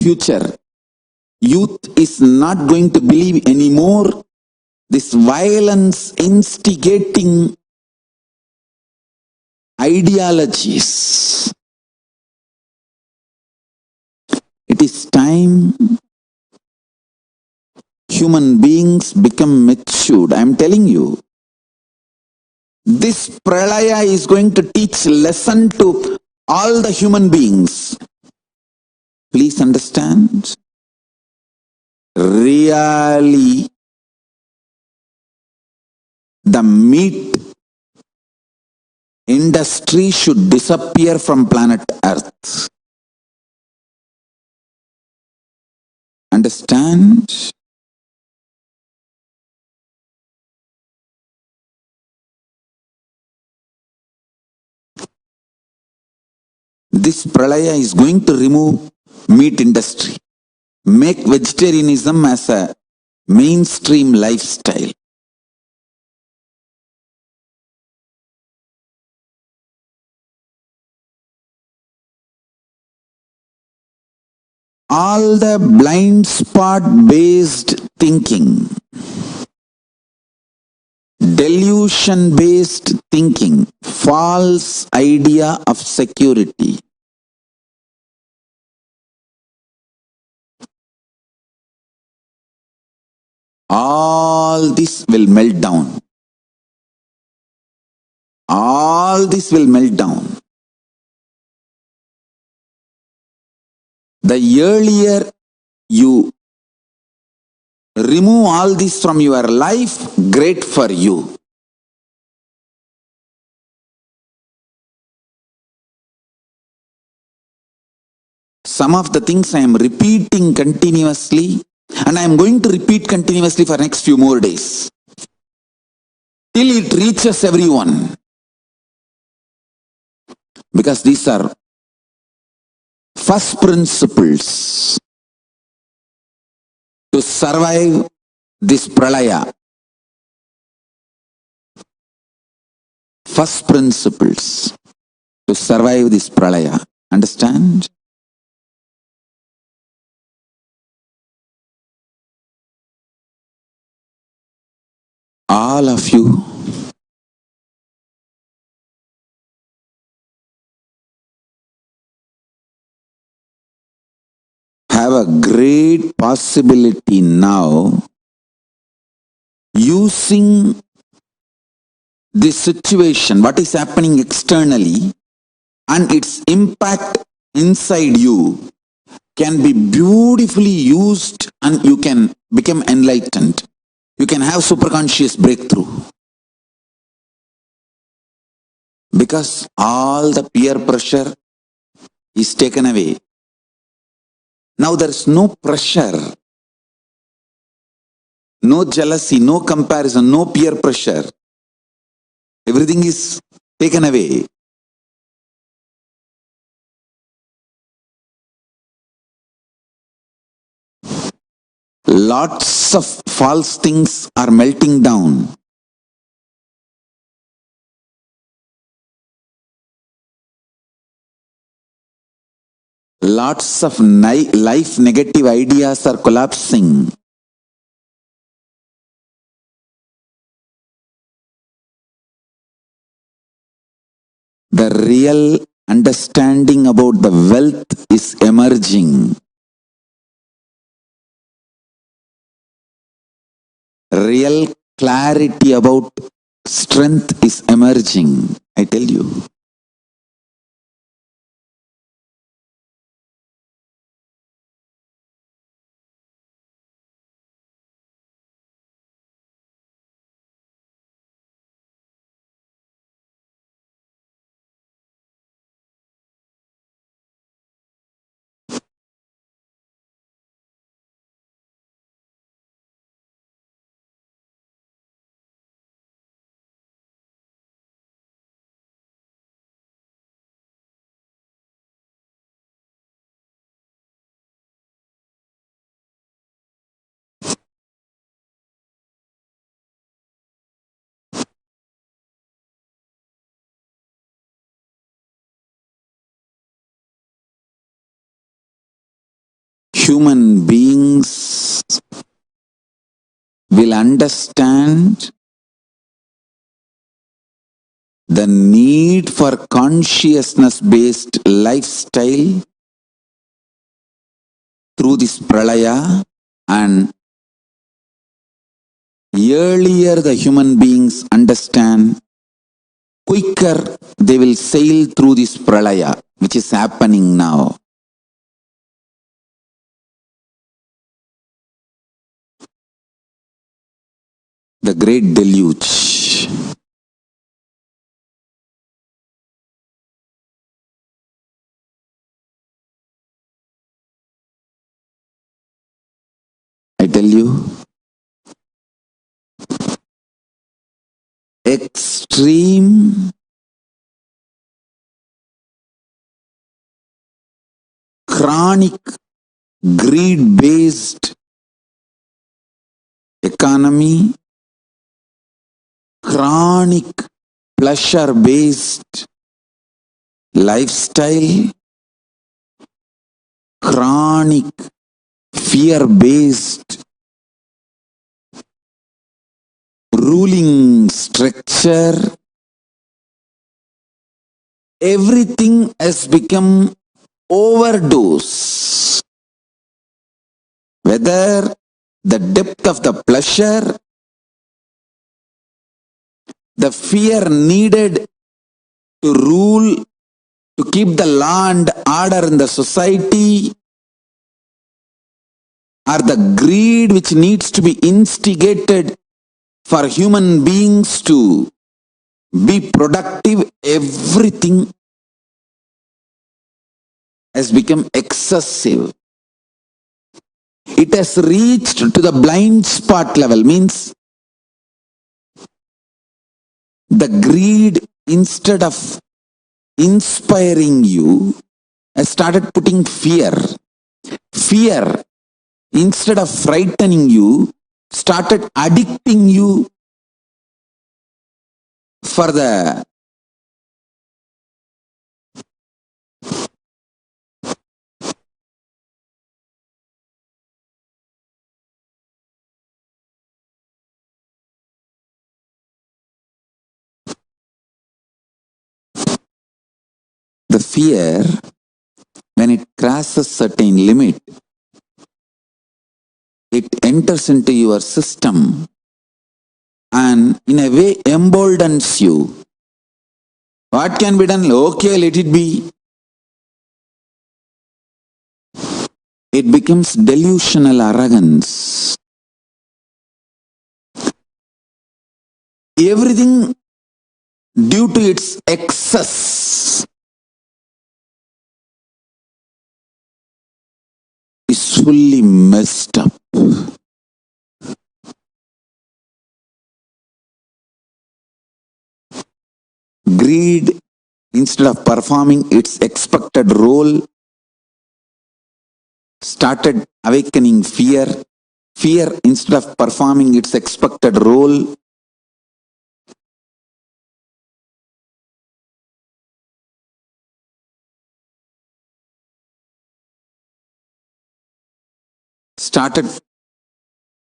future. Youth is not going to believe anymore this violence instigating ideologies. It is time human beings become matured. I am telling you, this pralaya is going to teach lesson to all the human beings. Please understand. Really, the meat industry should disappear from planet Earth. Understand? This pralaya is going to remove meat industry, make vegetarianism as a mainstream lifestyle. All the blind spot based thinking, delusion based thinking, false idea of security, all this will melt down. All this will melt down. The earlier you remove all this from your life, great for you. Some of the things I am repeating continuously, and I am going to repeat continuously for next few more days, till it reaches everyone. Because these are first principles to survive this pralaya. First principles to survive this pralaya. Understand? All of you have a great possibility now using this situation, what is happening externally and its impact inside you can be beautifully used, and you can become enlightened. You can have superconscious breakthrough. Because all the peer pressure is taken away. Now there is no pressure, no jealousy, no comparison, no peer pressure. Everything is taken away. Lots of false things are melting down. Lots of life negative ideas are collapsing. The real understanding about the wealth is emerging. Real clarity about strength is emerging, I tell you. human beings will understand the need for consciousness-based lifestyle through this pralaya, and earlier the human beings understand, quicker they will sail through this pralaya, which is happening now. The great deluge. I tell you, extreme chronic greed-based economy, chronic pleasure-based lifestyle, chronic fear-based ruling structure, everything has become overdose. Whether the depth of the pleasure, the fear needed to rule, to keep the law and order in the society, or the greed which needs to be instigated for human beings to be productive, everything has become excessive. It has reached to the blind spot level, means the greed, instead of inspiring you, has started putting fear. Fear, instead of frightening you, started addicting you for the fear. When it crosses certain limit, it enters into your system and in a way emboldens you. What can be done? Okay, let it be. It becomes delusional arrogance. Everything due to its excess is fully messed up. Greed, instead of performing its expected role, started awakening fear. Fear, instead of performing its expected role, started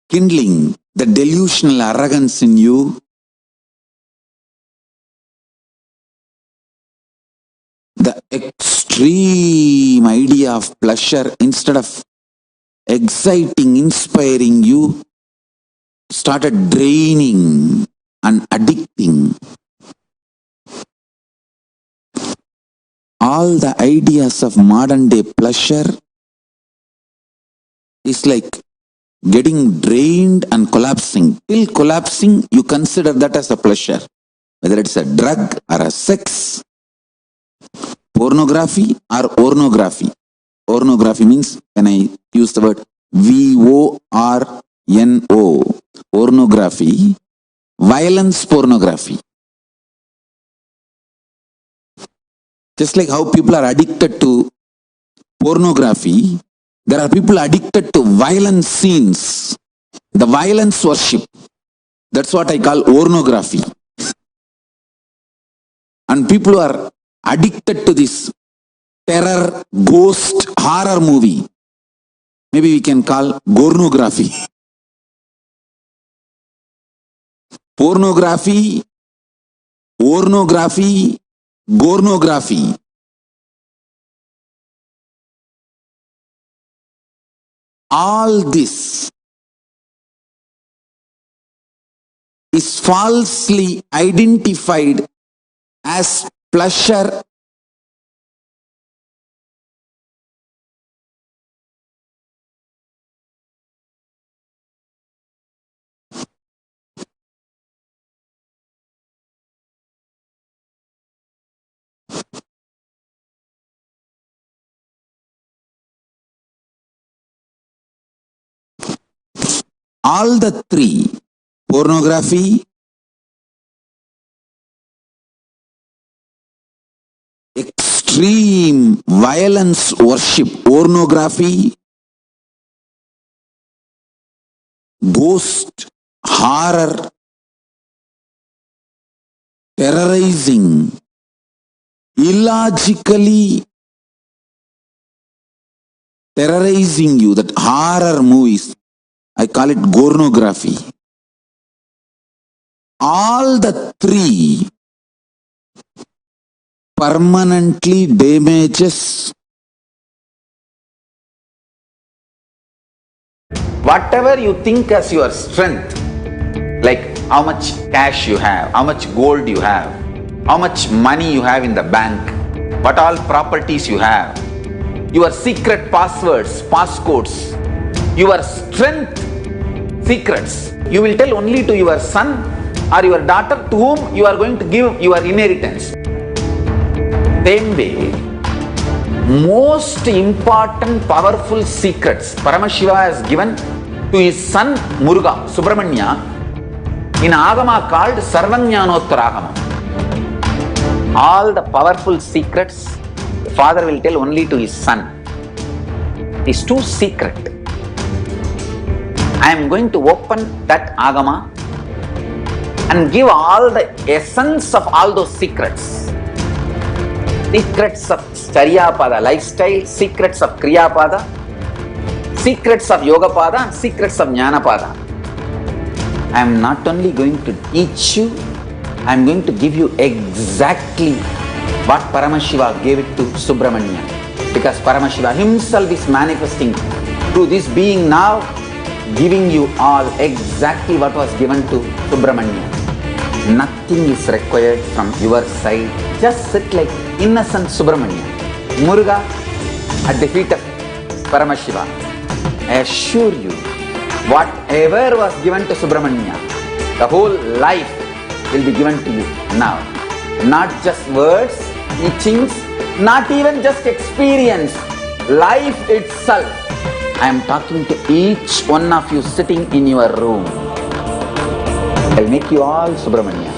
kindling the delusional arrogance in you. The extreme idea of pleasure, instead of exciting, inspiring you, started draining and addicting. All the ideas of modern day pleasure is like getting drained and collapsing. Till collapsing, you consider that as a pleasure. Whether it's a drug or a sex, pornography or ornography. Ornography means, when I use the word VORNO, ornography, violence pornography. Just like how people are addicted to pornography, there are people addicted to violent scenes, the violence worship. That's what I call ornography. And people who are addicted to this terror, ghost, horror movie, maybe we can call pornography. Pornography, pornography, pornography. All this is falsely identified as pleasure. All the three, pornography, extreme violence worship, pornography, ghost, horror, terrorizing, illogically terrorizing you, that horror movies, I call it pornography. All the three permanently damages whatever you think as your strength, like how much cash you have, how much gold you have, how much money you have in the bank, what all properties you have, your secret passwords, passcodes, your strength secrets, you will tell only to your son or your daughter to whom you are going to give your inheritance. Same way, most important powerful secrets Paramashiva has given to his son Muruga, Subramanya, in Agama called Sarvajnanottaragama. All the powerful secrets the father will tell only to his son. It's too secret. I am going to open that Agama and give all the essence of all those secrets. Secrets of Charyapada lifestyle, secrets of Kriyapada, secrets of Yogapada, and secrets of Jnanapada. I am not only going to teach you, I am going to give you exactly what Paramashiva gave it to Subramanya. Because Paramashiva himself is manifesting through this being now, giving you all exactly what was given to Subramanya. Nothing is required from your side. Just sit like innocent Subramanya, Muruga at the feet of Paramashiva. I assure you, whatever was given to Subramanya, the whole life will be given to you now. Not just words, teachings, not even just experience, life itself. I am talking to each one of you sitting in your room. I'll make you all Subramanya.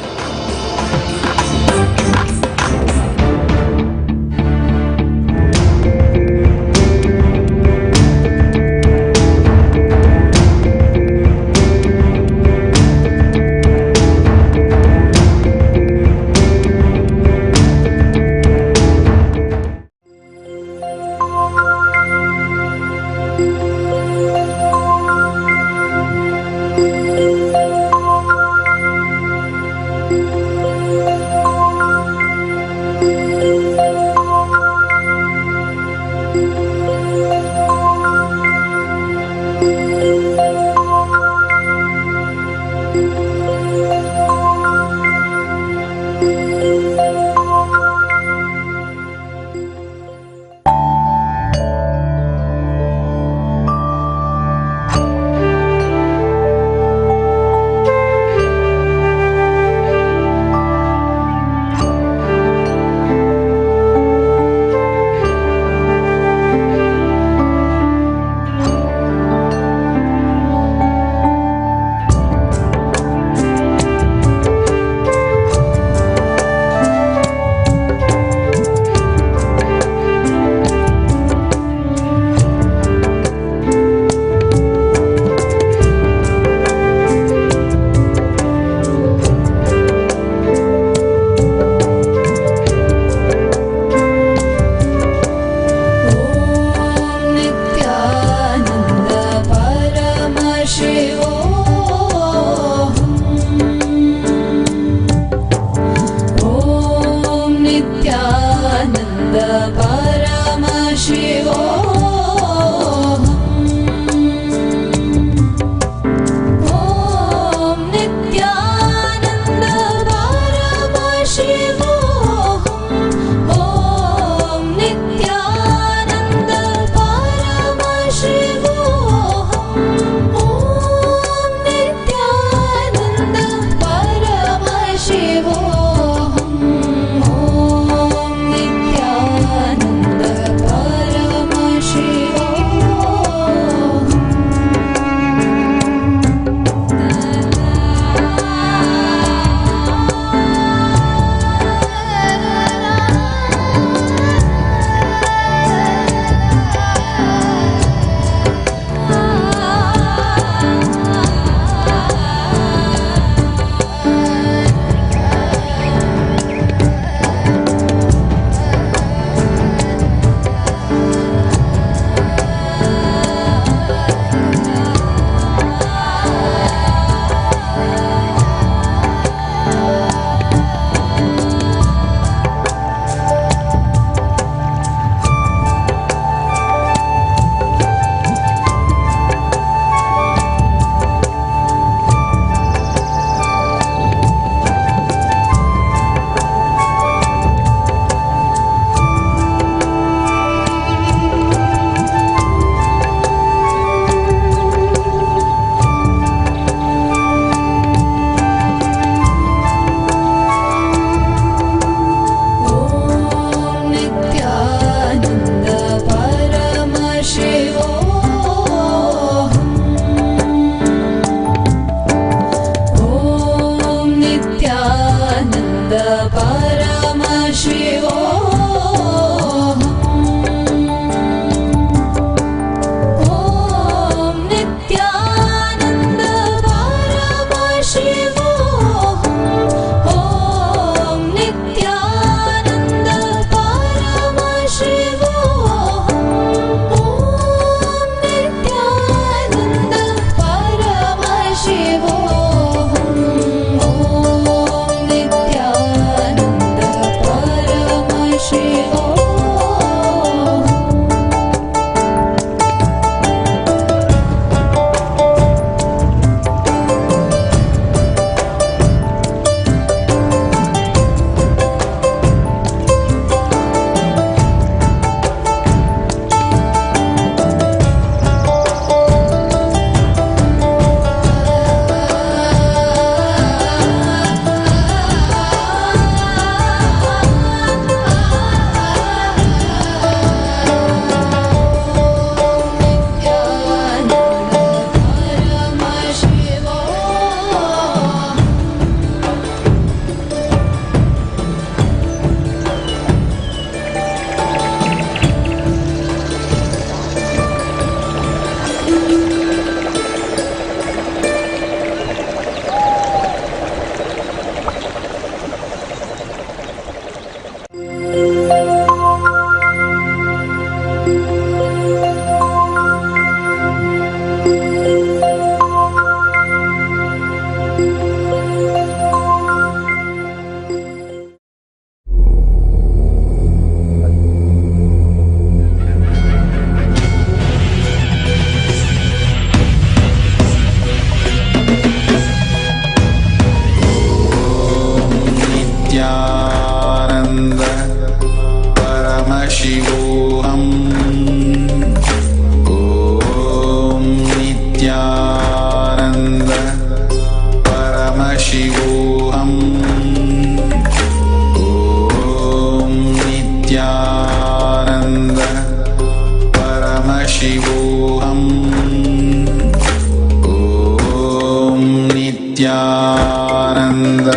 Nithyananda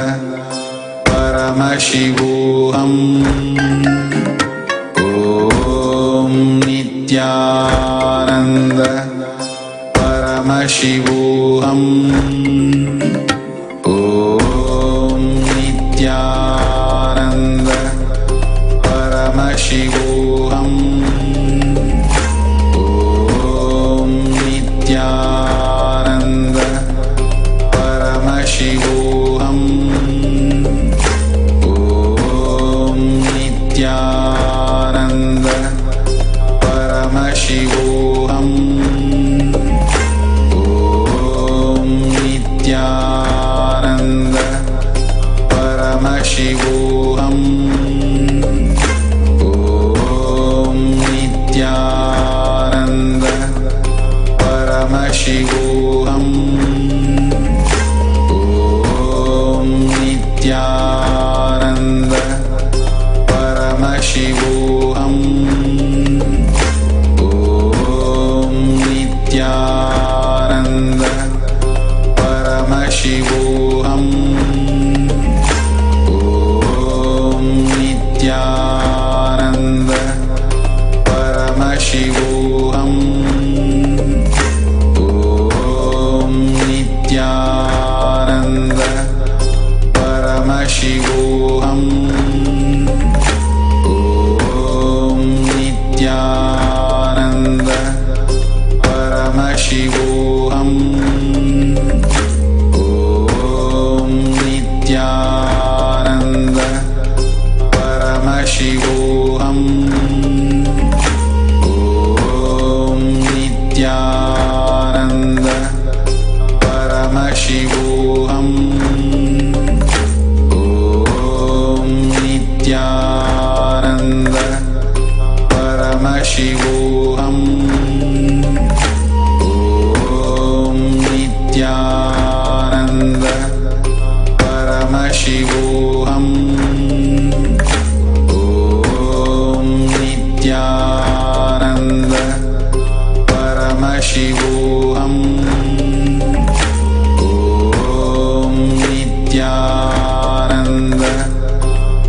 Paramashivoham. Om Nithyananda Paramashivoham. Om Nithyananda Paramashivoham. Om Nithyananda Paramashivoham. Om Nithyananda Paramashivoham. Om Nithyananda Paramashivoham. Om Nithyananda Paramashivoham. Om Nithyananda Paramashivoham. Om Nithyananda Paramashivoham. Om Nithyananda Paramashivoham. Om Nithyananda Paramashivoham. Om Nithyananda Paramashivoham. Om Nithyananda Paramashivoham. Om Nithyananda Paramashivoham. Om Nithyananda Paramashivoham. Om Nithyananda Paramashivoham. Om Nithyananda Paramashivoham. Om Nithyananda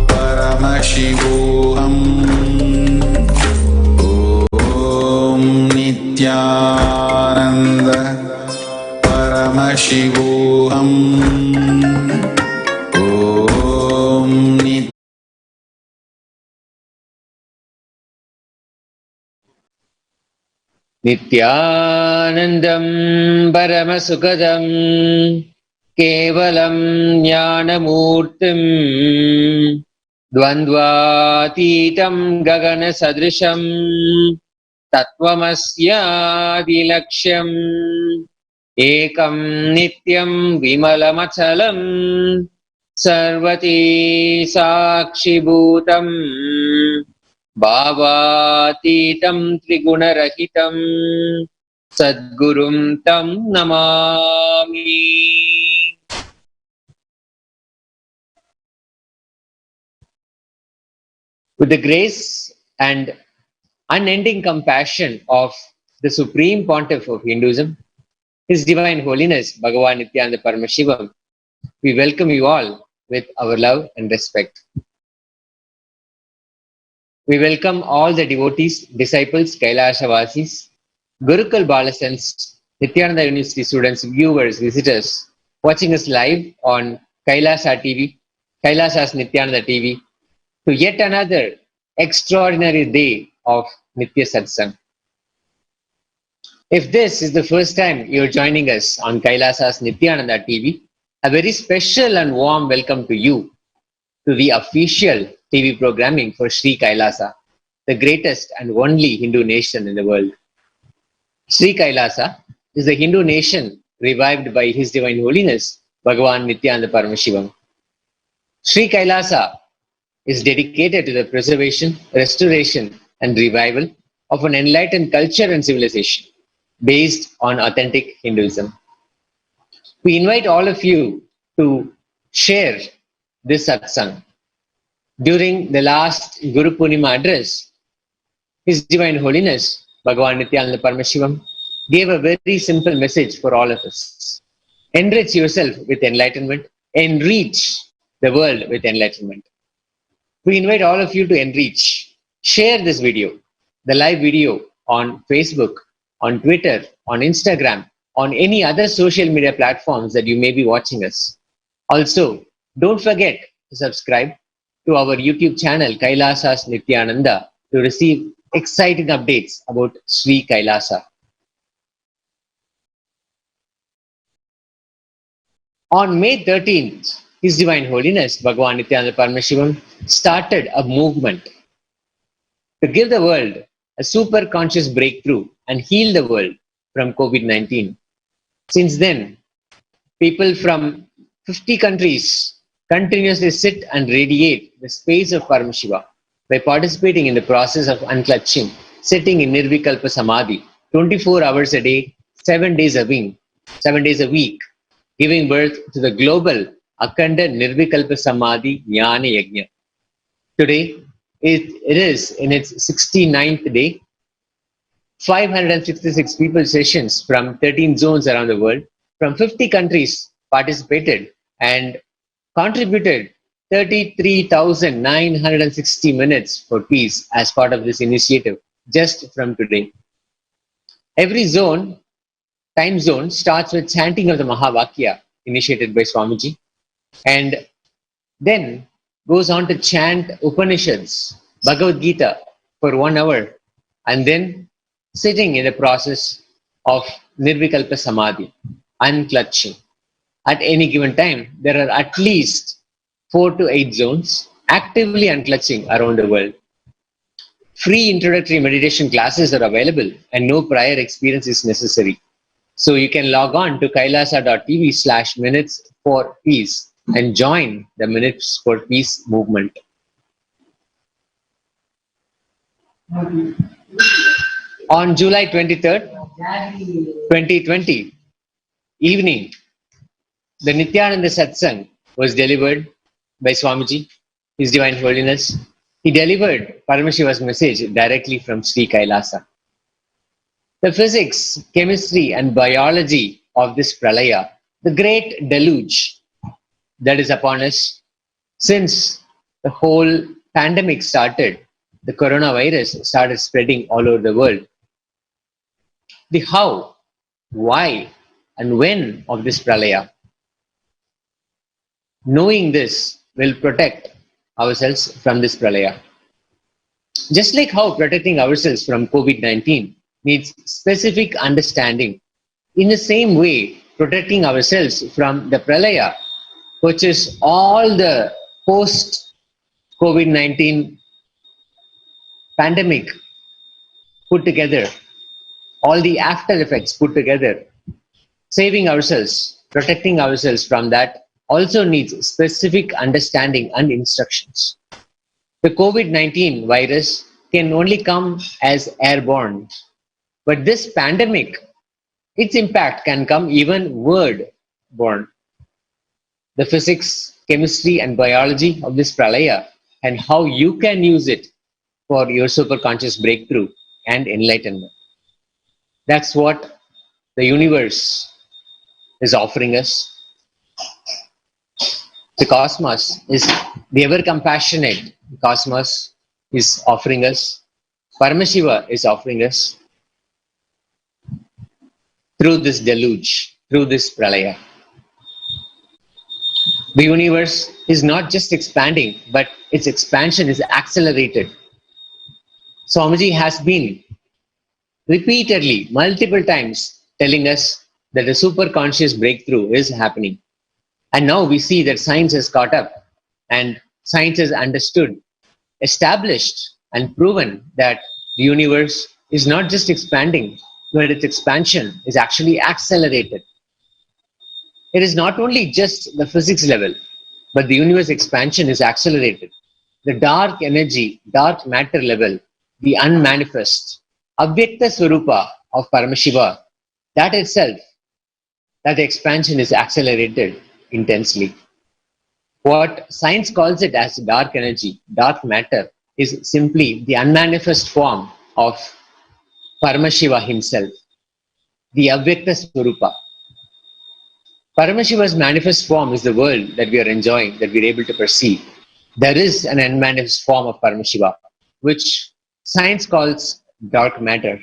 Paramashivoham. Om Nithyananda Paramashivoham. Om Nithyanandam Paramasukadam Kevalam Jnanamurtim Dvandvatitam Gagana Sadrisham Tattvamasyaadilaksham Ekam Nityam Vimalamachalam Sarvati Sakshibhutam Bhavatitam Trigunarahitam Sadgurum Tam Namami. With the grace and unending compassion of the Supreme Pontiff of Hinduism, His Divine Holiness Bhagavan Nithyananda Paramashivam, we welcome you all with our love and respect. We welcome all the devotees, disciples, Kailasa Vasis, Gurukul Balasans, Nithyananda University students, viewers, visitors, watching us live on Kailasa TV, Kailasa's Nithyananda TV, to yet another extraordinary day of Nithya Satsang. If this is the first time you're joining us on Kailasa's Nithyananda TV, a very special and warm welcome to you to the official TV programming for Sri Kailasa, the greatest and only Hindu nation in the world. Sri Kailasa is the Hindu nation revived by His Divine Holiness Bhagavan Nithyananda Paramashivam. Sri Kailasa is dedicated to the preservation, restoration and revival of an enlightened culture and civilization based on authentic Hinduism. We invite all of you to share this satsang. During the last Guru Purnima address, His Divine Holiness Bhagavan Nithyananda Paramashivam gave a very simple message for all of us. Enrich yourself with enlightenment. Enrich the world with enlightenment. We invite all of you to enrich. Share this video, the live video on Facebook, on Twitter, on Instagram, on any other social media platforms that you may be watching us. Also, don't forget to subscribe to our YouTube channel Kailasa's Nithyananda to receive exciting updates about Sri Kailasa. On May 13th, His Divine Holiness Bhagavan Nithyananda Paramashivam started a movement to give the world a super conscious breakthrough and heal the world from COVID-19. Since then, people from 50 countries continuously sit and radiate the space of Paramashiva by participating in the process of unclutching, sitting in Nirvikalpa Samadhi 24 hours a day, 7 days a week, giving birth to the global Akhanda Nirvikalpa Samadhi Jnana Yajna. Today, it is in its 69th day. 566 people sessions from 13 zones around the world, from 50 countries participated and contributed 33,960 minutes for peace as part of this initiative just from today. Every time zone starts with chanting of the Mahavakya initiated by Swamiji and then goes on to chant Upanishads, Bhagavad Gita for 1 hour and then sitting in the process of Nirvikalpa Samadhi, unclutching. At any given time, there are at least 4 to 8 zones actively unclutching around the world. Free introductory meditation classes are available and no prior experience is necessary. So you can log on to kailasa.tv/minutes for peace and join the Minutes for Peace movement. On July 23rd, 2020, evening, the Nithyananda Satsang was delivered by Swamiji, His Divine Holiness. He delivered Paramashiva's message directly from Sri Kailasa. The physics, chemistry, and biology of this pralaya, the great deluge that is upon us since the whole pandemic started, the coronavirus started spreading all over the world. The how, why, and when of this pralaya. Knowing this will protect ourselves from this pralaya. Just like how protecting ourselves from COVID-19 needs specific understanding, in the same way, protecting ourselves from the pralaya, which is all the post-COVID-19 pandemic put together, all the after effects put together, saving ourselves, protecting ourselves from that also needs specific understanding and instructions. The COVID-19 virus can only come as airborne, but this pandemic, its impact can come even word-borne. The physics, chemistry, and biology of this pralaya and how you can use it for your superconscious breakthrough and enlightenment. That's what the universe is offering us. The cosmos is the ever compassionate cosmos is offering us. Paramashiva is offering us through this deluge, through this pralaya. The universe is not just expanding, but its expansion is accelerated. Swamiji has been repeatedly, multiple times, telling us that a super conscious breakthrough is happening. And now we see that science has caught up and science has understood, established, and proven that the universe is not just expanding, but its expansion is actually accelerated. It is not only just the physics level, but the universe expansion is accelerated. The dark energy, dark matter level, the unmanifest, Avyakta Swarupa of Paramashiva, that itself, that expansion is accelerated intensely. What science calls it as dark energy, dark matter, is simply the unmanifest form of Paramashiva himself, the Avyakta Swarupa. Paramashiva's manifest form is the world that we are enjoying, that we are able to perceive. There is an unmanifest form of Paramashiva, which science calls dark matter.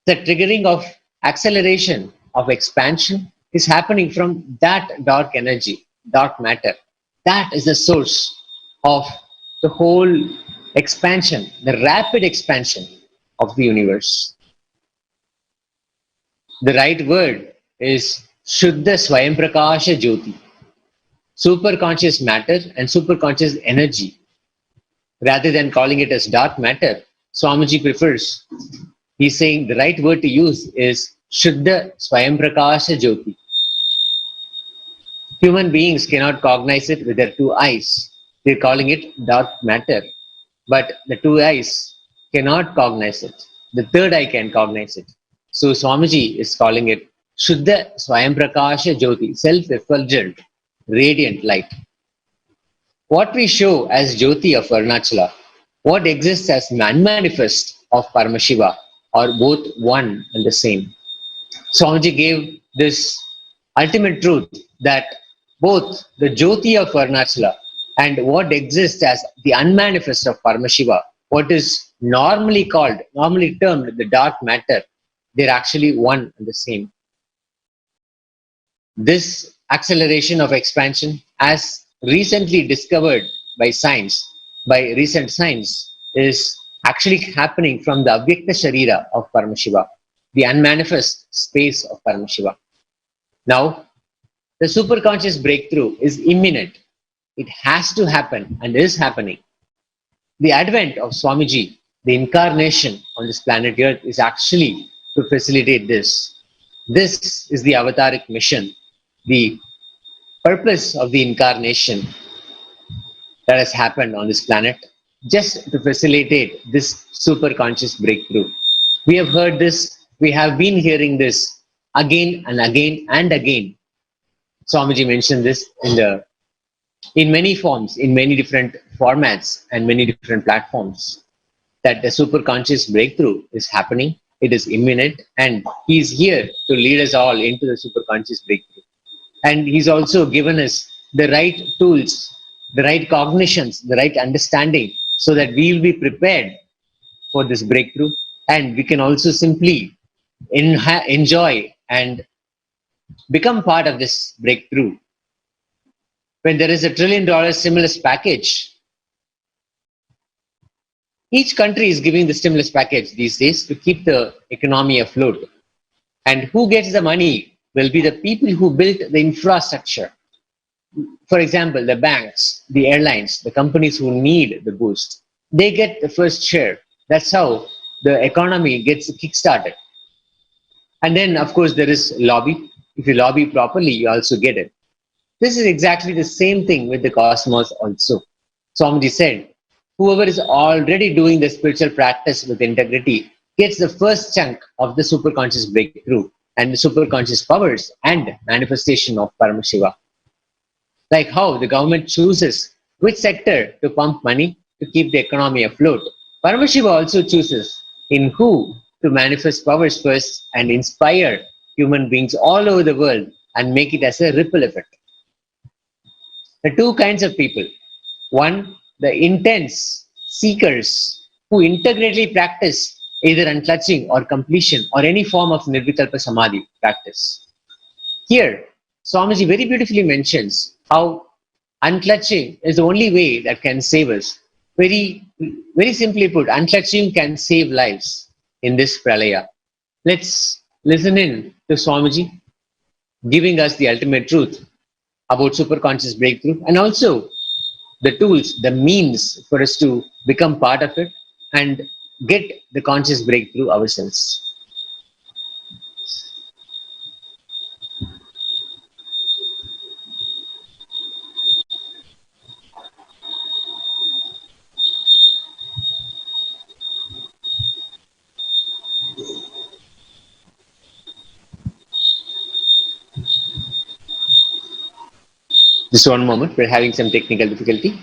The triggering of acceleration of expansion is happening from that dark energy, dark matter. That is the source of the whole expansion, the rapid expansion of the universe. The right word is Shuddha Swayam Prakasha Jyoti, superconscious matter and superconscious energy. Rather than calling it as dark matter, Swamiji prefers, he's saying the right word to use is Shuddha Swayam Prakasha Jyoti. Human beings cannot cognize it with their two eyes. They're calling it dark matter. But the two eyes cannot cognize it. The third eye can cognize it. So Swamiji is calling it Shuddha Swayam Prakasha Jyoti, self-effulgent, radiant light. What we show as Jyoti of Arunachala, what exists as unmanifest of Paramashiva, are both one and the same. Swamiji gave this ultimate truth that both the Jyoti of Arunachala and what exists as the unmanifest of Paramashiva, what is normally termed the dark matter, they're actually one and the same. This acceleration of expansion, as recently discovered by science, by recent science, is actually happening from the Avyakta Sharira of Paramashiva, the unmanifest space of Paramashiva. Now, the superconscious breakthrough is imminent. It has to happen and is happening. The advent of Swamiji, the incarnation on this planet Earth, is actually to facilitate this. This is the avataric mission, the purpose of the incarnation that has happened on this planet, just to facilitate this superconscious breakthrough. We have heard this, we have been hearing this again and again and again. Swamiji mentioned this in many forms, in many different formats and many different platforms, that the superconscious breakthrough is happening, it is imminent, and he's here to lead us all into the superconscious breakthrough. And he's also given us the right tools, the right cognitions, the right understanding, so that we will be prepared for this breakthrough, and we can also simply enjoy and become part of this breakthrough. When there is $1 trillion stimulus package, each country is giving the stimulus package these days to keep the economy afloat. And who gets the money will be the people who built the infrastructure. For example, the banks, the airlines, the companies who need the boost, they get the first share. That's how the economy gets kickstarted. And then, of course, there is lobby. If you lobby properly, you also get it. This is exactly the same thing with the cosmos also. Swamiji said, whoever is already doing the spiritual practice with integrity gets the first chunk of the superconscious breakthrough and the superconscious powers and manifestation of Paramashiva. Like how the government chooses which sector to pump money to keep the economy afloat, Paramashiva also chooses in who to manifest powers first and inspire human beings all over the world and make it as a ripple effect. The two kinds of people. One, the intense seekers who integrally practice either unclutching or completion or any form of nirvikalpa samadhi practice. Here, Swamiji very beautifully mentions how unclutching is the only way that can save us. Very, very simply put, unclutching can save lives in this pralaya. Let's listen in to Swamiji giving us the ultimate truth about superconscious breakthrough and also the tools, the means for us to become part of it and get the conscious breakthrough ourselves. Just one moment, we're having some technical difficulty.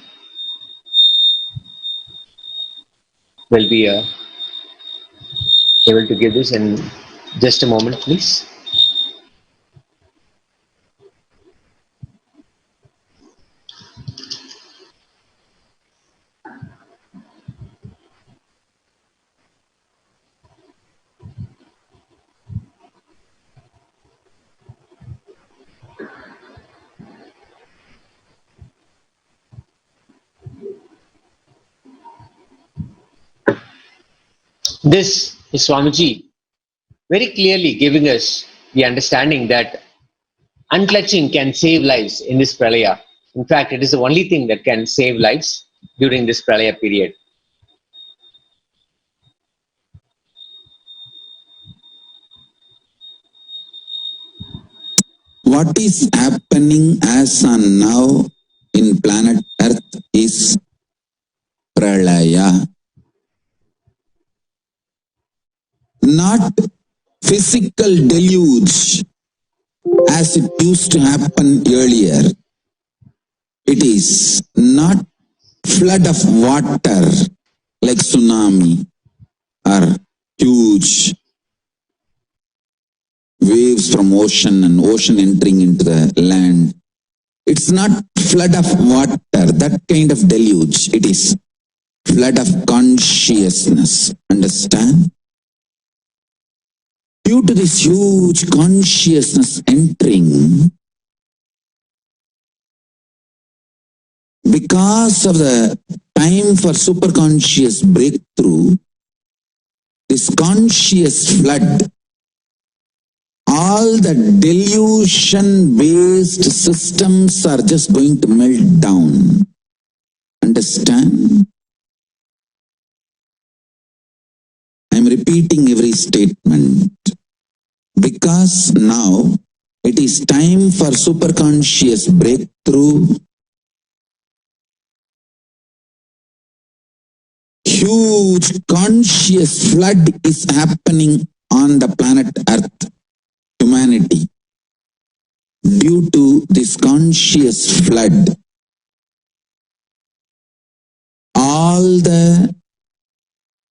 We'll be able to give this in just a moment, please. This is Swamiji very clearly giving us the understanding that unclutching can save lives in this pralaya. In fact, it is the only thing that can save lives during this pralaya period. What is happening as on now in planet Earth is pralaya. Not physical deluge as it used to happen earlier. It is not flood of water like tsunami or huge waves from ocean and ocean entering into the land. It's not flood of water, that kind of deluge. It is flood of consciousness. Understand? Due to this huge consciousness entering, because of the time for superconscious breakthrough, this conscious flood, all the delusion-based systems are just going to melt down. Understand? I'm repeating every statement because now it is time for superconscious breakthrough. Huge conscious flood is happening on the planet Earth, humanity. Due to this conscious flood, all the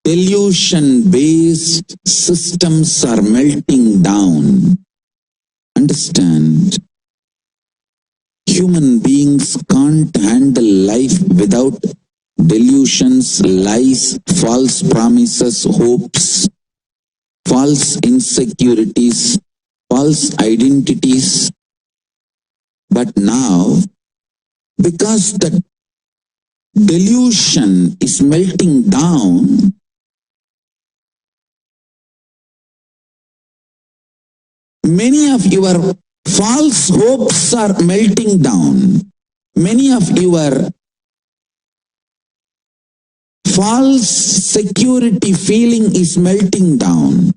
delusion-based systems are melting down. Understand? Human beings can't handle life without delusions, lies, false promises, hopes, false insecurities, false identities. But now, because the delusion is melting down, many of your false hopes are melting down. Many of your false security feeling is melting down.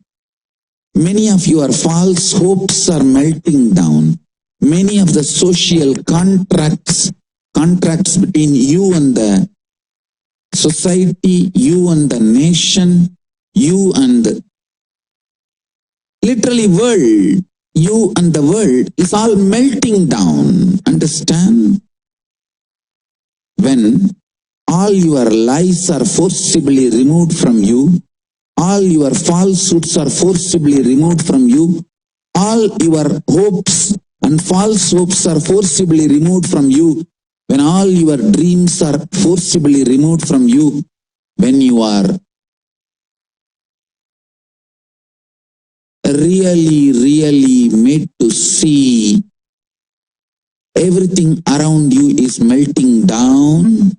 Many of your false hopes are melting down. Many of the social contracts between you and the society, you and the nation, you and the literally world, you and the world is all melting down. Understand? When all your lies are forcibly removed from you, all your falsehoods are forcibly removed from you, all your hopes and false hopes are forcibly removed from you, when all your dreams are forcibly removed from you, when you are really made to see everything around you is melting down,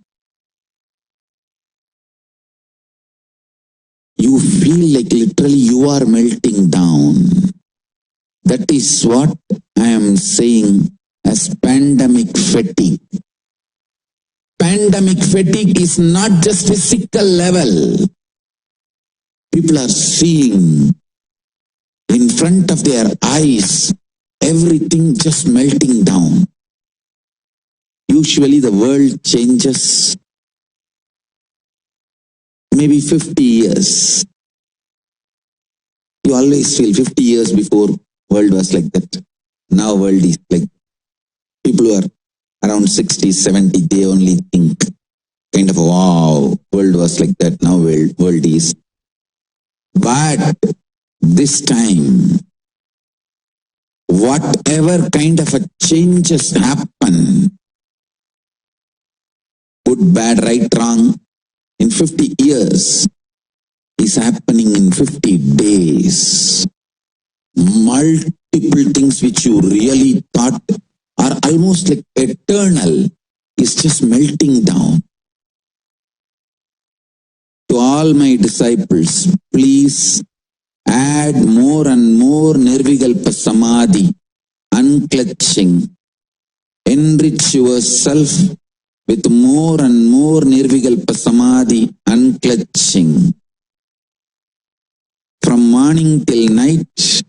you feel like literally you are melting down. That is what I am saying as pandemic fatigue. Pandemic fatigue is not just physical level. People are seeing in front of their eyes everything just melting down. Usually the world changes maybe 50 years. You always feel 50 years before world was like that. Now world is like, people who are around 60, 70, they only think kind of, wow, world was like that, now world is. But this time, whatever kind of a changes happen, good, bad, right, wrong, in 50 years, is happening in 50 days. Multiple things which you really thought are almost like eternal is just melting down. to all my disciples, please add more and more Nirvikalpa Samadhi, unclutching. Enrich yourself with more and more Nirvikalpa Samadhi, unclutching. From morning till night,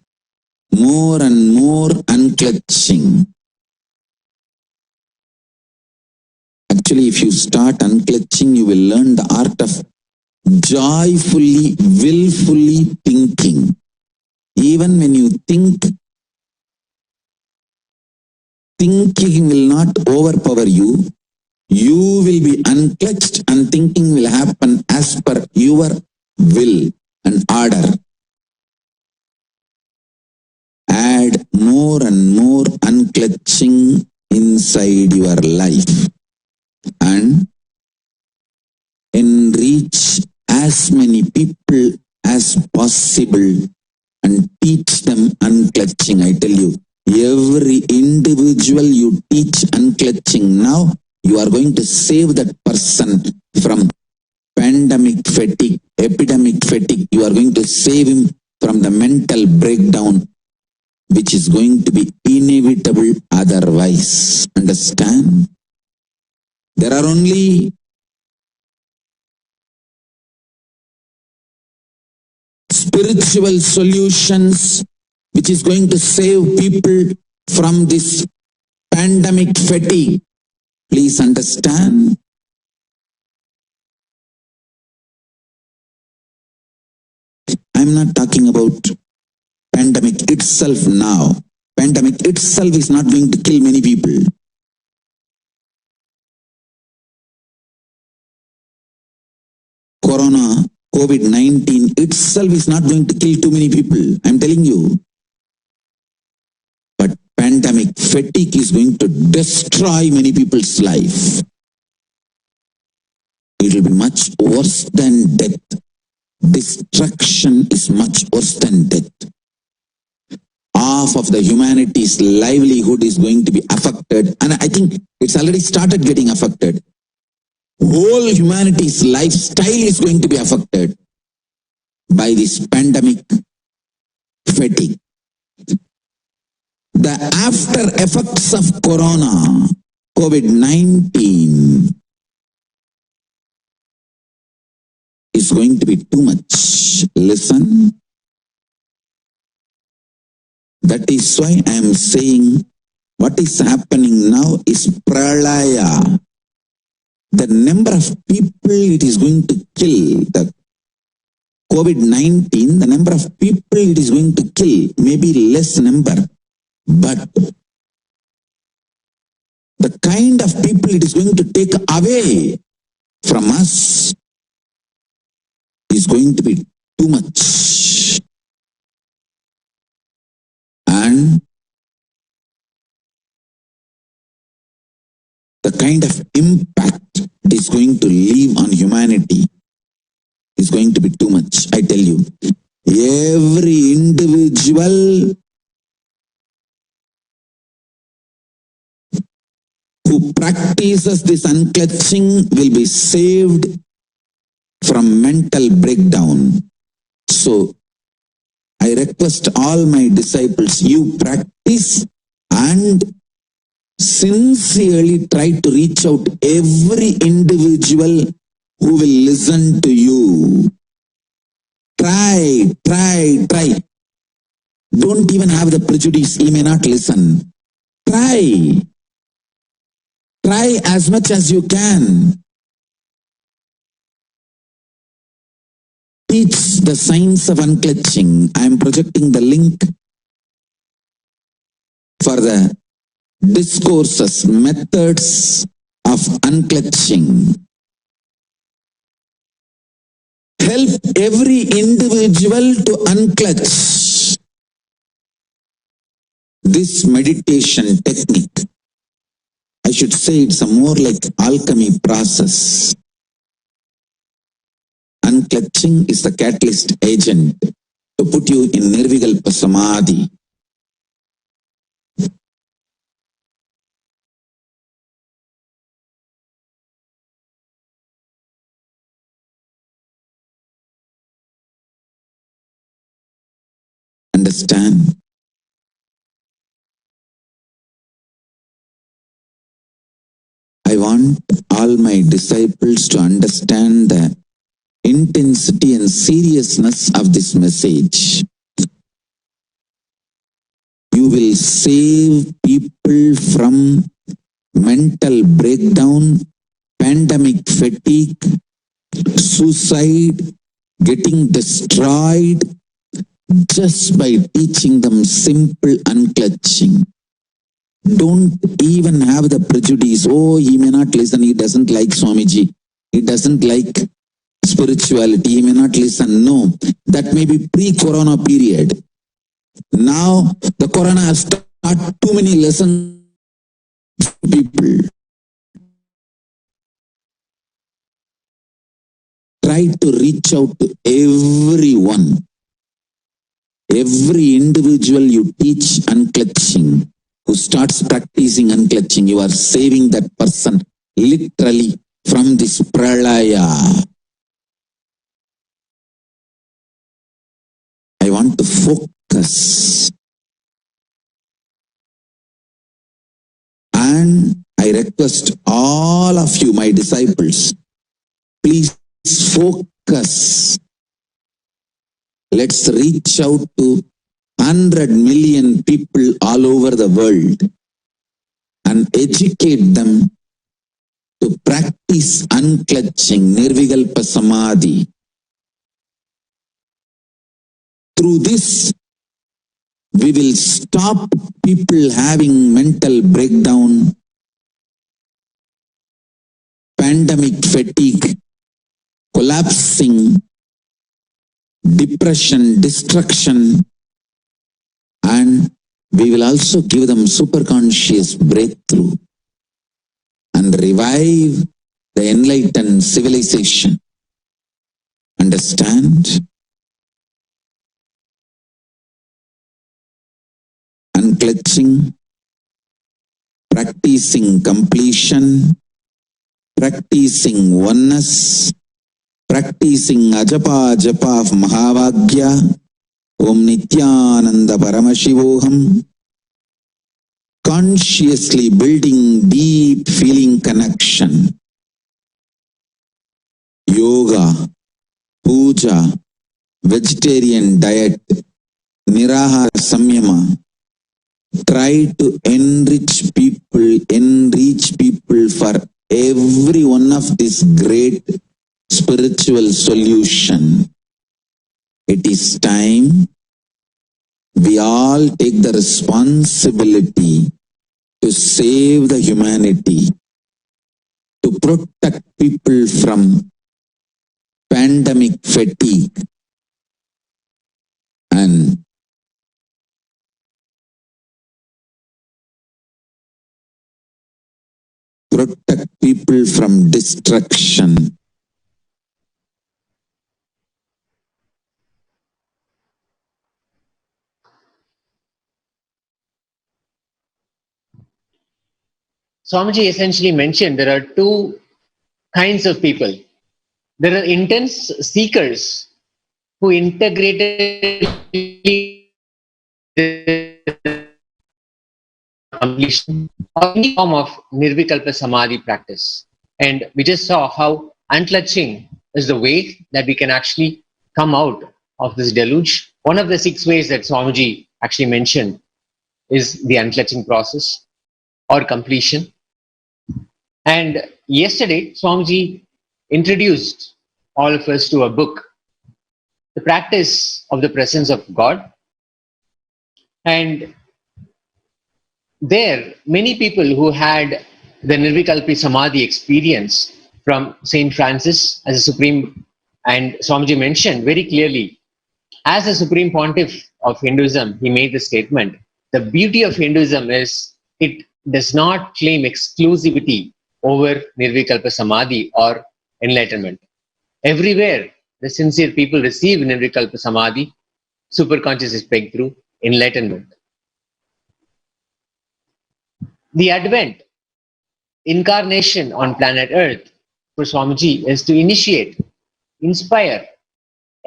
more and more unclutching. Actually, if you start unclutching, you will learn the art of joyfully, willfully thinking. Even when you think, thinking will not overpower you. You will be unclutched and thinking will happen as per your will and order. Add more and more unclutching inside your life and enrich as many people as possible and teach them unclutching. I tell you, every individual you teach unclutching now, you are going to save that person from pandemic fatigue, epidemic fatigue. You are going to save him from the mental breakdown, which is going to be inevitable otherwise. Understand? There are only spiritual solutions which is going to save people from this pandemic fatigue. Please understand. I'm not talking about pandemic itself now. Pandemic itself is not going to kill many people. Corona, COVID-19 itself is not going to kill too many people. I'm telling you. But pandemic fatigue is going to destroy many people's life. It will be much worse than death. Destruction is much worse than death. Half of the humanity's livelihood is going to be affected, and I think it's already started getting affected. Whole humanity's lifestyle is going to be affected by this pandemic fatigue. The after effects of corona, COVID-19, is going to be too much. Listen. That is why I am saying what is happening now is pralaya. The number of people it is going to kill, the COVID-19, the number of people it is going to kill, maybe less number, but the kind of people it is going to take away from us is going to be too much. And the kind of impact it is going to leave on humanity is going to be too much. I tell you, every individual who practices this unclutching will be saved from mental breakdown. So I request all my disciples, you practice and sincerely try to reach out every individual who will listen to you. Try. Don't even have the prejudice, he may not listen. Try as much as you can. Teach the science of unclutching. I am projecting the link for the discourses, methods of unclutching. Help every individual to unclutch. This meditation technique, I should say it's a more like alchemy process. Unclutching is the catalyst agent to put you in Nirvikalpa Samadhi. Understand? I want all my disciples to understand the intensity and seriousness of this message. You will save people from mental breakdown, pandemic fatigue, suicide, getting destroyed just by teaching them simple unclutching. Don't even have the prejudice, oh, he may not listen, he doesn't like Swamiji, he doesn't like spirituality, he may not listen. No, that may be pre-corona period. Now, the corona has taught too many lessons to people. Try to reach out to everyone. Every individual you teach unclutching, who starts practicing unclutching, you are saving that person literally from this pralaya. I want to focus. And I request all of you, my disciples, please focus. Let's reach out to 100 million people all over the world and educate them to practice unclutching, nirvikalpa samadhi. Through this, we will stop people having mental breakdown, pandemic fatigue, collapsing, depression, destruction, and we will also give them superconscious breakthrough and revive the enlightened civilization. Understand? Unclutching, practicing completion, practicing oneness, practicing ajapa japa of Mahavagya, Om Nithyananda Paramashivoham, consciously building deep feeling connection, yoga, puja, vegetarian diet, nirahara samyama. Try to enrich people for every one of this great spiritual solution. It is time we all take the responsibility to save the humanity, to protect people from pandemic fatigue and protect people from destruction. Swamiji essentially mentioned there are two kinds of people. There are intense seekers who integrated completion or any form of nirvikalpa samadhi practice. And we just saw how unclutching is the way that we can actually come out of this deluge. One of the 6 ways that Swamiji actually mentioned is the unclutching process or completion. And yesterday, Swamiji introduced all of us to a book, The Practice of the Presence of God. And there, many people who had the Nirvikalpi Samadhi experience from Saint Francis as a supreme, and Swamiji mentioned very clearly, as a supreme pontiff of Hinduism, he made the statement, the beauty of Hinduism is it does not claim exclusivity over Nirvikalpa Samadhi or enlightenment. Everywhere the sincere people receive Nirvikalpa Samadhi, superconscious is breakthrough, enlightenment. The Advent incarnation on planet Earth for Swamiji is to initiate, inspire,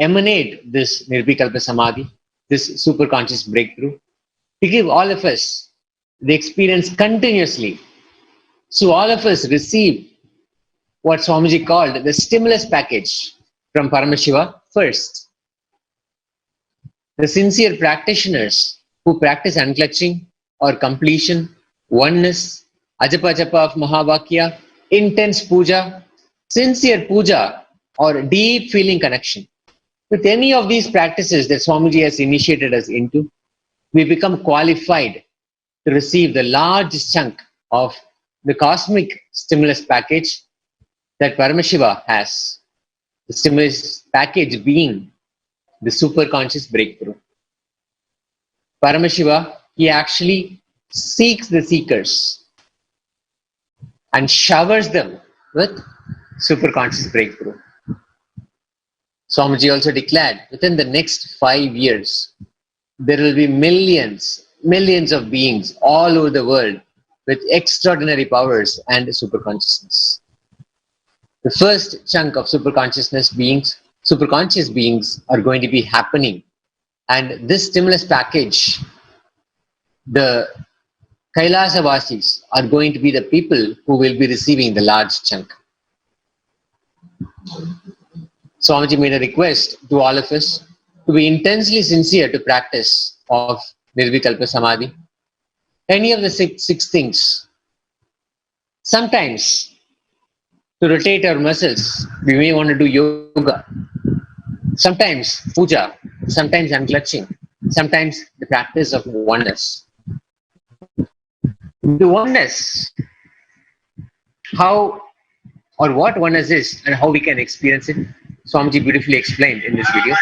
emanate this Nirvikalpa Samadhi, this superconscious breakthrough, to give all of us the experience continuously. So all of us receive what Swamiji called the stimulus package from Paramashiva first. The sincere practitioners who practice unclutching or completion, oneness, ajapa japa of Mahavakya, intense puja, sincere puja, or deep feeling connection. With any of these practices that Swamiji has initiated us into, we become qualified to receive the large chunk of the cosmic stimulus package that Paramashiva has. The stimulus package being the superconscious breakthrough. Paramashiva, he actually seeks the seekers and showers them with superconscious breakthrough. Swamiji also declared within the next 5 years, there will be millions of beings all over the world with extraordinary powers and superconsciousness. The first chunk of superconscious beings are going to be happening. And this stimulus package, the Kailasa Vasis are going to be the people who will be receiving the large chunk. Swamiji made a request to all of us to be intensely sincere to practice of Nirvikalpa Samadhi. Any of the six things. Sometimes, to rotate our muscles, we may want to do yoga. Sometimes puja, sometimes unclutching, sometimes the practice of oneness. The oneness, how or what oneness is and how we can experience it, Swamiji beautifully explained in this video.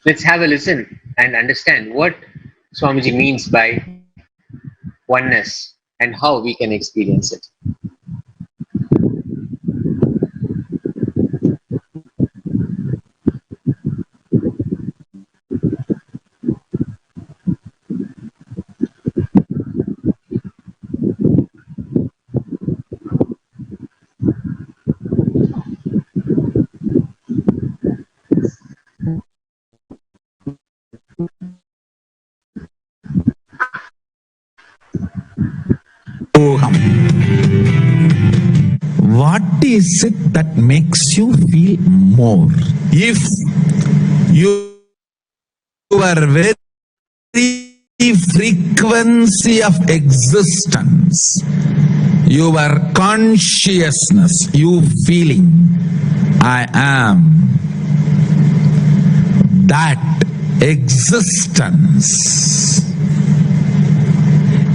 Let's have a listen and understand what Swamiji means by oneness and how we can experience it. What is it that makes you feel more? If your very frequency of existence, your consciousness, you feeling, I am, that existence,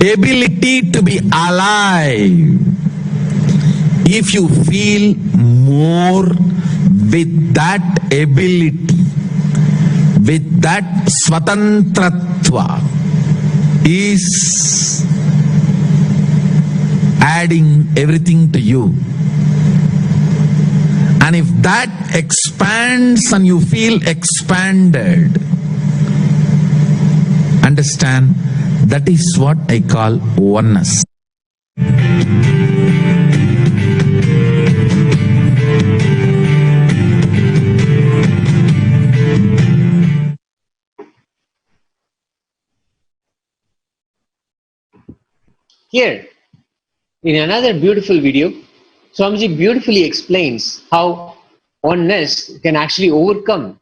ability to be alive, if you feel more with that ability, with that swatantratva, is adding everything to you. And if that expands and you feel expanded, understand, that is what I call oneness. Here, in another beautiful video, Swamiji beautifully explains how oneness can actually overcome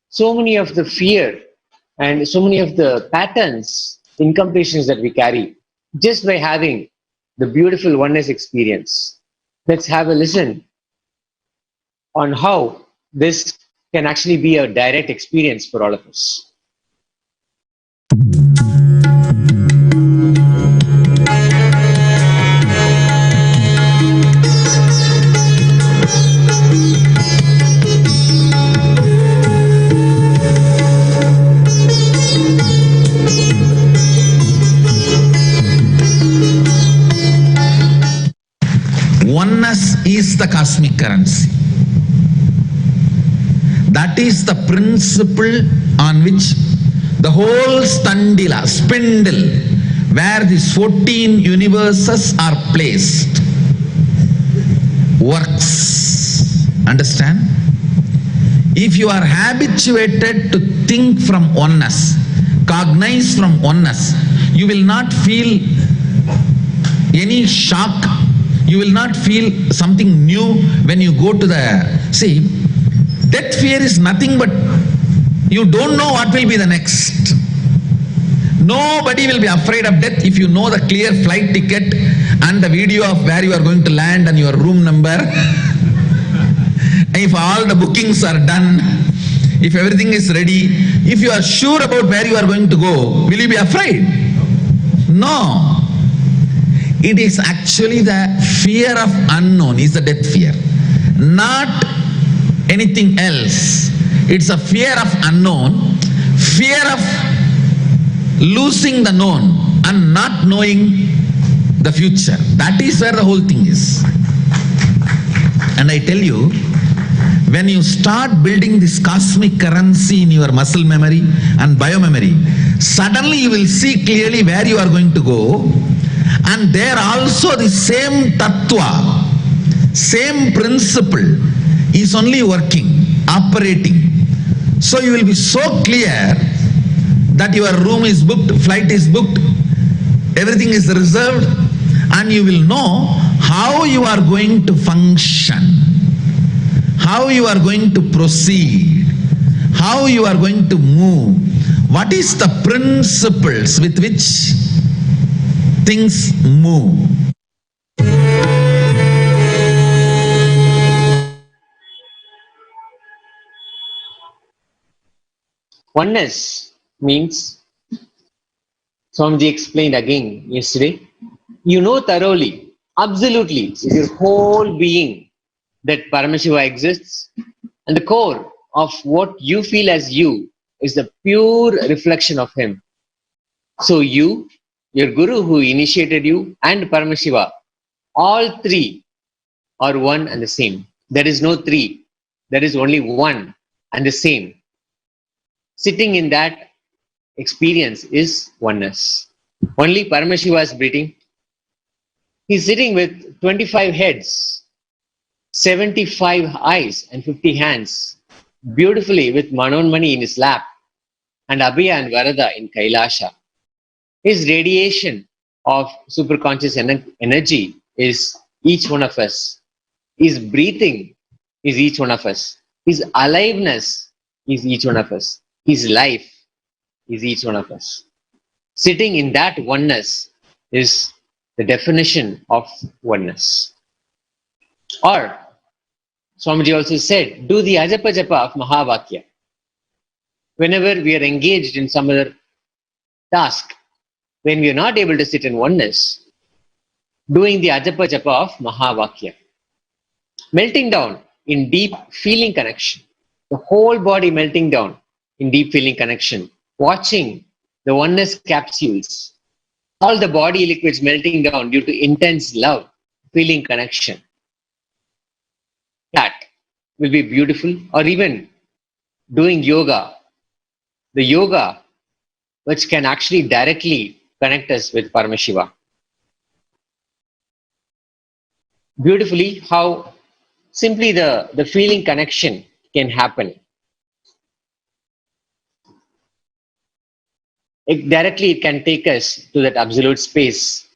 so many of the fear and so many of the patterns, incompletions that we carry just by having the beautiful oneness experience. Let's have a listen on how this can actually be a direct experience for all of us. Oneness is the cosmic currency. That is the principle on which the whole spindle, where these 14 universes are placed. works. Understand? If you are habituated to think from oneness, cognize from oneness, you will not feel any shock. You will not feel something new when you go to the... See, death fear is nothing but you don't know what will be the next. Nobody will be afraid of death if you know the clear flight ticket and the video of where you are going to land and your room number. If all the bookings are done, if everything is ready, if you are sure about where you are going to go, will you be afraid? No. It is actually the fear of unknown is the death fear, not anything else. It's a fear of unknown, fear of losing the known and not knowing the future. That is where the whole thing is. And I tell you, when you start building this cosmic currency in your muscle memory and biomemory, suddenly you will see clearly where you are going to go, and there also the same tattva, same principle is only working, operating. So you will be so clear that your room is booked, flight is booked, everything is reserved, and you will know how you are going to function, how you are going to proceed, how you are going to move, what is the principles with which things move. Oneness means, Swamiji explained again yesterday, you know thoroughly, absolutely, with your whole being that Paramashiva exists, and the core of what you feel as you is the pure reflection of him. So you, your Guru who initiated you, and Paramashiva, all three are one and the same. There is no three, there is only one and the same. Sitting in that experience is oneness. Only Paramashiva is breathing. He's sitting with 25 heads, 75 eyes and 50 hands, beautifully with Manonmani in his lap and Abhaya and Varada in Kailasa. His radiation of superconscious energy is each one of us. His breathing is each one of us. His aliveness is each one of us. His life is each one of us. Sitting in that oneness is the definition of oneness. Or, Swamiji also said, do the Ajapa Japa of Mahavakya. Whenever we are engaged in some other task, when we are not able to sit in oneness, doing the Ajapa Japa of Mahavakya. Melting down in deep feeling connection. The whole body melting down in deep feeling connection. Watching the oneness capsules. All the body liquids melting down due to intense love, feeling connection. That will be beautiful. Or even doing yoga. The yoga which can actually directly connect us with Paramashiva. Beautifully how simply the feeling connection can happen. It can take us to that absolute space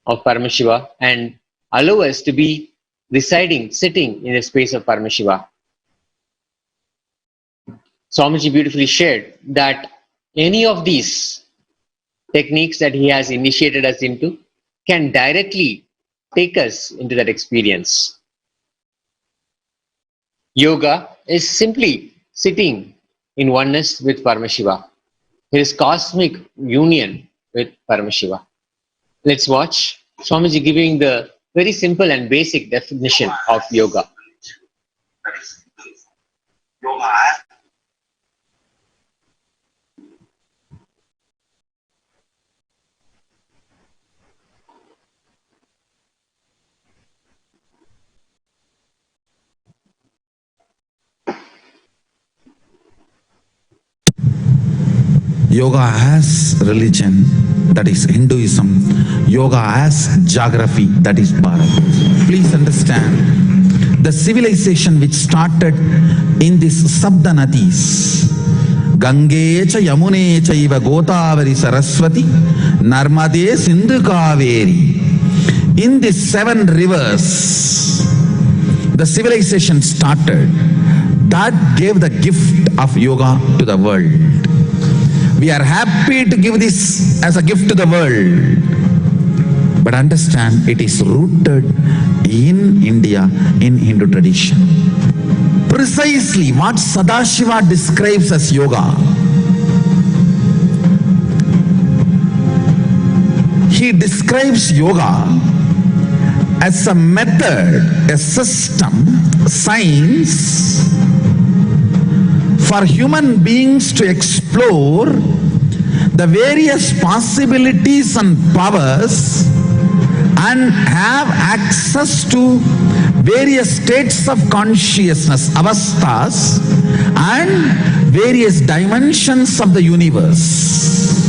of Paramashiva and allow us to be residing, sitting in the space of Paramashiva. Swamiji beautifully shared that any of these techniques that he has initiated us into can directly take us into that experience. Yoga is simply sitting in oneness with Paramashiva. It is cosmic union with Paramashiva. Let's watch Swamiji giving the very simple and basic definition of yoga. Yoga as religion, that is Hinduism. Yoga as geography, that is Bharat. Please understand, the civilization which started in these Sabda Nadis, Gange cha Yamune cha iva Godavari Saraswati Narmade Sindhu Kaveri. In these 7 rivers, the civilization started. That gave the gift of yoga to the world. We are happy to give this as a gift to the world. But understand, it is rooted in India, in Hindu tradition. Precisely what Sadashiva describes as yoga. He describes yoga as a method, a system, science for human beings to explore the various possibilities and powers and have access to various states of consciousness, avasthas, and various dimensions of the universe.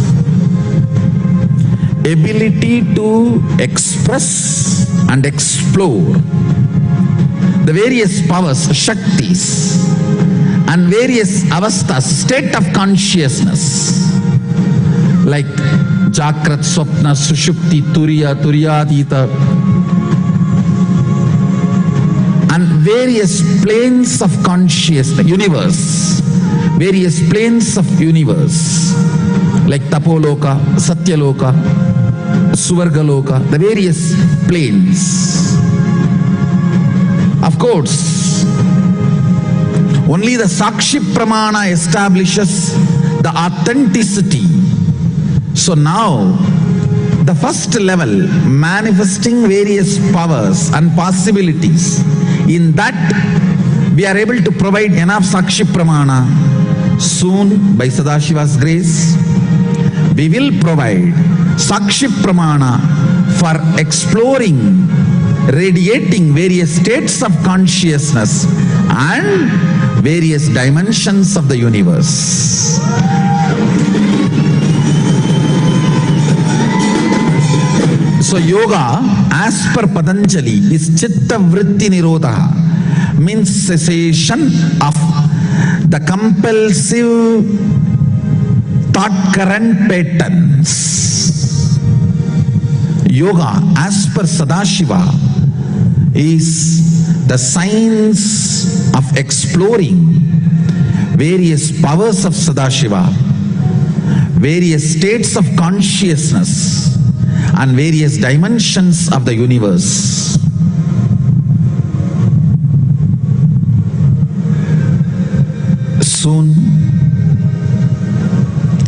Ability to express and explore the various powers, shaktis, and various avasthas, state of consciousness, like Jakrat, Swapna, Sushupti, Turiya, Turyadita, and various planes of consciousness, universe, various planes of universe, like Tapoloka, Satyaloka, Suvargaloka, the various planes. Of course, only the Sakshi Pramana establishes the authenticity. So now, the first level, manifesting various powers and possibilities, in that we are able to provide enough Sakshi Pramana. Soon, by Sadashiva's grace, we will provide Sakshi Pramana for exploring, radiating various states of consciousness and various dimensions of the universe. So yoga, as per Patanjali, is Chitta Vritti Nirodha, means cessation of the compulsive thought current patterns. Yoga, as per Sadashiva, is the science of exploring various powers of Sadashiva, various states of consciousness, and various dimensions of the universe. Soon,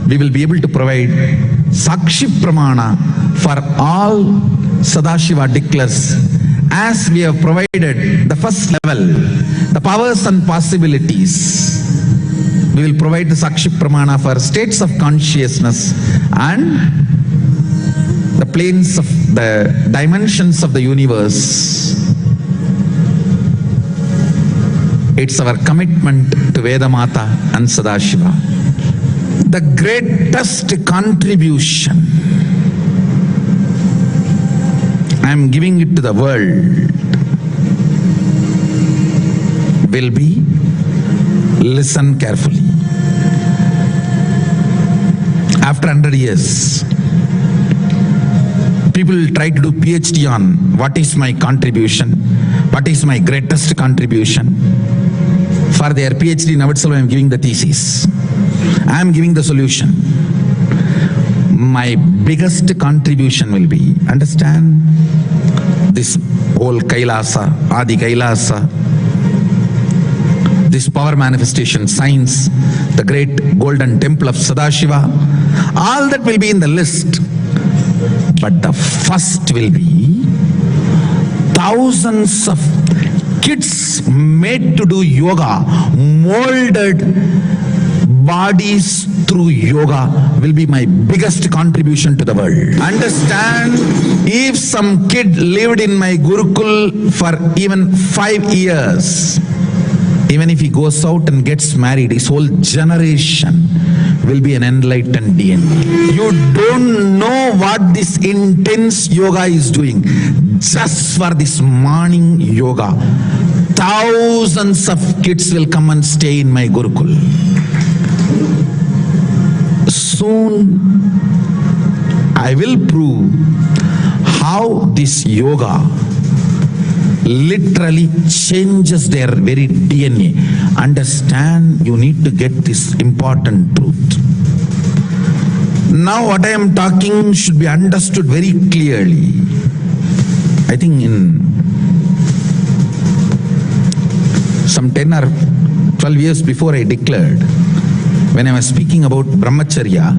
we will be able to provide Sakshi Pramana for all Sadashiva declares, as we have provided the first level, the powers and possibilities. We will provide the Sakshi Pramana for states of consciousness and the planes of the dimensions of the universe. It's our commitment to Vedamata and Sadashiva. The greatest contribution I am giving it to the world will be, listen carefully. After 100 years, people will try to do PhD on what is my contribution, what is my greatest contribution. For their PhD, now itself I am giving the thesis. I am giving the solution. My biggest contribution will be, understand, this whole Kailasa, Adi Kailasa, this power manifestation science, the great golden temple of Sadashiva, all that will be in the list. But the first will be thousands of kids made to do yoga, molded bodies through yoga will be my biggest contribution to the world. Understand, if some kid lived in my Gurukul for even 5 years, even if he goes out and gets married, his whole generation will be an enlightened DNA. You don't know what this intense yoga is doing. Just for this morning yoga, thousands of kids will come and stay in my Gurukul. Soon I will prove how this yoga literally changes their very DNA. Understand, you need to get this important truth. Now what I am talking should be understood very clearly. I think in some 10 or 12 years before I declared, when I was speaking about brahmacharya,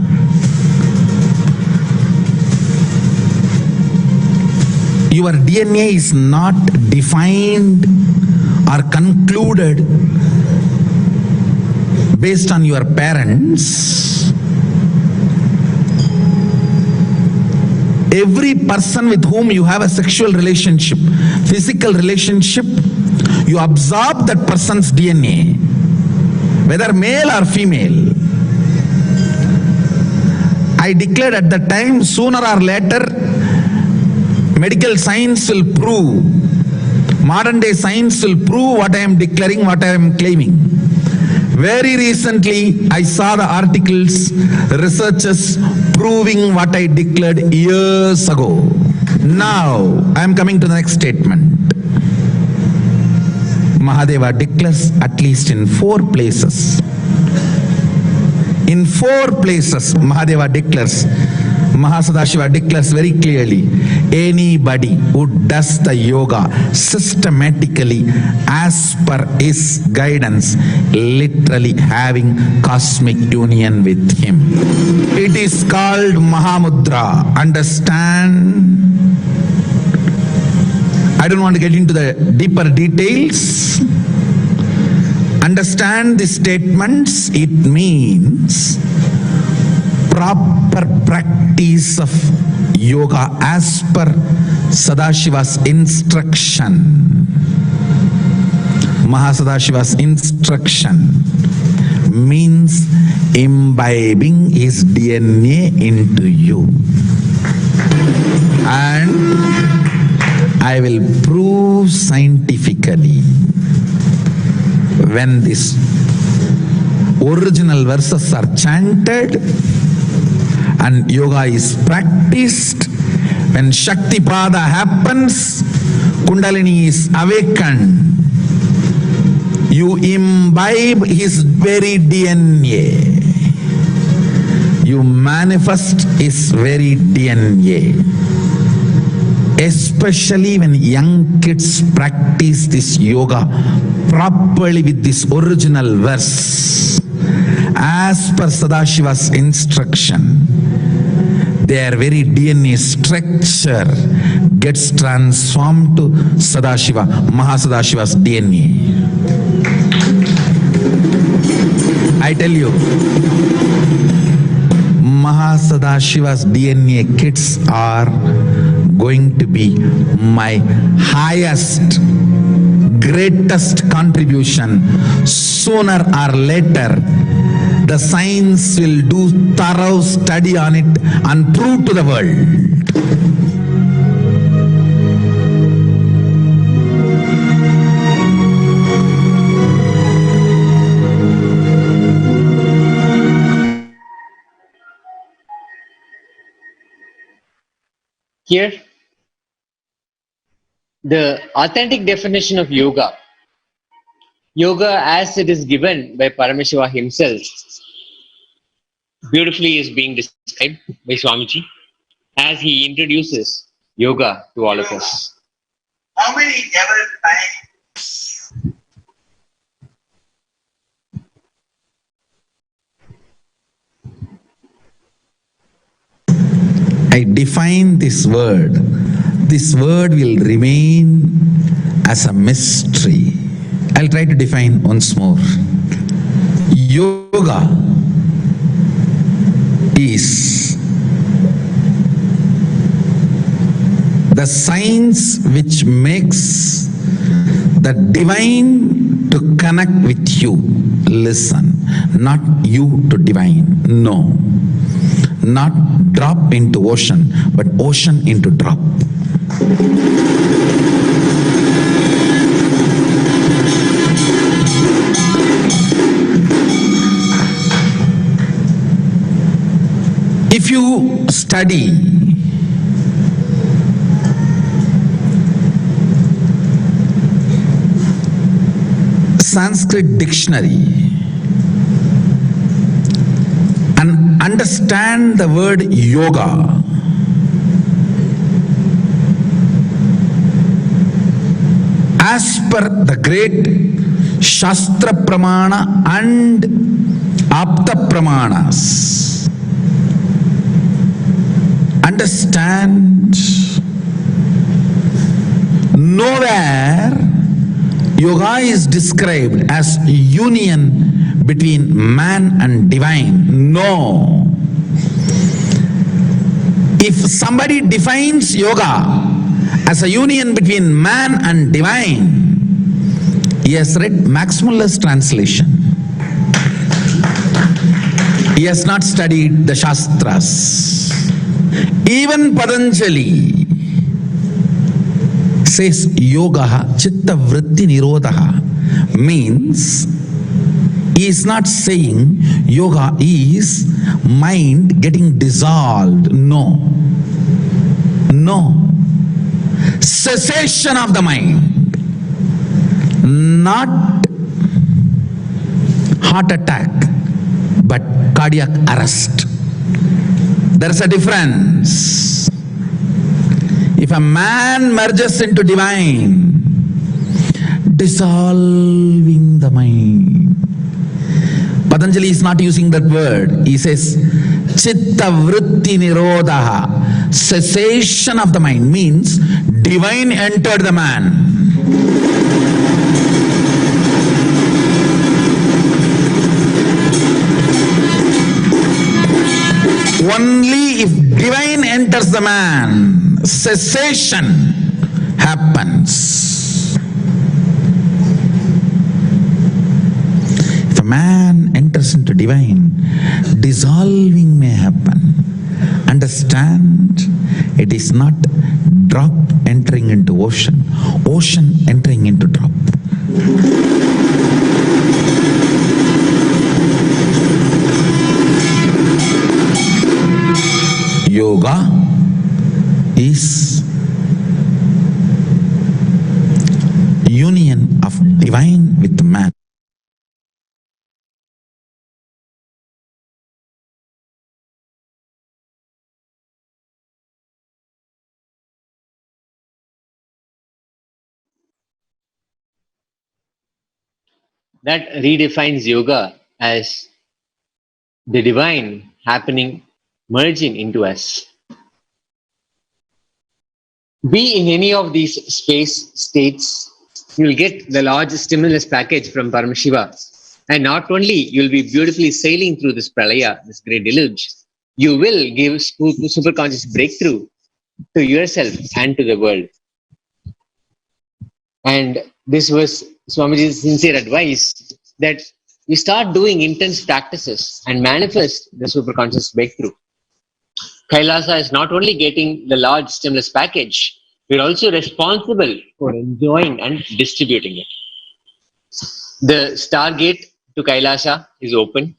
your DNA is not defined or concluded based on your parents. Every person with whom you have a sexual relationship, physical relationship, you absorb that person's DNA, whether male or female. I declared at that time, sooner or later, medical science will prove, modern day science will prove what I am declaring, what I am claiming. Very recently, I saw the articles, researchers proving what I declared years ago. Now, I am coming to the next statement. Mahadeva declares at least in 4 places. In 4 places, Mahadeva declares, Mahasadashiva declares very clearly, anybody who does the yoga systematically as per his guidance, literally having cosmic union with him. It is called Mahamudra. Understand? I don't want to get into the deeper details. Understand the statements. It means proper practice of yoga as per Sadashiva's instruction. Mahasadashiva's instruction means imbibing his DNA into you. And I will prove scientifically, when these original verses are chanted and yoga is practiced, when Shaktipada happens, Kundalini is awakened, you imbibe his very DNA. You manifest his very DNA. Especially when young kids practice this yoga properly with this original verse, as per Sadashiva's instruction, their very DNA structure gets transformed to Sadashiva, Mahasadashiva's DNA. I tell you, Mahasadashiva's DNA kids are going to be my highest, greatest contribution. Sooner or later, the science will do thorough study on it and prove to the world. Here, the authentic definition of yoga. Yoga as it is given by Paramashiva himself beautifully is being described by Swamiji as he introduces yoga to all of us. How many ever times I define this word. This word will remain as a mystery. I'll try to define once more. Yoga is the science which makes the divine to connect with you. Listen, not you to divine. No. Not drop into ocean, but ocean into drop. If you study Sanskrit dictionary and understand the word yoga, as per the great Shastra Pramana and Apta Pramanas, understand nowhere yoga is described as union between man and divine. No. If somebody defines yoga as a union between man and divine, he has read Max Muller's translation. He has not studied the Shastras. Even Patanjali says yoga chitta vritti nirodha, means he is not saying yoga is mind getting dissolved. No. No. Cessation of the mind, not heart attack, but cardiac arrest. There is a difference. If a man merges into divine, dissolving the mind. Patanjali is not using that word. He says, chitta vritti nirodha, cessation of the mind, means divine entered the man. Only if divine enters the man, cessation happens. If a man enters into divine, dissolving may happen. Understand, it is not drop entering into ocean, ocean entering into drop. Yoga is union of divine with man. That redefines yoga as the divine happening, merging into us. Be in any of these space states, you'll get the large stimulus package from Paramashiva. And not only you'll be beautifully sailing through this pralaya, this great deluge, you will give superconscious breakthrough to yourself and to the world. And this was Swamiji's sincere advice, that you start doing intense practices and manifest the superconscious breakthrough. Kailasa is not only getting the large stimulus package, we're also responsible for enjoying and distributing it. The stargate to Kailasa is open.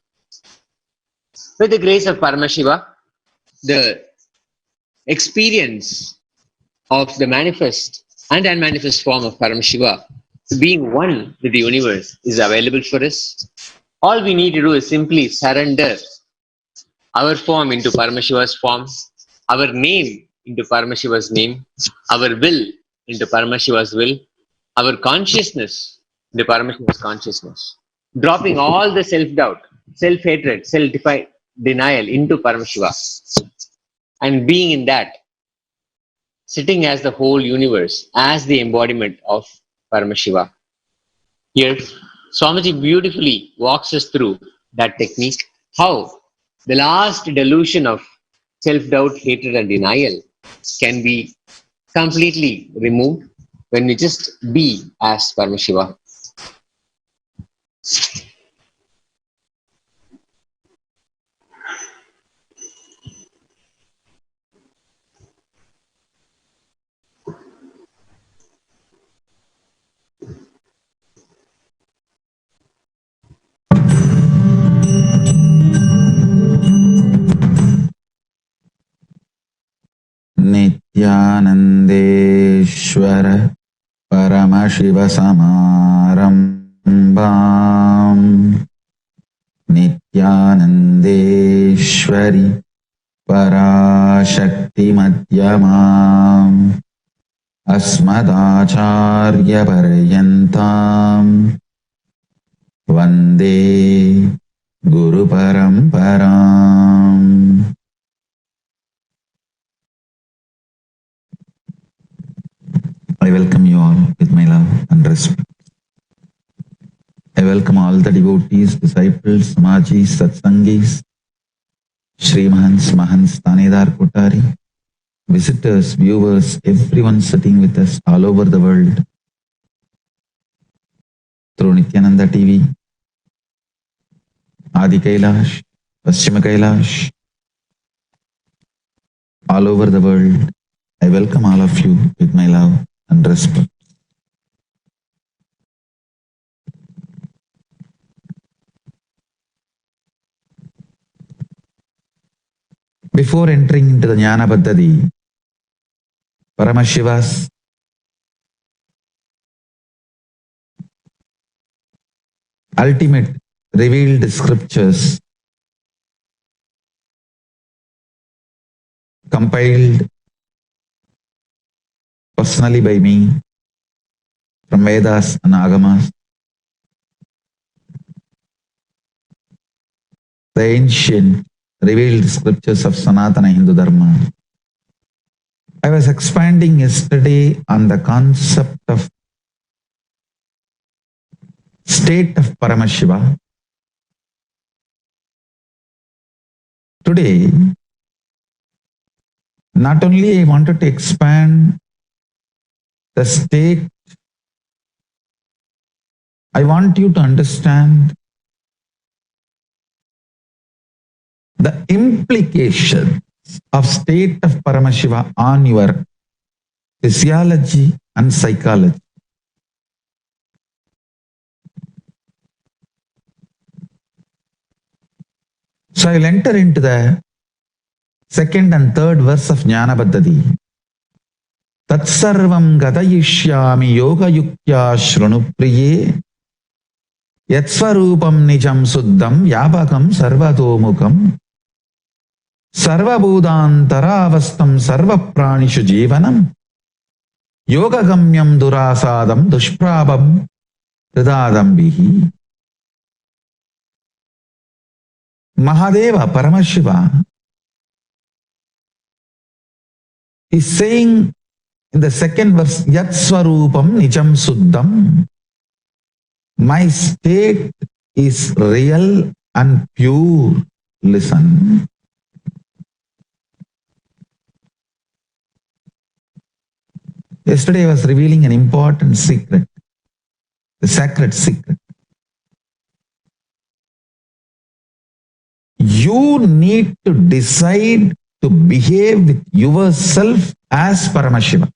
With the grace of Paramashiva, the experience of the manifest and unmanifest form of Paramashiva, being one with the universe, is available for us. All we need to do is simply surrender our form into Paramashiva's form, our name into Paramashiva's name, our will into Paramashiva's will, our consciousness into Paramashiva's consciousness. Dropping all the self-doubt, self-hatred, self-denial into Paramashiva. And being in that, sitting as the whole universe, as the embodiment of Paramashiva. Here, Swamiji beautifully walks us through that technique, how the last delusion of self-doubt, hatred and denial can be completely removed when we just be as Paramashiva. Nityanandeshwara Paramashivasamārambām Nityanandeshwari Parāshaktimadhyamām Asmadācārya-paryantāṃ Vande Guru Paramparam. I welcome you all with my love and respect. I welcome all the devotees, disciples, Samajis, Satsangis, Srimahans, Mahans, Tanedar, Kotari, visitors, viewers, everyone sitting with us all over the world through Nithyananda TV, Adi Kailash, Paschima Kailash, all over the world. I welcome all of you with my love and respect. Before entering into the Jnana Paddhati, Paramashiva's ultimate revealed scriptures compiled personally by me from Vedas and Agamas, the ancient revealed scriptures of Sanatana Hindu Dharma. I was expanding yesterday on the concept of state of Paramashiva. Today, not only I wanted to expand the state, I want you to understand the implications of state of Paramashiva on your physiology and psychology. So I will enter into the second and third verse of Jnana Paddhati. Tatsarvam gadayishyami yoga yuktya shrunupriye yatsvarupam nijam suddham yabakam sarvatomukam sarvabhudantaravastam sarvapranishu jivanam yogagamyam durasadam dushprabham hridadambihi. Mahadeva Paramashiva is saying in the second verse, Yat Swarupam Nijam Suddham. My state is real and pure. Listen. Yesterday I was revealing an important secret, the sacred secret. You need to decide to behave with yourself as Paramashiva.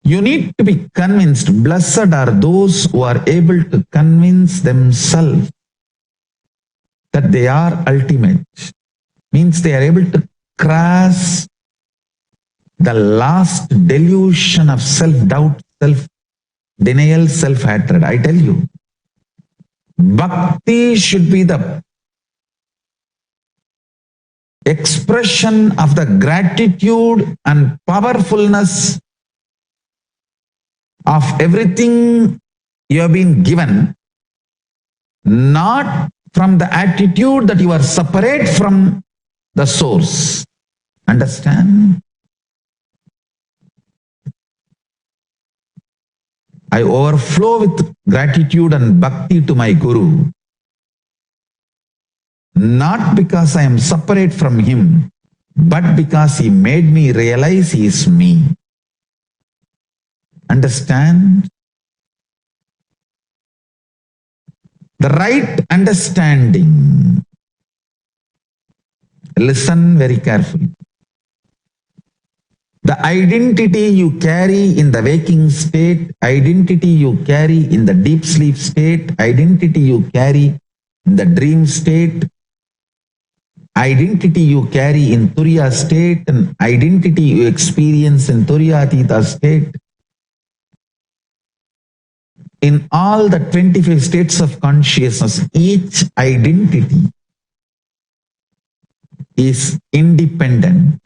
You need to be convinced. Blessed are those who are able to convince themselves that they are ultimate. Means they are able to cross the last delusion of self-doubt, self-denial, self-hatred. I tell you, Bhakti should be the expression of the gratitude and powerfulness of everything you have been given, not from the attitude that you are separate from the source. Understand? I overflow with gratitude and bhakti to my Guru, not because I am separate from him, but because he made me realize he is me. Understand? The right understanding. Listen very carefully. The identity you carry in the waking state, identity you carry in the deep sleep state, identity you carry in the dream state, identity you carry in Turiya state and identity you experience in Turiyatita state. In all the 25 states of consciousness, each identity is independent.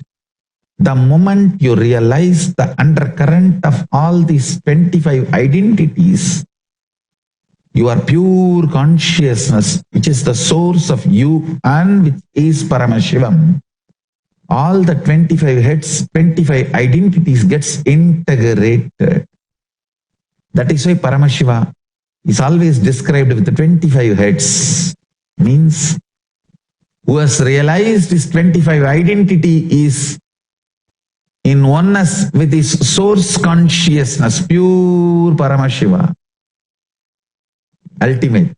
The moment you realize the undercurrent of all these 25 identities, your pure consciousness, which is the source of you and which is Paramashivam, all the 25 heads, 25 identities gets integrated. That is why Paramashiva is always described with the 25 heads. Means who has realized his 25 identity is in oneness with his source consciousness, pure Paramashiva. Ultimate.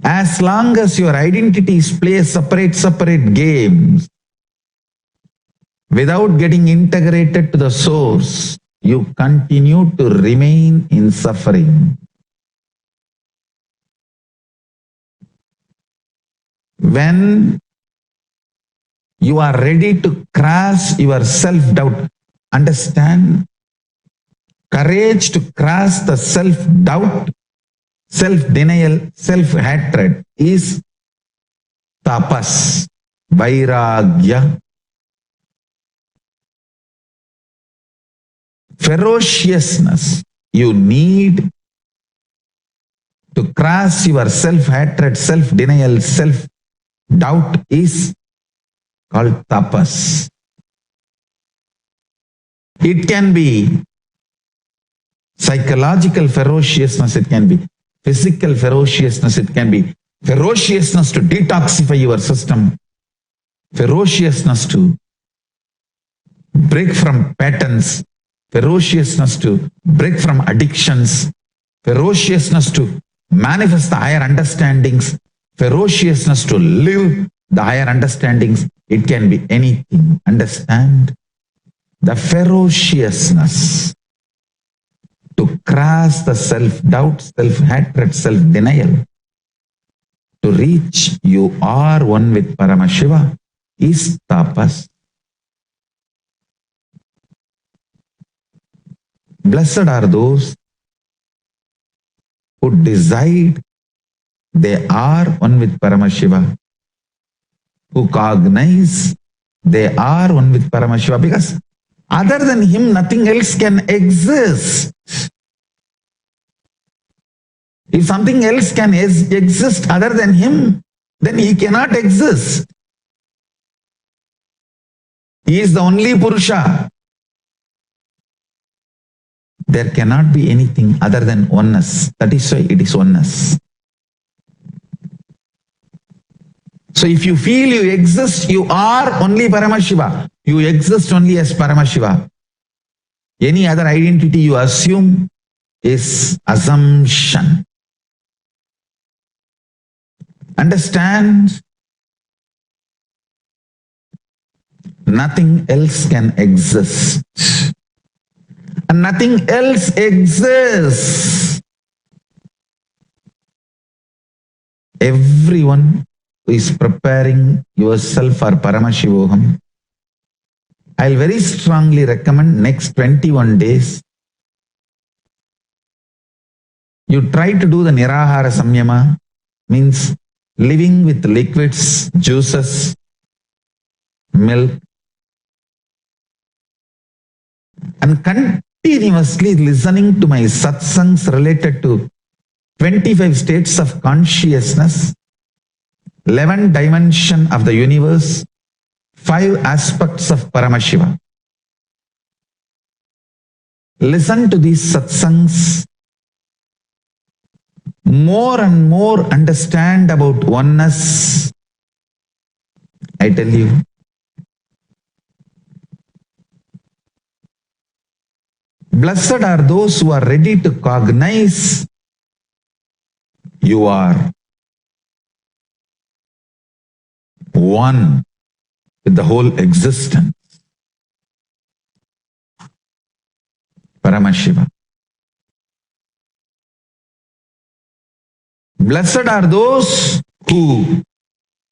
As long as your identities play separate games, without getting integrated to the source, you continue to remain in suffering. When you are ready to cross your self-doubt, understand, courage to cross the self-doubt, self-denial, self-hatred is tapas, vairagya. Ferociousness you need to cross your self-hatred, self-denial, self-doubt is called tapas. It can be psychological ferociousness, it can be physical ferociousness, it can be ferociousness to detoxify your system, ferociousness to break from patterns, ferociousness to break from addictions, ferociousness to manifest the higher understandings, ferociousness to live the higher understandings. It can be anything. Understand? The ferociousness to cross the self-doubt, self-hatred, self-denial, to reach you are one with Paramashiva is tapas. Blessed are those who decide they are one with Paramashiva, who cognize they are one with Paramashiva, because other than him nothing else can exist. If something else can exist other than him, then he cannot exist. He is the only Purusha. There cannot be anything other than oneness. That is why it is oneness. So if you feel you exist, you are only Paramashiva. You exist only as Paramashiva. Any other identity you assume is assumption. Understand? Nothing else can exist. And nothing else exists. Everyone who is preparing yourself for Paramashivoham, I'll very strongly recommend next 21 days, you try to do the Nirahara Samyama, means living with liquids, juices, milk, and continuously listening to my satsangs related to 25 states of consciousness, 11 dimensions of the universe, 5 aspects of Paramashiva. Listen to these satsangs. More and more understand about oneness. I tell you, blessed are those who are ready to cognize you are one with the whole existence. Blessed are those who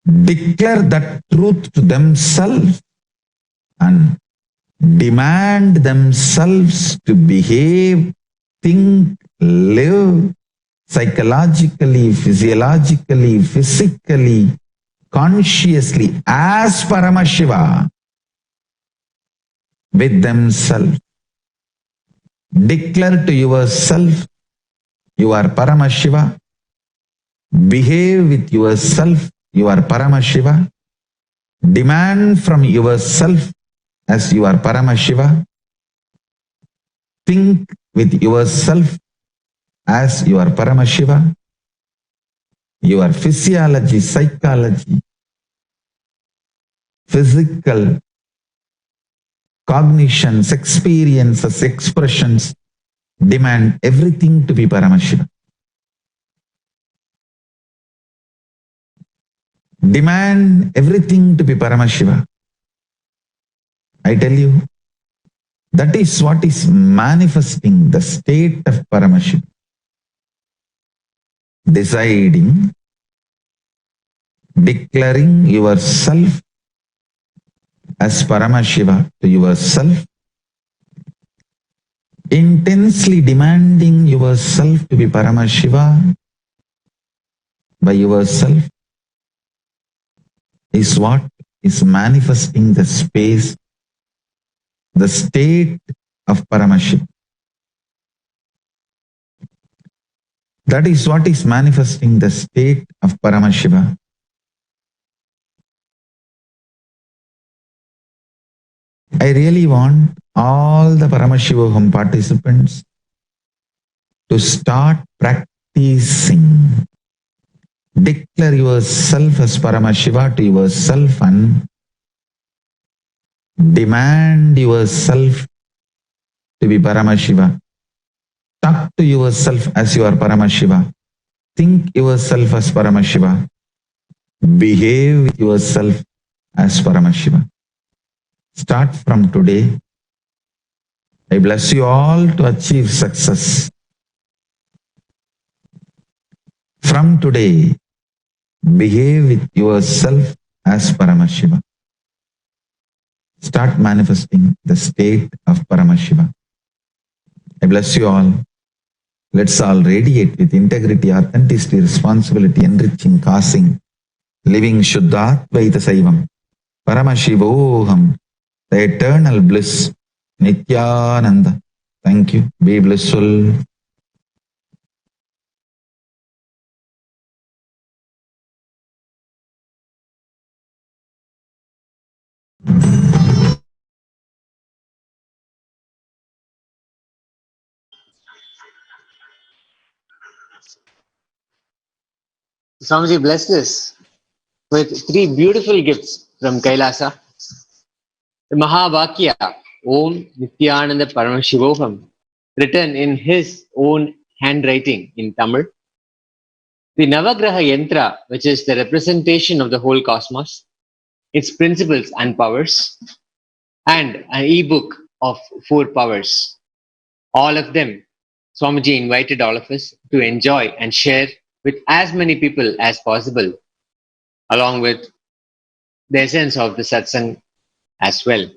declare that truth to themselves and demand themselves to behave, think, live psychologically, physiologically, physically, consciously as Paramashiva with themselves. Declare to yourself you are Paramashiva. Behave with yourself you are Paramashiva. Demand from yourself as you are Paramashiva. Think with yourself as you are Paramashiva. Your physiology, psychology, physical cognitions, experiences, expressions demand everything to be Paramashiva. Demand everything to be Paramashiva. I tell you, that is what is manifesting the state of Paramashiva. Deciding, declaring yourself as Paramashiva to yourself, intensely demanding yourself to be Paramashiva by yourself is what is manifesting the space, the state of Paramashiva. That is what is manifesting the state of Paramashiva. I really want all the Paramashivoham participants to start practicing. Declare yourself as Paramashiva to yourself and demand yourself to be Paramashiva. Talk to yourself as you are Paramashiva. Think yourself as Paramashiva. Behave with yourself as Paramashiva. Start from today. I bless you all to achieve success. From today, behave with yourself as Paramashiva. Start manifesting the state of Paramashiva. I bless you all. Let's all radiate with integrity, authenticity, responsibility, enriching, causing, living Shuddhatvaita Saivam, Paramashivoham, the eternal bliss, Nithyananda. Thank you. Be blissful. Swamiji blessed us with three beautiful gifts from Kailasa. The Mahavakya, Om Nithyananda Paramashivoham, written in his own handwriting in Tamil. The Navagraha Yantra, which is the representation of the whole cosmos, its principles and powers, and an e-book of 4 powers. All of them, Swamiji invited all of us to enjoy and share with as many people as possible, along with the essence of the Satsang as well.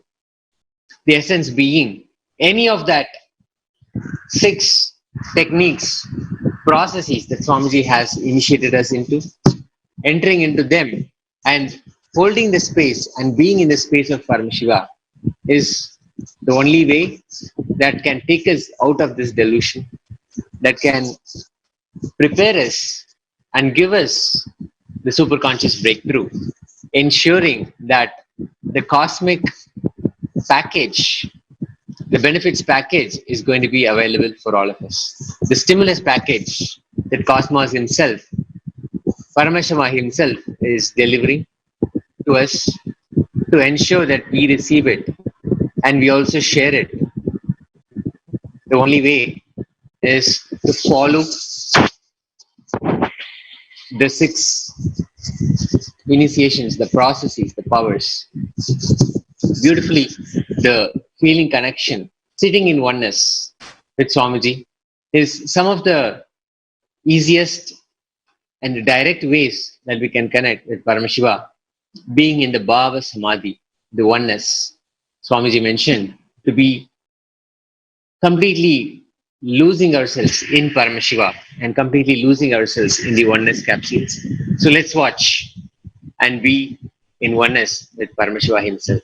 The essence being any of that 6 techniques, processes that Swamiji has initiated us into, entering into them and holding the space and being in the space of Paramashiva is the only way that can take us out of this delusion, that can prepare us and give us the superconscious breakthrough, ensuring that the cosmic package, the benefits package is going to be available for all of us. The stimulus package that Cosmos himself, Paramashiva himself is delivering to us to ensure that we receive it and we also share it. The only way is to follow the 6 initiations, the processes, the powers. Beautifully, the feeling connection, sitting in oneness with Swamiji is some of the easiest and the direct ways that we can connect with Paramashiva, being in the Bhava Samadhi, the oneness. Swamiji mentioned to be completely losing ourselves in Paramashiva and completely losing ourselves in the oneness capsules. So let's watch and be in oneness with Paramashiva himself.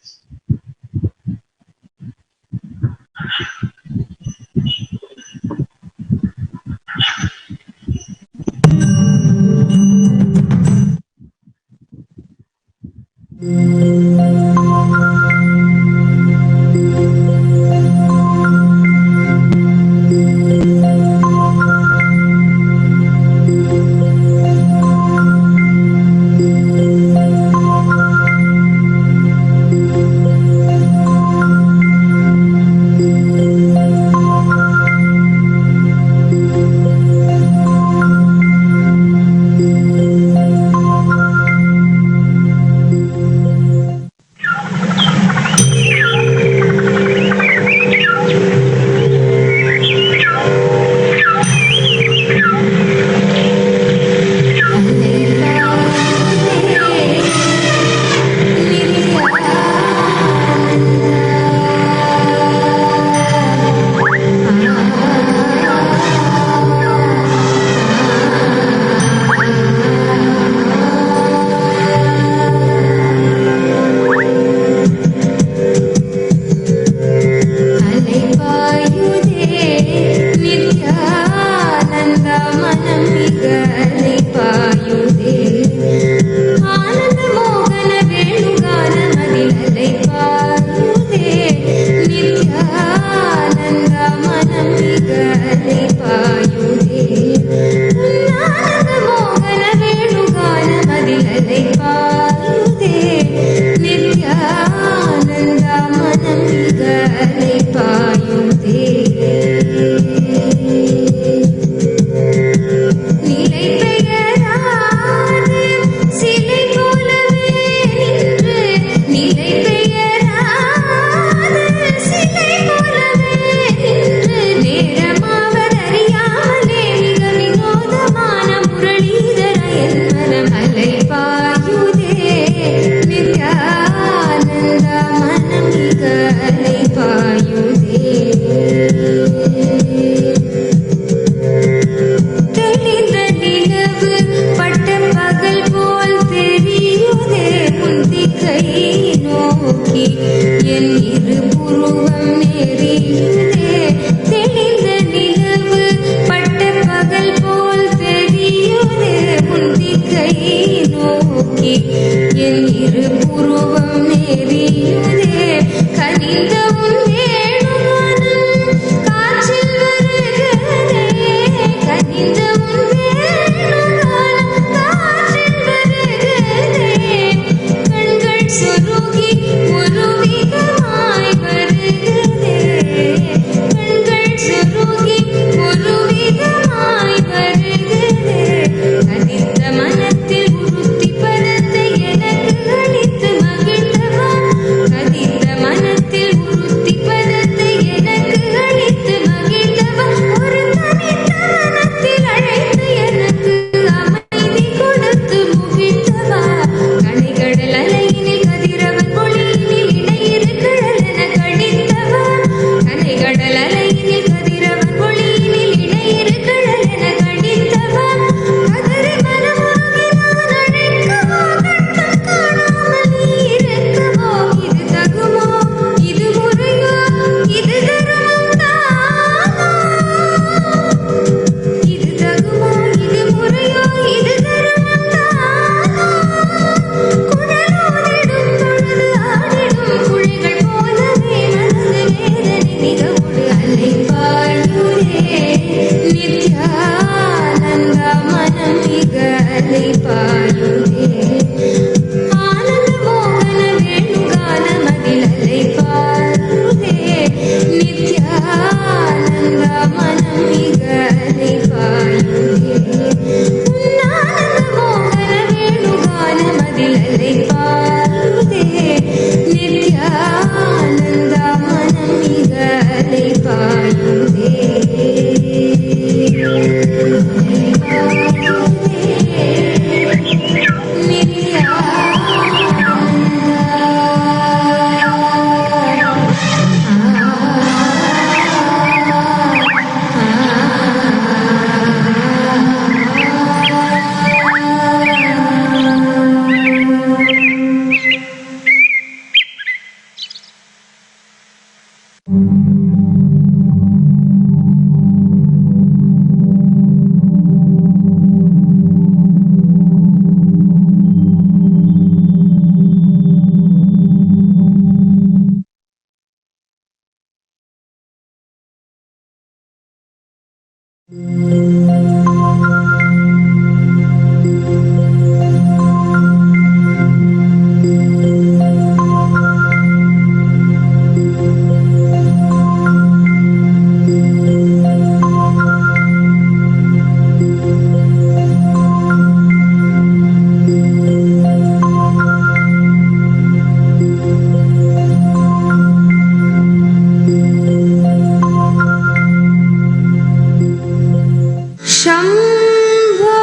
Shambho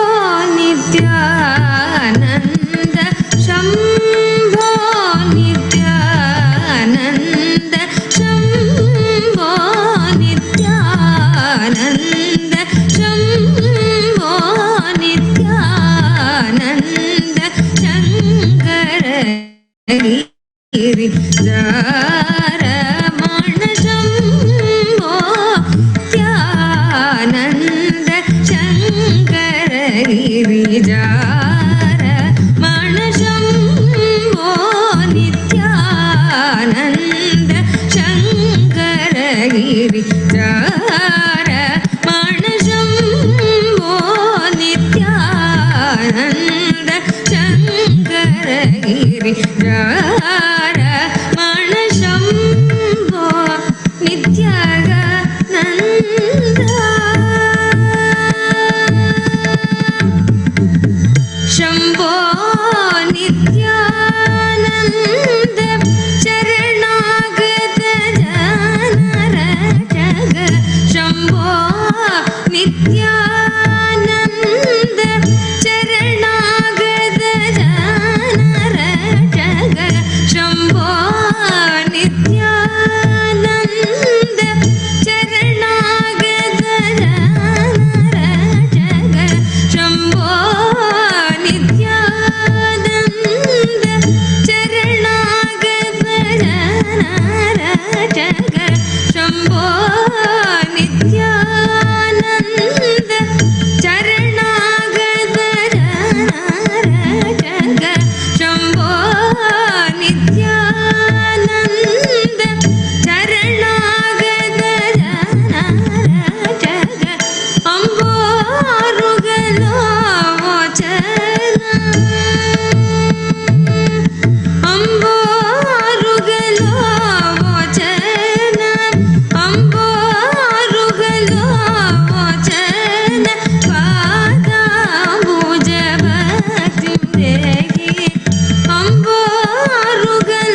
Nityanand Shambho Nityanand Shambho Nityanand Shambho Nityanand Shankar गिरिजारमण Shambho Nityanand Shankar गिरिजारमण Shambho Nityanand Shankar गिरिजारमण Shambho Nityanand Shankar गिरिजारमण Shambho Nityanand Shambho Nityanand शरणागत जनर जग शम्भो नित्यानन्द शरणागत जनर जग शम्भो नित्यानन्द शरणागत जनर जग शम्भो नित्यानन्द शरणागत जनर जग शम्भो नित्यानन्द शरणागत जनर जग शम्भो नित्यानन्द शरणागत जनर जग अम्बोरुगलोचन अम्बोरुगलोचन अम्बोरुगलोचन पादाम्बुजभक्तिं देहि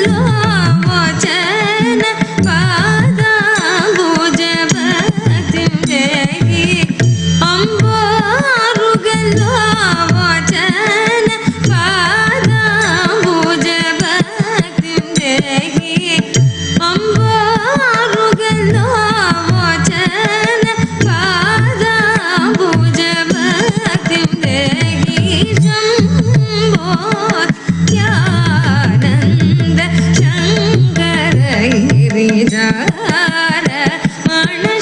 अम्बोरुगलोचन पादाम्बुजभक्तिं देहि अम्बोरुगलोचन पादाम्बुजभक्तिं देहि अम्बोरुगलोचन पादाम्बुजभक्तिं देहि शम्भो नित्यानन्द शङ्कर गिरिजारमण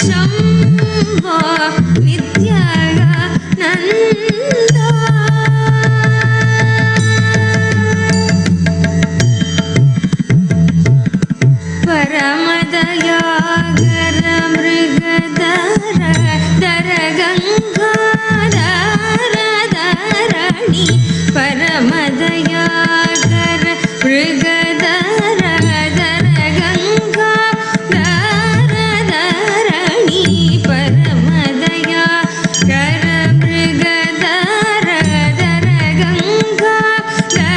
शम्भो नित्यानन्द परमदयागर मृगधर दर गङ्गाधर धरणि परमदयागर मृगधर दर गङ्गाधर धरणि परमदयागर मृगधर दर गङ्गाधर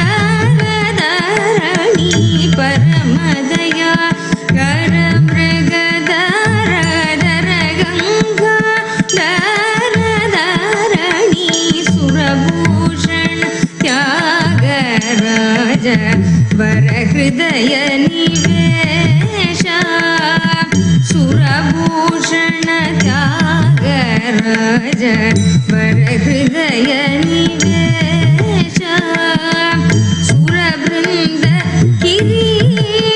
धरणि परमदयागर मृगधर दर गङ्गाधर धरणि सुरभूषण त्यागराज वरहृदय निवेश सुरभूषण त्यागराज वरहृदय निवेश सुरवृन्द किरीटमणि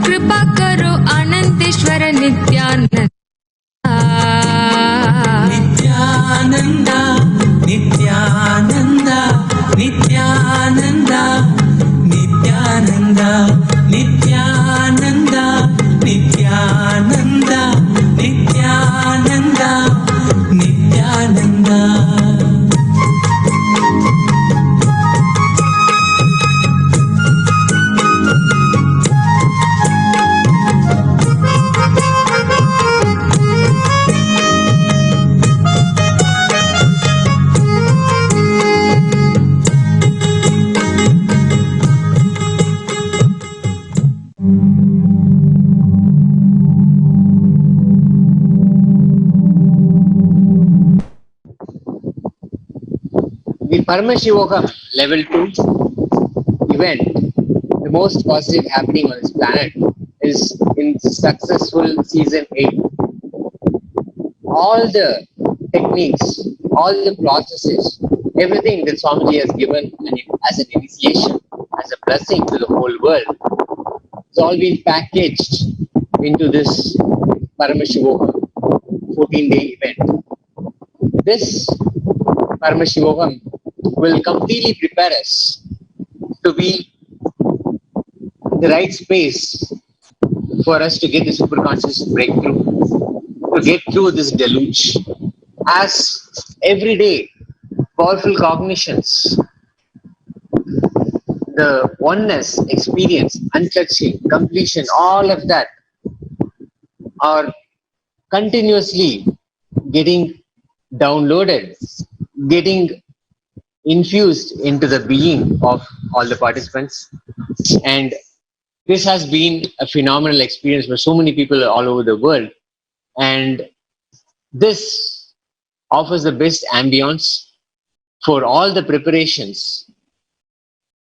कृपा करो Ananteshwar Nityanand Nityanand Nityanand Nityanand Nityanand Nityanand Nityanand Nityanand Nityanand The Paramashivoham level 2 event, the most positive happening on this planet, is in successful season 8. All the techniques, all the processes, everything that Swamiji has given as an initiation, as a blessing to the whole world, it's all been packaged into this Paramashivoham 14-day event. This Paramashivoham will completely prepare us to be in the right space for us to get the superconscious breakthrough, to get through this deluge. As every day, powerful cognitions, the oneness, experience, untouching, completion, all of that are continuously getting downloaded, getting infused into the being of all the participants. And this has been a phenomenal experience for so many people all over the world. And this offers the best ambience for all the preparations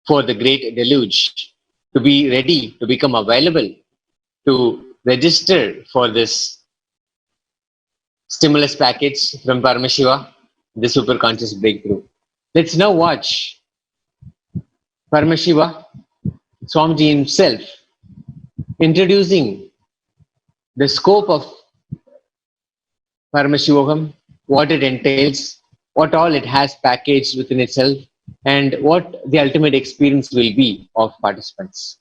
for the great deluge, to be ready, to become available, to register for this stimulus package from Paramashiva, the superconscious breakthrough. Let's now watch Paramashiva, Swamiji himself, introducing the scope of Paramashivoham, what it entails, what all it has packaged within itself, and what the ultimate experience will be of participants.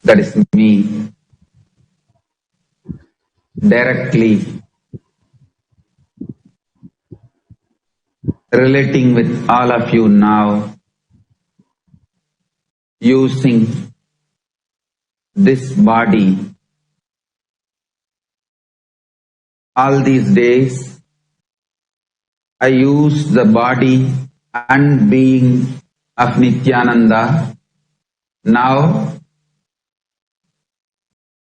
That is me, directly relating with all of you now, using this body. All these days, I use the body and being of Nithyananda. Now,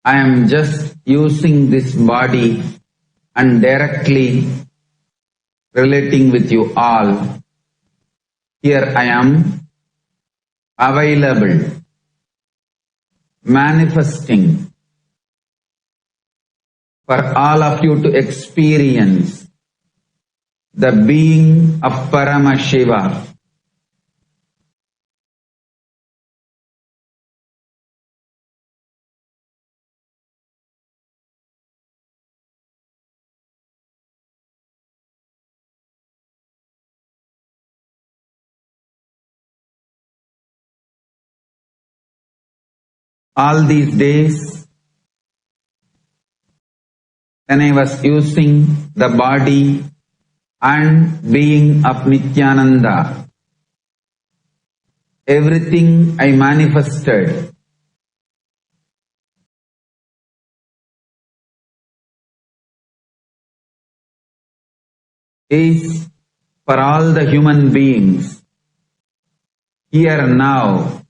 I am just using this body and directly relating with you all. Here I am available, manifesting for all of you to experience the being of Paramashiva. All these days, when I was using the body and being of Nithyananda, everything I manifested is for all the human beings. Here and now,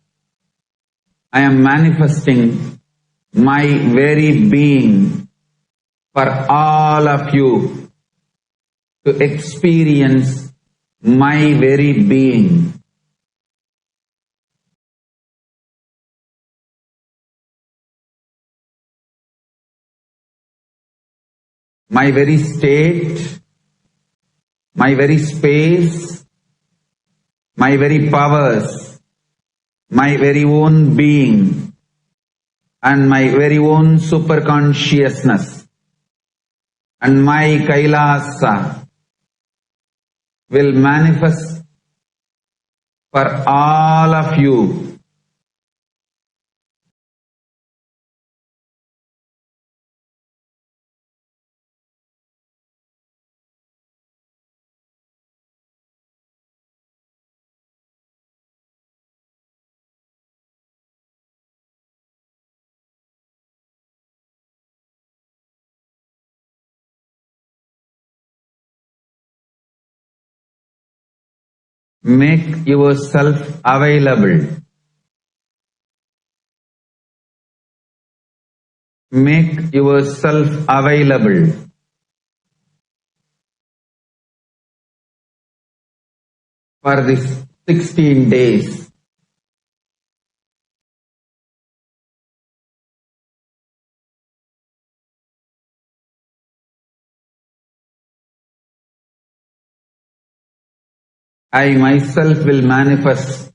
I am manifesting my very being for all of you to experience my very being. my very state, my very space, my very powers, my very own being, and my very own superconsciousness, and my Kailasa will manifest for all of you. Make yourself available. Make yourself available. For this 16 days. I myself will manifest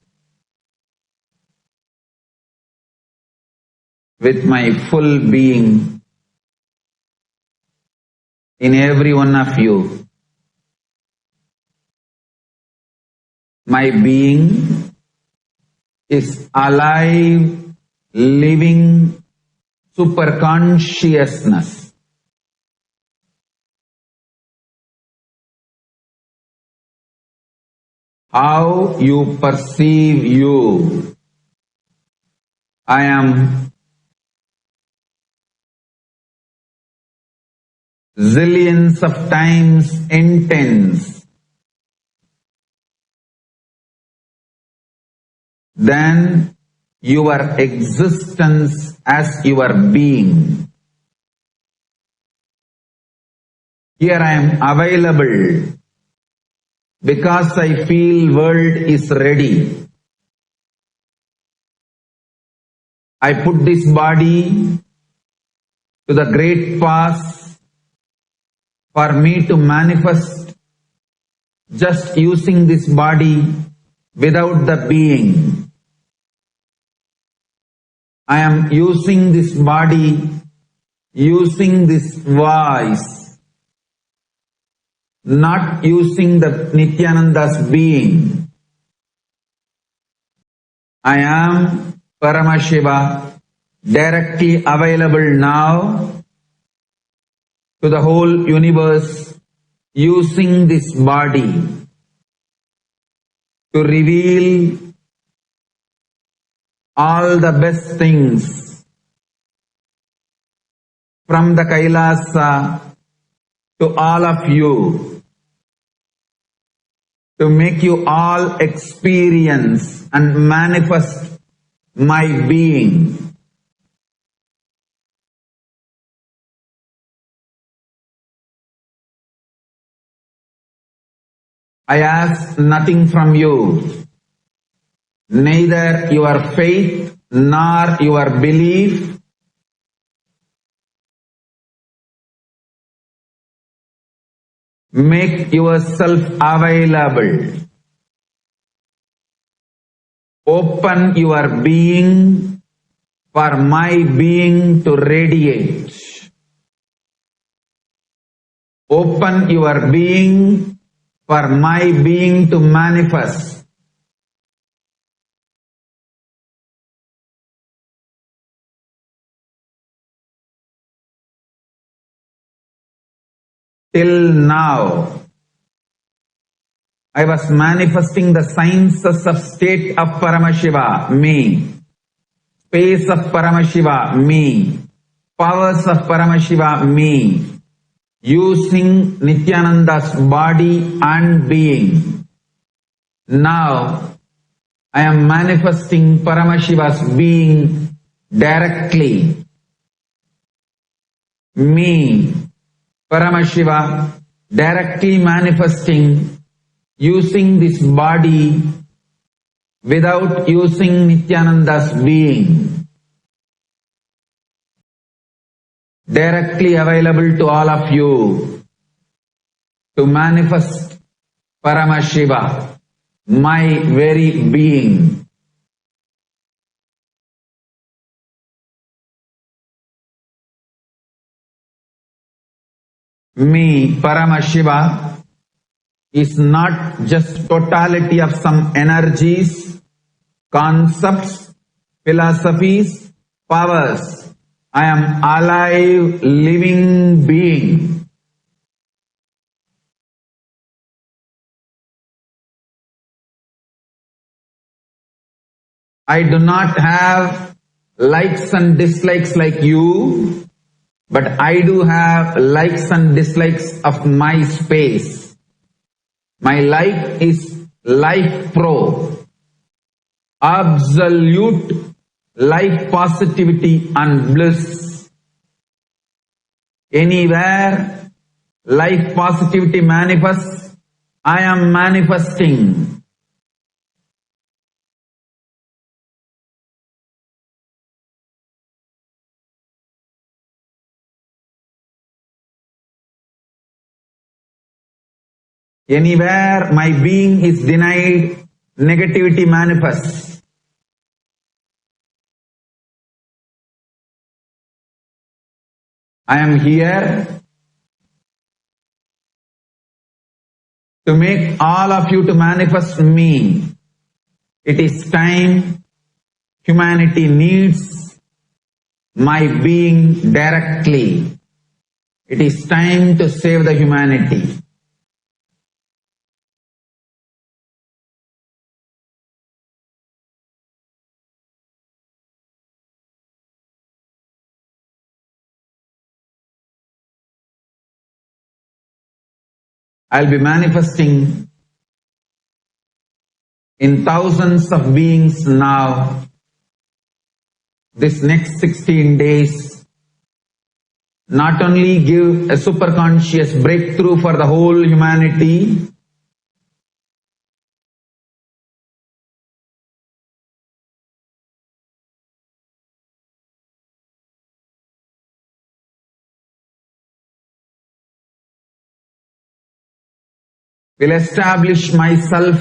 with my full being in every one of you. My being is alive, living superconsciousness. How you perceive you. I am zillions of times intense than your existence as your being. Here I am available because I feel world is ready. I put this body to the great pass for me to manifest just using this body without the being. I am using this body, using this voice, not using the Nithyananda's being. I am Paramashiva, directly available now to the whole universe using this body to reveal all the best things from the Kailasa to all of you, to make you all experience and manifest my being. I ask nothing from you, neither your faith nor your belief. Make yourself available. Open your being for my being to radiate. Open your being for my being to manifest. Till now, I was manifesting the sciences of state of Paramashiva, me. Space of Paramashiva, me. Powers of Paramashiva, me. Using Nithyananda's body and being. Now, I am manifesting Paramashiva's being directly. Me, Paramashiva, directly manifesting, using this body without using Nithyananda's being. directly available to all of you to manifest Paramashiva, my very being. Me, Paramashiva, is not just totality of some energies, concepts, philosophies, powers. I am alive, living being. I do not have likes and dislikes like you, but I do have likes and dislikes of my space. My life is life pro, absolute life positivity and bliss. Anywhere life positivity manifests, I am manifesting. Anywhere my being is denied, negativity manifests. I am here to make all of you to manifest me. It is time humanity needs my being directly. It is time to save the humanity. I'll be manifesting in thousands of beings now. This next 16 days not only give a superconscious breakthrough for the whole humanity, will establish myself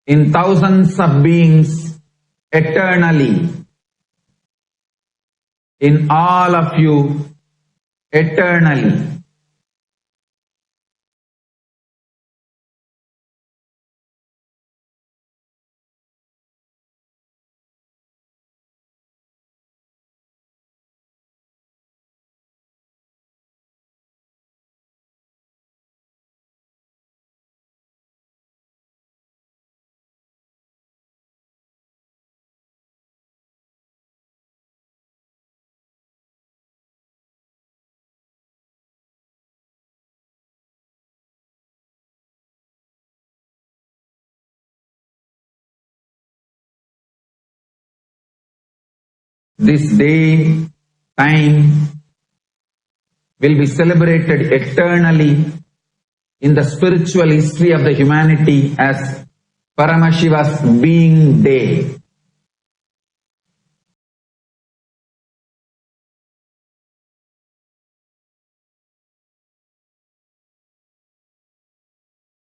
in thousands of beings eternally, in all of you eternally. This day, time will be celebrated eternally in the spiritual history of the humanity as Paramashiva's being day.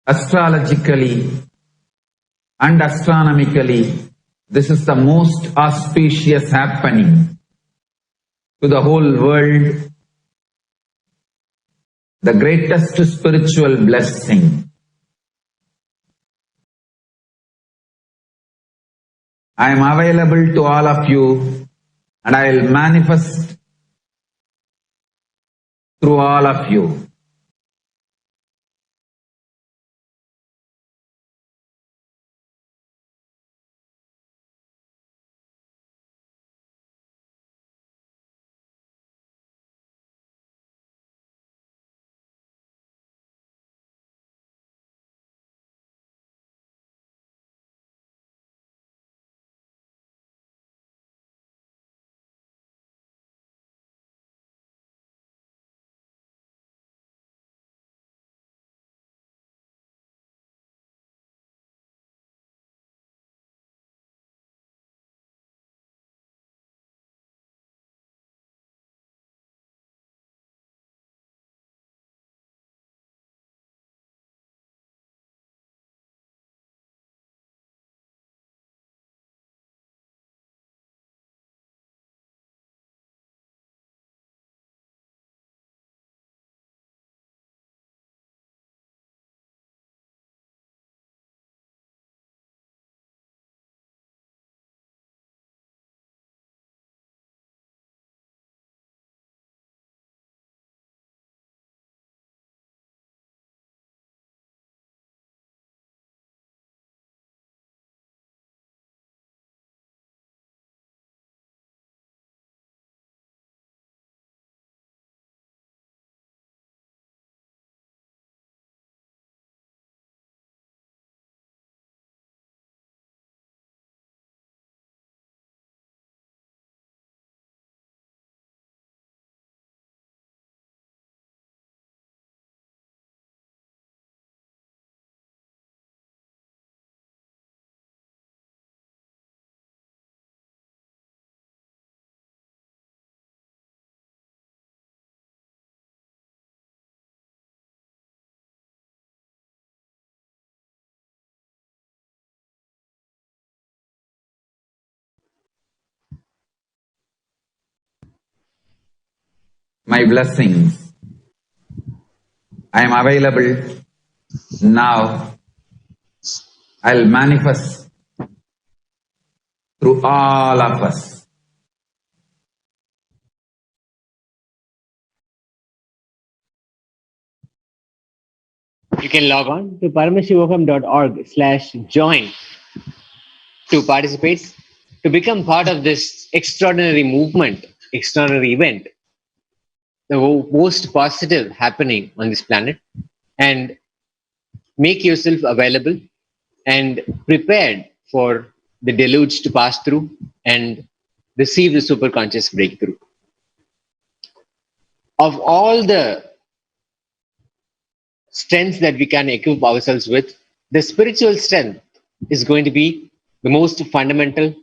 Astrologically and astronomically, this is the most auspicious happening to the whole world, the greatest spiritual blessing. I am available to all of you and I will manifest through all of you. my blessings. I am available now. I'll manifest through all of us. You can log on to paramashivoham.org/join to participate, to become part of this extraordinary movement, extraordinary event, the most positive happening on this planet, and make yourself available and prepared for the deluge to pass through and receive the superconscious breakthrough. Of all the strengths that we can equip ourselves with, the spiritual strength is going to be the most fundamental,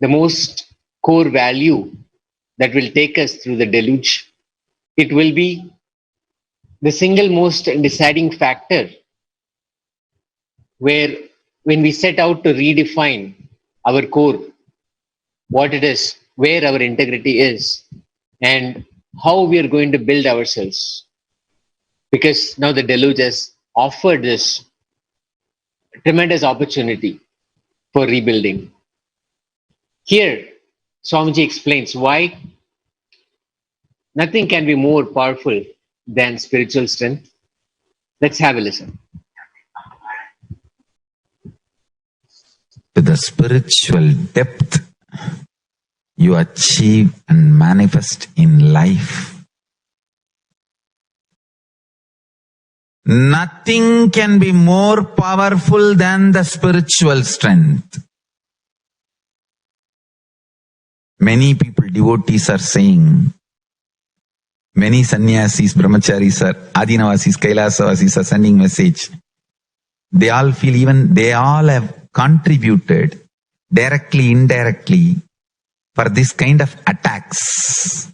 the most core value that will take us through the deluge. It will be the single most deciding factor where, when we set out to redefine our core, what it is, where our integrity is, and how we are going to build ourselves. Because now the deluge has offered this tremendous opportunity for rebuilding. Here, Swamiji explains why nothing can be more powerful than spiritual strength. Let's have a listen. To the spiritual depth you achieve and manifest in life. Nothing can be more powerful than the spiritual strength. Many people, devotees, are saying, many sannyasis, brahmacharis, adinavasis, kailasa are sending message. They all feel they all have contributed directly, indirectly for this kind of attacks.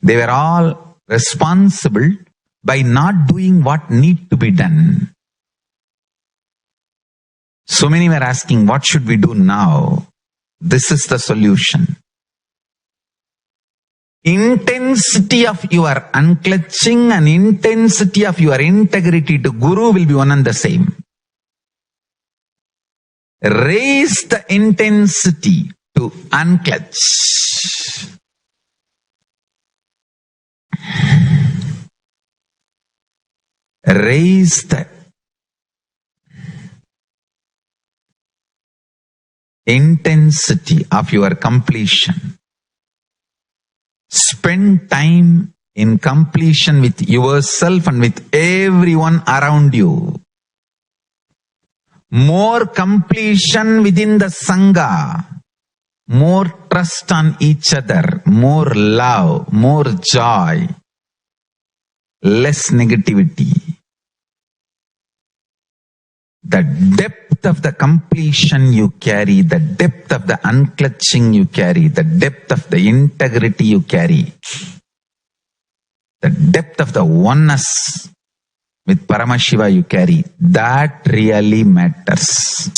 They were all responsible by not doing what need to be done. So many were asking, what should we do now? This is the solution. Intensity of your unclutching and intensity of your integrity to Guru will be one and the same. Raise the intensity to unclutch. Raise the intensity of your completion. Spend time in completion with yourself and with everyone around you. More completion within the Sangha. More trust on each other. More love. More joy. Less negativity. The depth of the completion you carry, the depth of the unclutching you carry, the depth of the integrity you carry, the depth of the oneness with Paramashiva you carry, that really matters.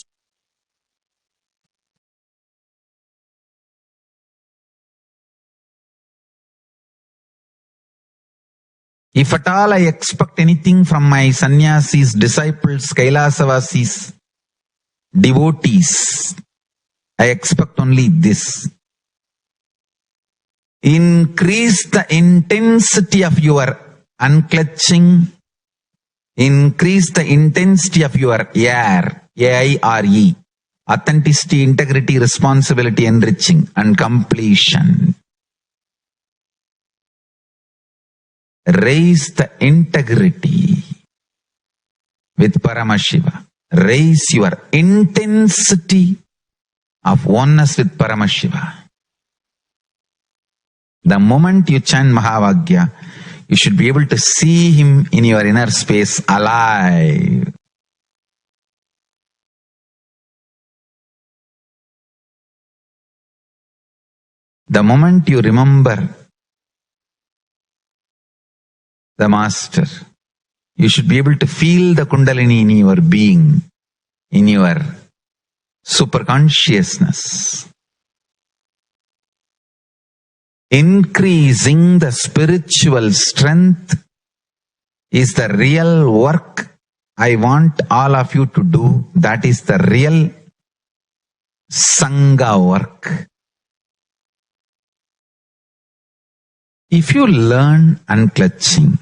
If at all I expect anything from my sannyasis, disciples, Kailasavasis, devotees, I expect only this. Increase the intensity of your unclutching, increase the intensity of your AIRE, authenticity, integrity, responsibility, enriching, and completion. Raise the integrity with Paramashiva. Raise your intensity of oneness with Paramashiva. The moment you chant Mahavagya, you should be able to see him in your inner space alive. The moment you remember the Master, you should be able to feel the Kundalini in your being, in your superconsciousness. increasing the spiritual strength is the real work I want all of you to do. That is the real Sangha work. If you learn unclutching,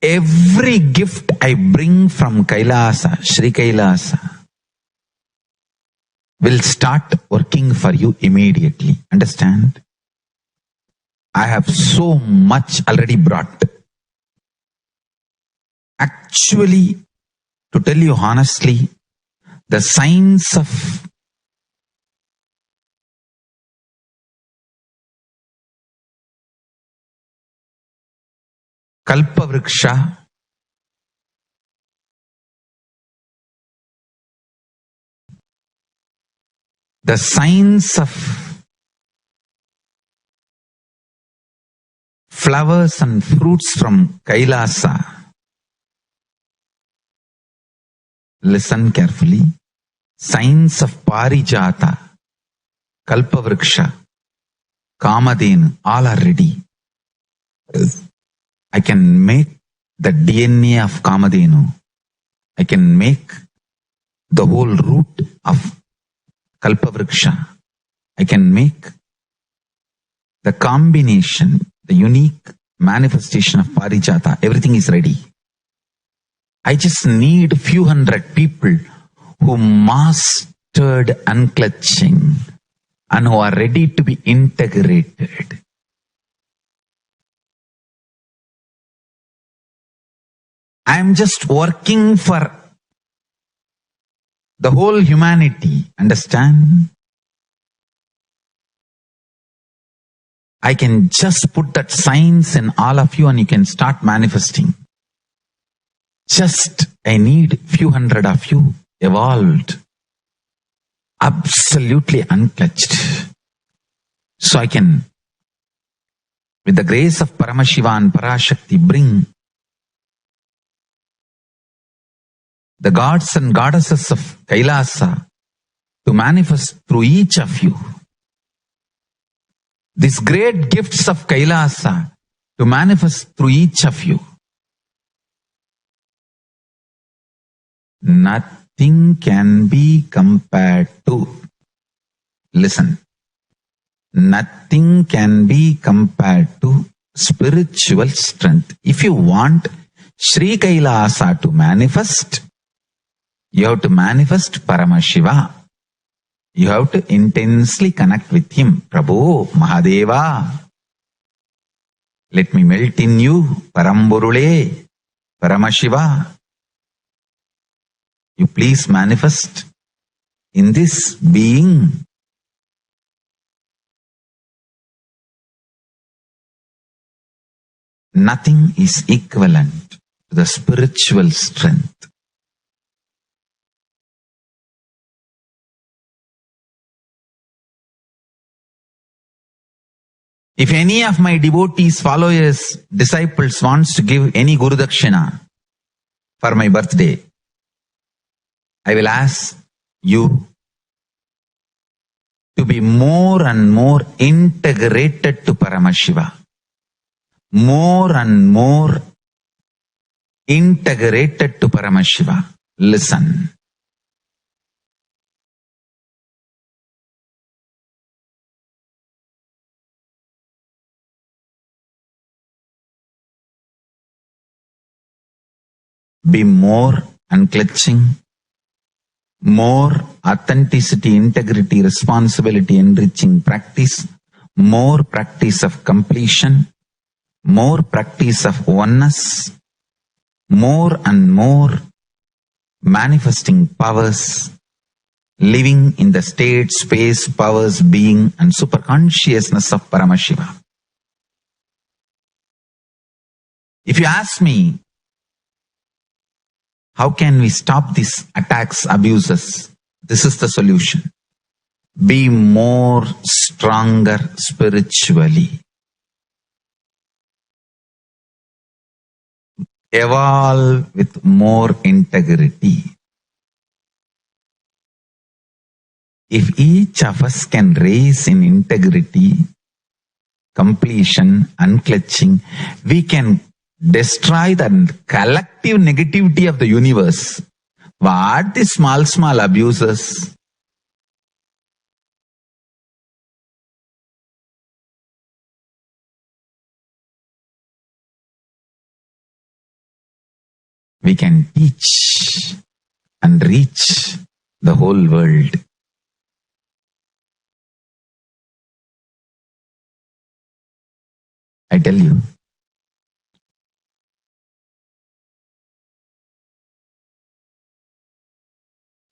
every gift I bring from Kailasa, Sri Kailasa, will start working for you immediately. Understand? I have so much already brought. Actually, to tell you honestly, the signs of Kalpavriksha, the signs of flowers and fruits from Kailasa. Listen carefully. Signs of Parijata, Kalpavriksha, Kamadenu, all are ready. I can make the DNA of Kamadenu. I can make the whole root of Kalpavriksha. I can make the combination, the unique manifestation of Parijata. Everything is ready. I just need few hundred people who mastered unclutching and who are ready to be integrated. I am just working for the whole humanity. Understand? I can just put that signs in all of you and you can start manifesting. Just I need few hundred of you evolved, absolutely unclutched. So I can, with the grace of Paramashiva and Parashakti, bring the gods and goddesses of Kailasa to manifest through each of you. These great gifts of Kailasa to manifest through each of you. Nothing can be compared to, listen, nothing can be compared to spiritual strength. If you want Sri Kailasa to manifest, you have to manifest Paramashiva. You have to intensely connect with him. Prabhu, Mahadeva, let me melt in you. Paramburule, Paramashiva. You please manifest in this being. Nothing is equivalent to the spiritual strength. If any of my devotees, followers, disciples wants to give any Guru Dakshina for my birthday, I will ask you to be more and more integrated to Paramashiva. More and more integrated to Paramashiva. Listen. Be more unclutching, more authenticity, integrity, responsibility, enriching practice, more practice of completion, more practice of oneness, more and more manifesting powers, living in the state, space, powers, being and superconsciousness of Paramashiva. If you ask me, how can we stop these attacks, abuses? This is the solution. Be more stronger spiritually. Evolve with more integrity. if each of us can raise in integrity, completion, unclutching, we can destroy the collective negativity of the universe. What the small abuses? We can teach and reach the whole world. I tell you,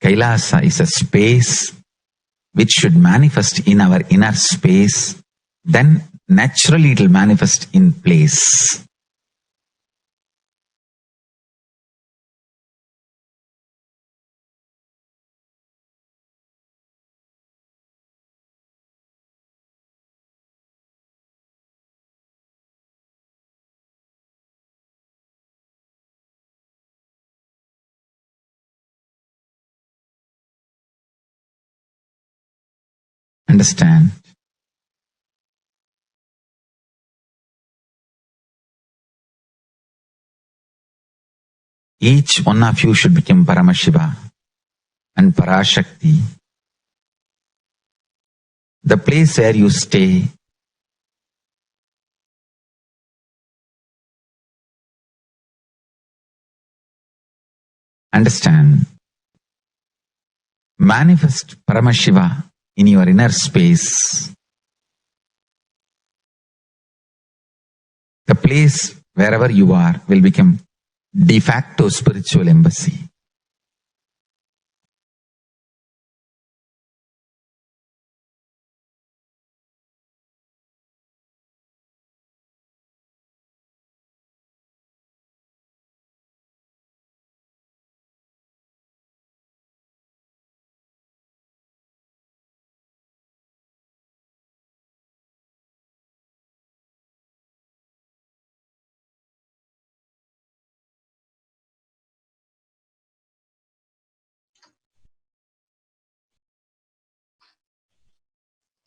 Kailasa is a space which should manifest in our inner space, then naturally it will manifest in place. Understand? Each one of you should become Paramashiva and Parashakti. The place where you stay, understand, manifest Paramashiva in your inner space. The place wherever you are will become de facto spiritual embassy.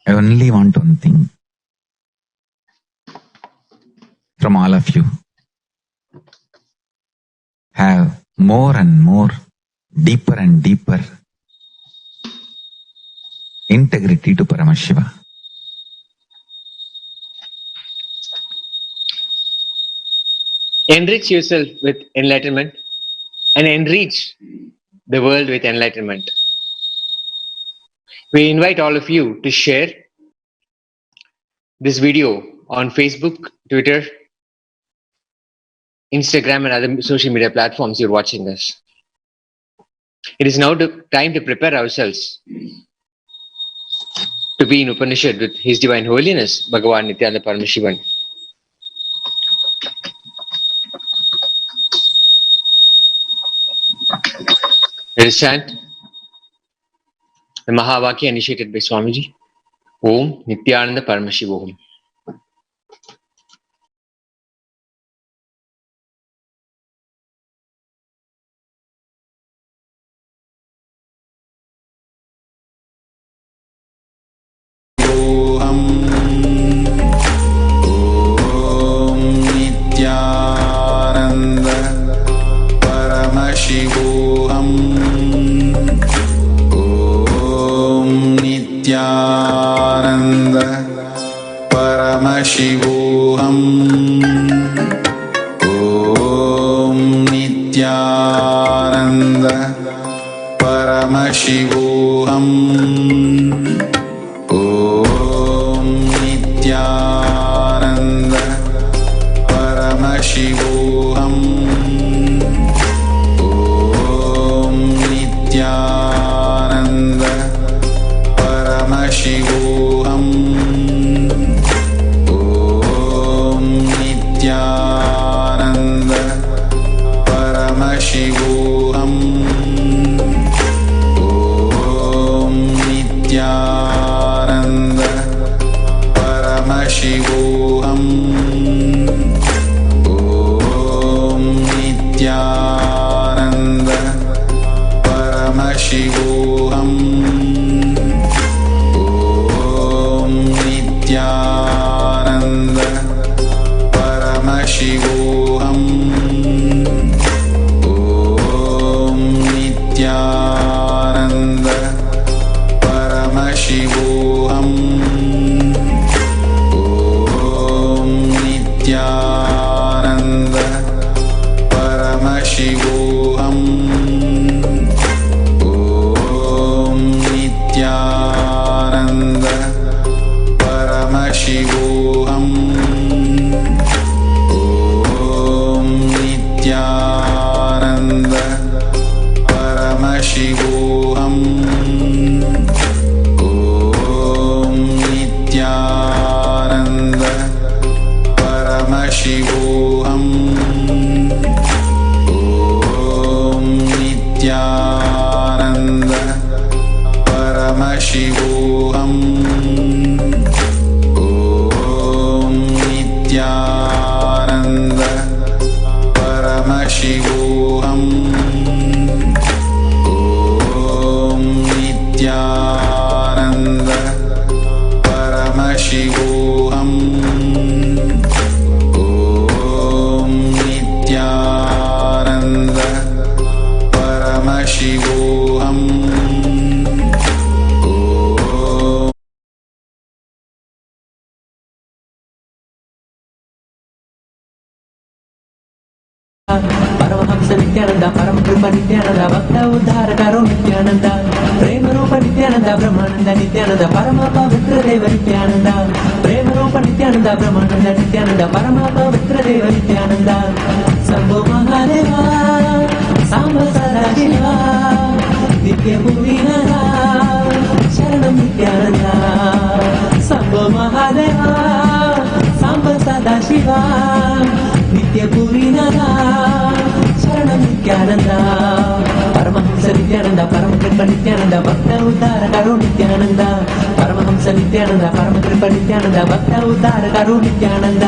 I only want one thing from all of you. Have more and more, deeper and deeper integrity to Paramashiva. Enrich yourself with enlightenment and enrich the world with enlightenment. We invite all of you to share this video on Facebook, Twitter, Instagram and other social media platforms you're watching us. It is now time to prepare ourselves to be in Upanishad with His Divine Holiness, Bhagavan Nithyananda Paramashivam. Let us chant the Mahavakya initiated by Swamiji. Om Nithyananda Paramashivoham. Nithyananda Paramashivoham. Om Nithyananda Paramashivoham. Om Nithyananda Paramashivoham. Om Nithyananda Paramashivoham. Om Nithyananda Paramashivoham. Om Nithyananda Paramashivoham. Om Nithyananda Paramashivoham. Om Nithyananda Paramashivoham. Om Nithyananda Paramashivoham. Om Nithyananda Paramashivoham. Paramhans Nityanand परम कृपा नित्यानंद भक्त उद्धार करो नित्यानंद प्रेम रूप नित्यानंद ब्रह्मानंद नित्यानंद परम पवित्र देव नित्यानंद प्रेम रूप नित्यानंद ब्रह्मानंद नित्यानंद परम पवित्र देव नित्यानंद शंभो महादेवा सांब सदा शिवा नित्य भूमिनाथा शरणं नित्यानंद शंभो महादेवा सांब सदा शिवा नित्य भूमिनाथा शरणं नित्यानंद परमहंस नित्यानंद परम कृपा नित्यानंद भक्त उद्धार करो नित्यानंद परमहंस नित्यानंद परम कृपा नित्यानंद भक्त उद्धार करो Nityanand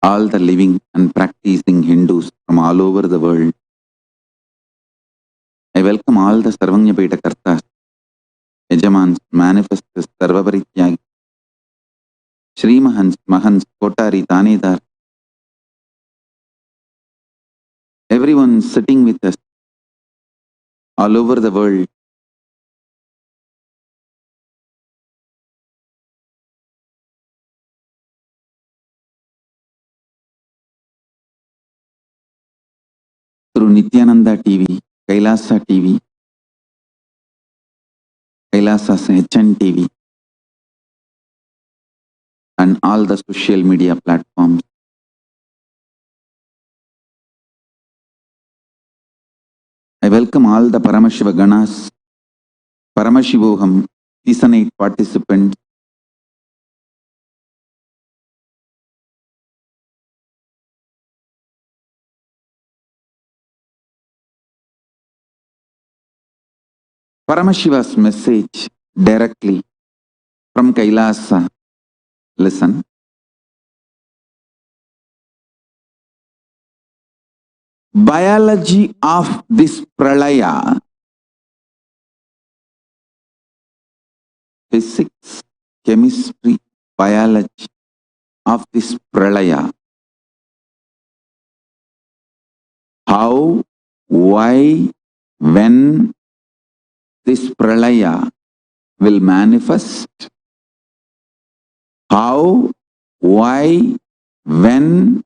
All the living and practicing Hindus from all over the world. I welcome all the Sarvanyapeta Kartas, Yajamans, Manifestors, Sarvaparityagi, Shri Mahans, Mahans, Kotari, Tanedar, everyone sitting with us all over the world. Through Nithyananda TV, Kailasa TV, Kailasa's HN TV, and all the social media platforms. I welcome all the Paramashiva Ganas, Paramashivoham, Season 8 participants, Paramashiva's message directly from Kailasa. Listen. Biology of this pralaya, physics, chemistry, biology of this pralaya. how, why, when this pralaya will manifest, how, why, when,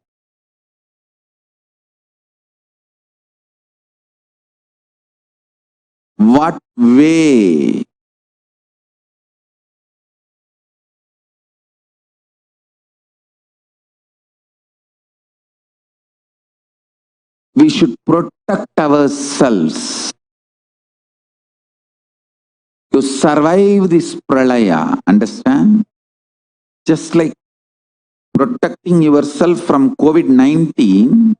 what way. We should protect ourselves to survive this pralaya, understand? Just like protecting yourself from COVID-19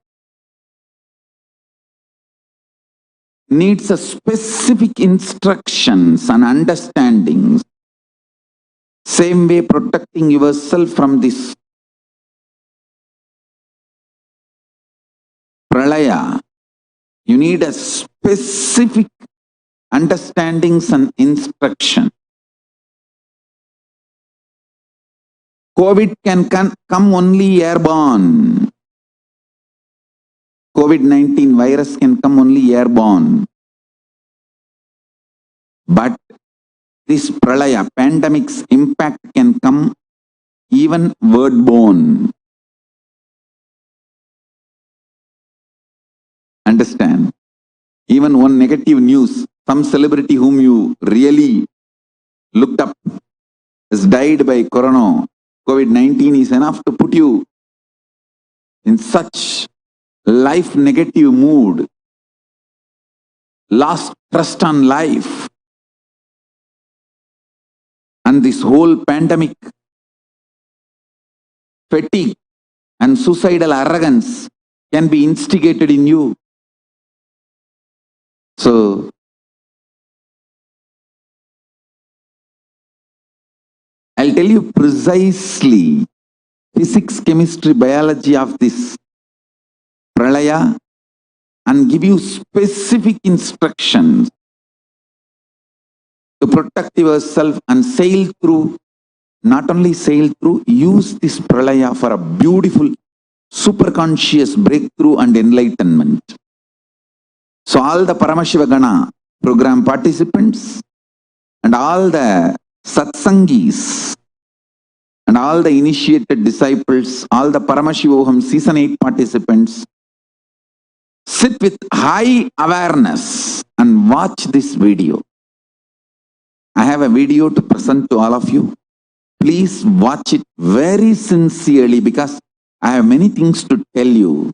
needs a specific instructions and understandings. Same way protecting yourself from this pralaya, you need a specific understandings and instruction. COVID can come only airborne. COVID-19 virus can come only airborne. But this pralaya, pandemic's impact can come even word-borne. Understand? Even one negative news, some celebrity whom you really looked up has died by corona. COVID-19 is enough to put you in such life negative mood, lost trust on life. And this whole pandemic fatigue and suicidal arrogance can be instigated in you. So, I'll tell you precisely physics, chemistry, biology of this pralaya and give you specific instructions to protect yourself and sail through, not only sail through, use this pralaya for a beautiful superconscious breakthrough and enlightenment. So all the Paramashiva Gana program participants and all the Satsangis and all the initiated disciples, all the Paramashivoham season 8 participants, sit with high awareness and watch this video. I have a video to present to all of you. Please watch it very sincerely because I have many things to tell you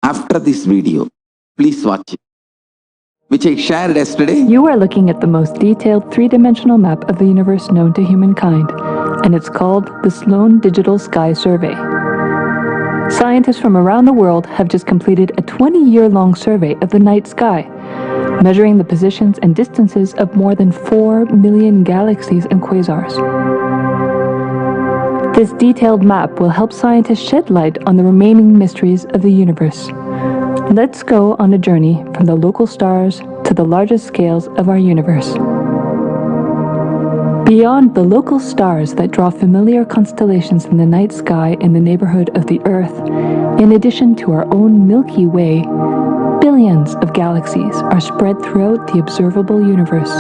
after this video. Please watch it, which I shared yesterday. You are looking at the most detailed three-dimensional map of the universe known to humankind, and it's called the Sloan Digital Sky Survey. Scientists from around the world have just completed a 20-year-long survey of the night sky, measuring the positions and distances of more than 4 million galaxies and quasars. This detailed map will help scientists shed light on the remaining mysteries of the universe. Let's go on a journey from the local stars to the largest scales of our universe. Beyond the local stars that draw familiar constellations in the night sky in the neighborhood of the Earth, in addition to our own Milky Way, billions of galaxies are spread throughout the observable universe.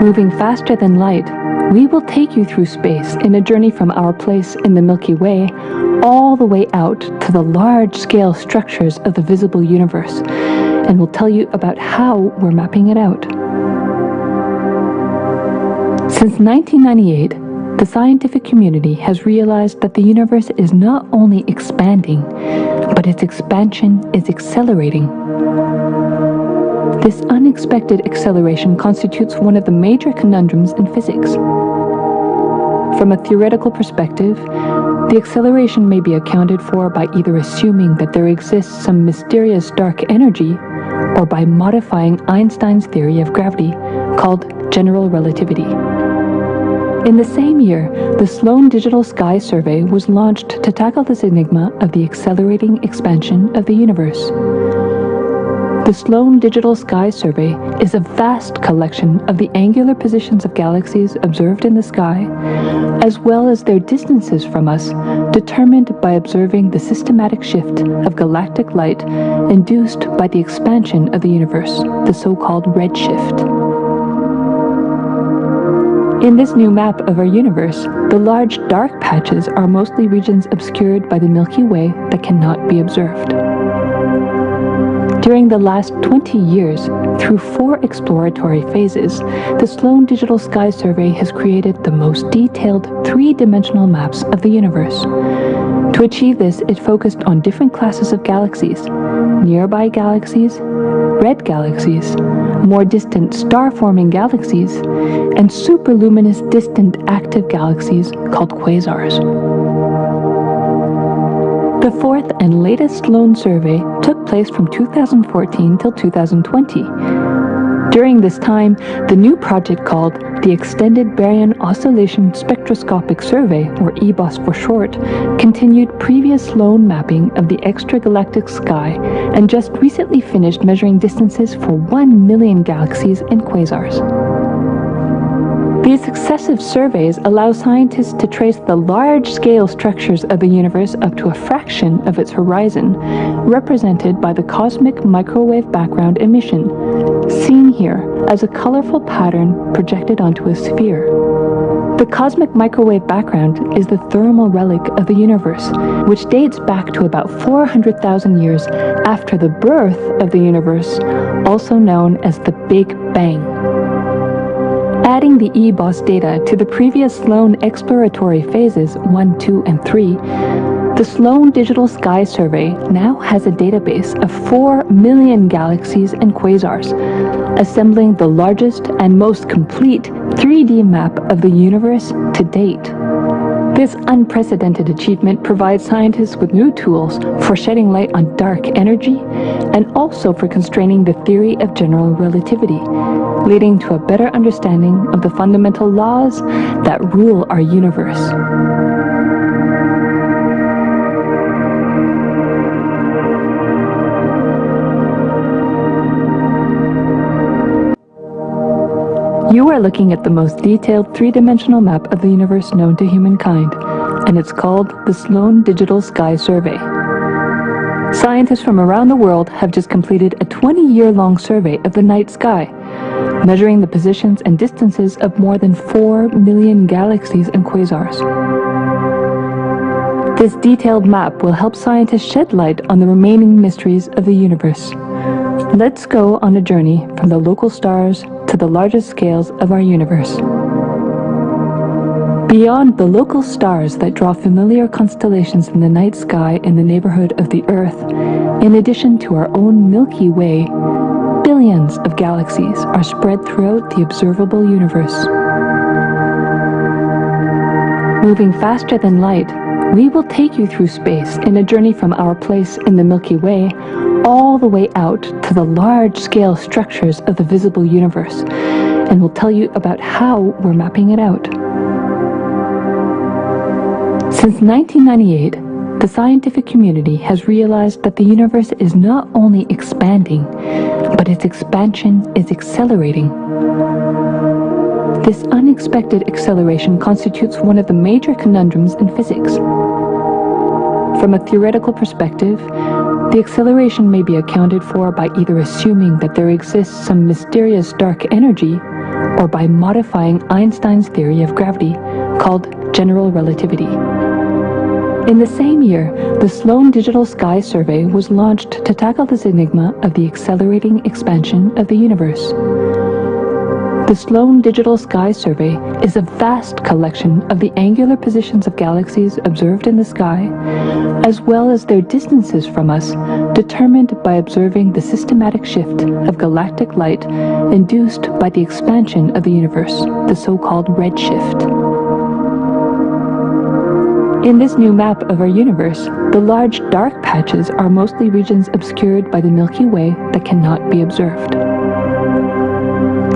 Moving faster than light, we will take you through space in a journey from our place in the Milky Way all the way out to the large-scale structures of the visible universe, and we'll tell you about how we're mapping it out. Since 1998, the scientific community has realized that the universe is not only expanding, but its expansion is accelerating. This unexpected acceleration constitutes one of the major conundrums in physics. From a theoretical perspective, the acceleration may be accounted for by either assuming that there exists some mysterious dark energy or by modifying Einstein's theory of gravity, called general relativity. In the same year, the Sloan Digital Sky Survey was launched to tackle this enigma of the accelerating expansion of the universe. The Sloan Digital Sky Survey is a vast collection of the angular positions of galaxies observed in the sky, as well as their distances from us, determined by observing the systematic shift of galactic light induced by the expansion of the universe, the so-called redshift. In this new map of our universe, the large dark patches are mostly regions obscured by the Milky Way that cannot be observed. During the last 20 years, through 4 exploratory phases, the Sloan Digital Sky Survey has created the most detailed 3-dimensional maps of the universe. To achieve this, it focused on different classes of galaxies: nearby galaxies, red galaxies, more distant star-forming galaxies, and superluminous distant active galaxies called quasars. The 4th and latest Sloan survey took place from 2014 till 2020. During this time, the new project called the Extended Baryon Oscillation Spectroscopic Survey, or EBOS for short, continued previous Sloan mapping of the extragalactic sky and just recently finished measuring distances for 1 million galaxies and quasars. These successive surveys allow scientists to trace the large-scale structures of the universe up to a fraction of its horizon, represented by the cosmic microwave background emission, seen here as a colorful pattern projected onto a sphere. The cosmic microwave background is the thermal relic of the universe, which dates back to about 400,000 years after the birth of the universe, also known as the Big Bang. Adding the EBOS data to the previous Sloan exploratory phases 1, 2, and 3, the Sloan Digital Sky Survey now has a database of 4 million galaxies and quasars, assembling the largest and most complete 3D map of the universe to date. This unprecedented achievement provides scientists with new tools for shedding light on dark energy and also for constraining the theory of general relativity, leading to a better understanding of the fundamental laws that rule our universe. You are looking at the most detailed 3-dimensional map of the universe known to humankind, and it's called the Sloan Digital Sky Survey. Scientists from around the world have just completed a 20-year-long survey of the night sky, measuring the positions and distances of more than 4 million galaxies and quasars. This detailed map will help scientists shed light on the remaining mysteries of the universe. Let's go on a journey from the local stars to the largest scales of our universe. Beyond the local stars that draw familiar constellations in the night sky in the neighborhood of the Earth, in addition to our own Milky Way, billions of galaxies are spread throughout the observable universe. Moving faster than light, we will take you through space in a journey from our place in the Milky Way all the way out to the large-scale structures of the visible universe, and we'll tell you about how we're mapping it out. Since 1998, the scientific community has realized that the universe is not only expanding, but its expansion is accelerating. This unexpected acceleration constitutes one of the major conundrums in physics. From a theoretical perspective, the acceleration may be accounted for by either assuming that there exists some mysterious dark energy, or by modifying Einstein's theory of gravity, called general relativity. In the same year, the Sloan Digital Sky Survey was launched to tackle this enigma of the accelerating expansion of the universe. The Sloan Digital Sky Survey is a vast collection of the angular positions of galaxies observed in the sky, as well as their distances from us, determined by observing the systematic shift of galactic light induced by the expansion of the universe, the so-called redshift. In this new map of our universe, the large dark patches are mostly regions obscured by the Milky Way that cannot be observed.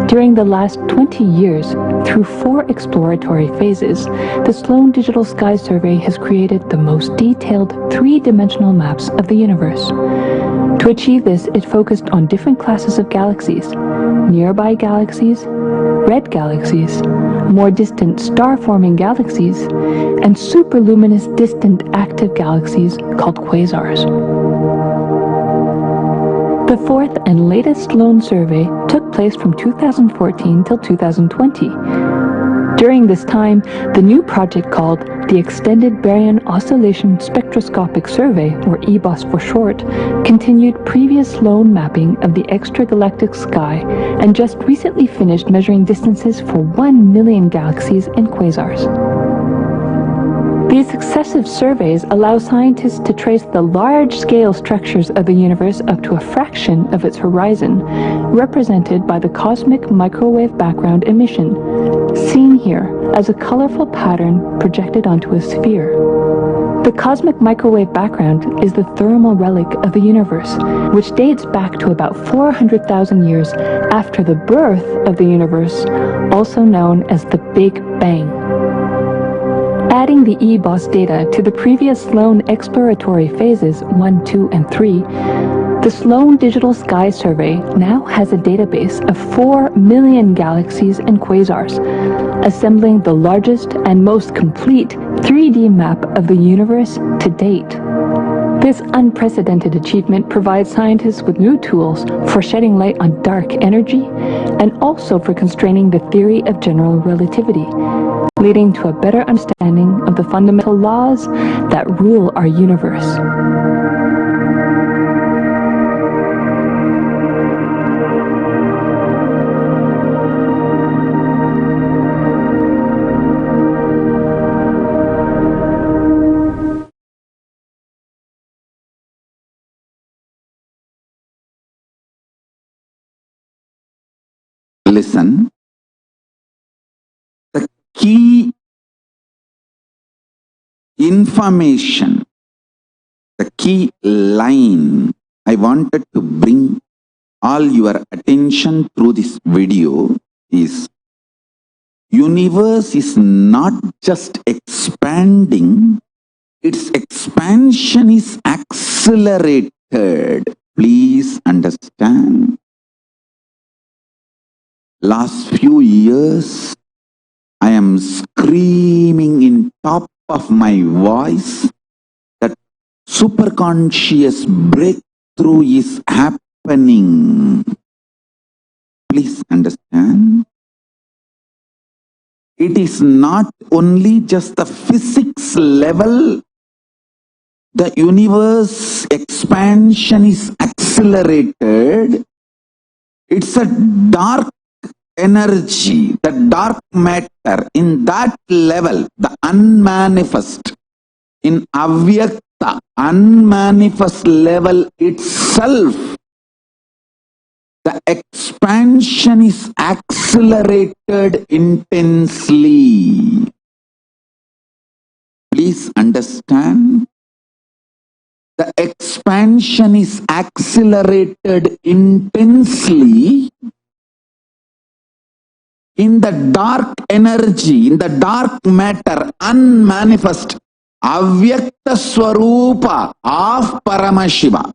During the last 20 years, through 4 exploratory phases, the Sloan Digital Sky Survey has created the most detailed 3-dimensional maps of the universe. To achieve this, it focused on different classes of galaxies: nearby galaxies, red galaxies, more distant star-forming galaxies, and superluminous distant active galaxies called quasars. The fourth and latest lone survey took place from 2014 till 2020. During this time, the new project called the Extended Baryon Oscillation Spectroscopic Survey, or EBOS for short, continued previous lone mapping of the extragalactic sky and just recently finished measuring distances for 1 million galaxies and quasars. These successive surveys allow scientists to trace the large-scale structures of the universe up to a fraction of its horizon, represented by the cosmic microwave background emission, seen here as a colorful pattern projected onto a sphere. The cosmic microwave background is the thermal relic of the universe, which dates back to about 400,000 years after the birth of the universe, also known as the Big Bang. Adding the EBOS data to the previous Sloan exploratory phases 1, 2, and 3, the Sloan Digital Sky Survey now has a database of 4 million galaxies and quasars, assembling the largest and most complete 3D map of the universe to date. This unprecedented achievement provides scientists with new tools for shedding light on dark energy and also for constraining the theory of general relativity, leading to a better understanding of the fundamental laws that rule our universe. Listen, the key information, the key line I wanted to bring all your attention through this video is: universe is not just expanding, its expansion is accelerated. Please understand. Last few years, I am screaming in top of my voice that superconscious breakthrough is happening. Please understand. It is not only just the physics level. The universe expansion is accelerated. It's a dark energy, the dark matter, in that level, the unmanifest, in avyakta, unmanifest level itself, the expansion is accelerated intensely. Please understand. The expansion is accelerated intensely in the dark energy, in the dark matter, unmanifest, avyakta swarupa of Paramashiva.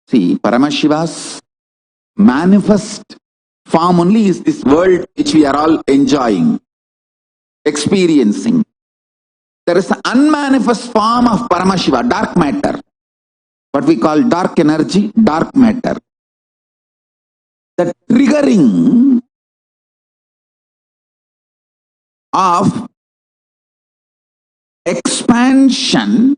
See, Paramashiva's manifest form only is this world which we are all enjoying, experiencing. There is an unmanifest form of Paramashiva, dark matter, what we call dark energy, dark matter. The triggering of expansion,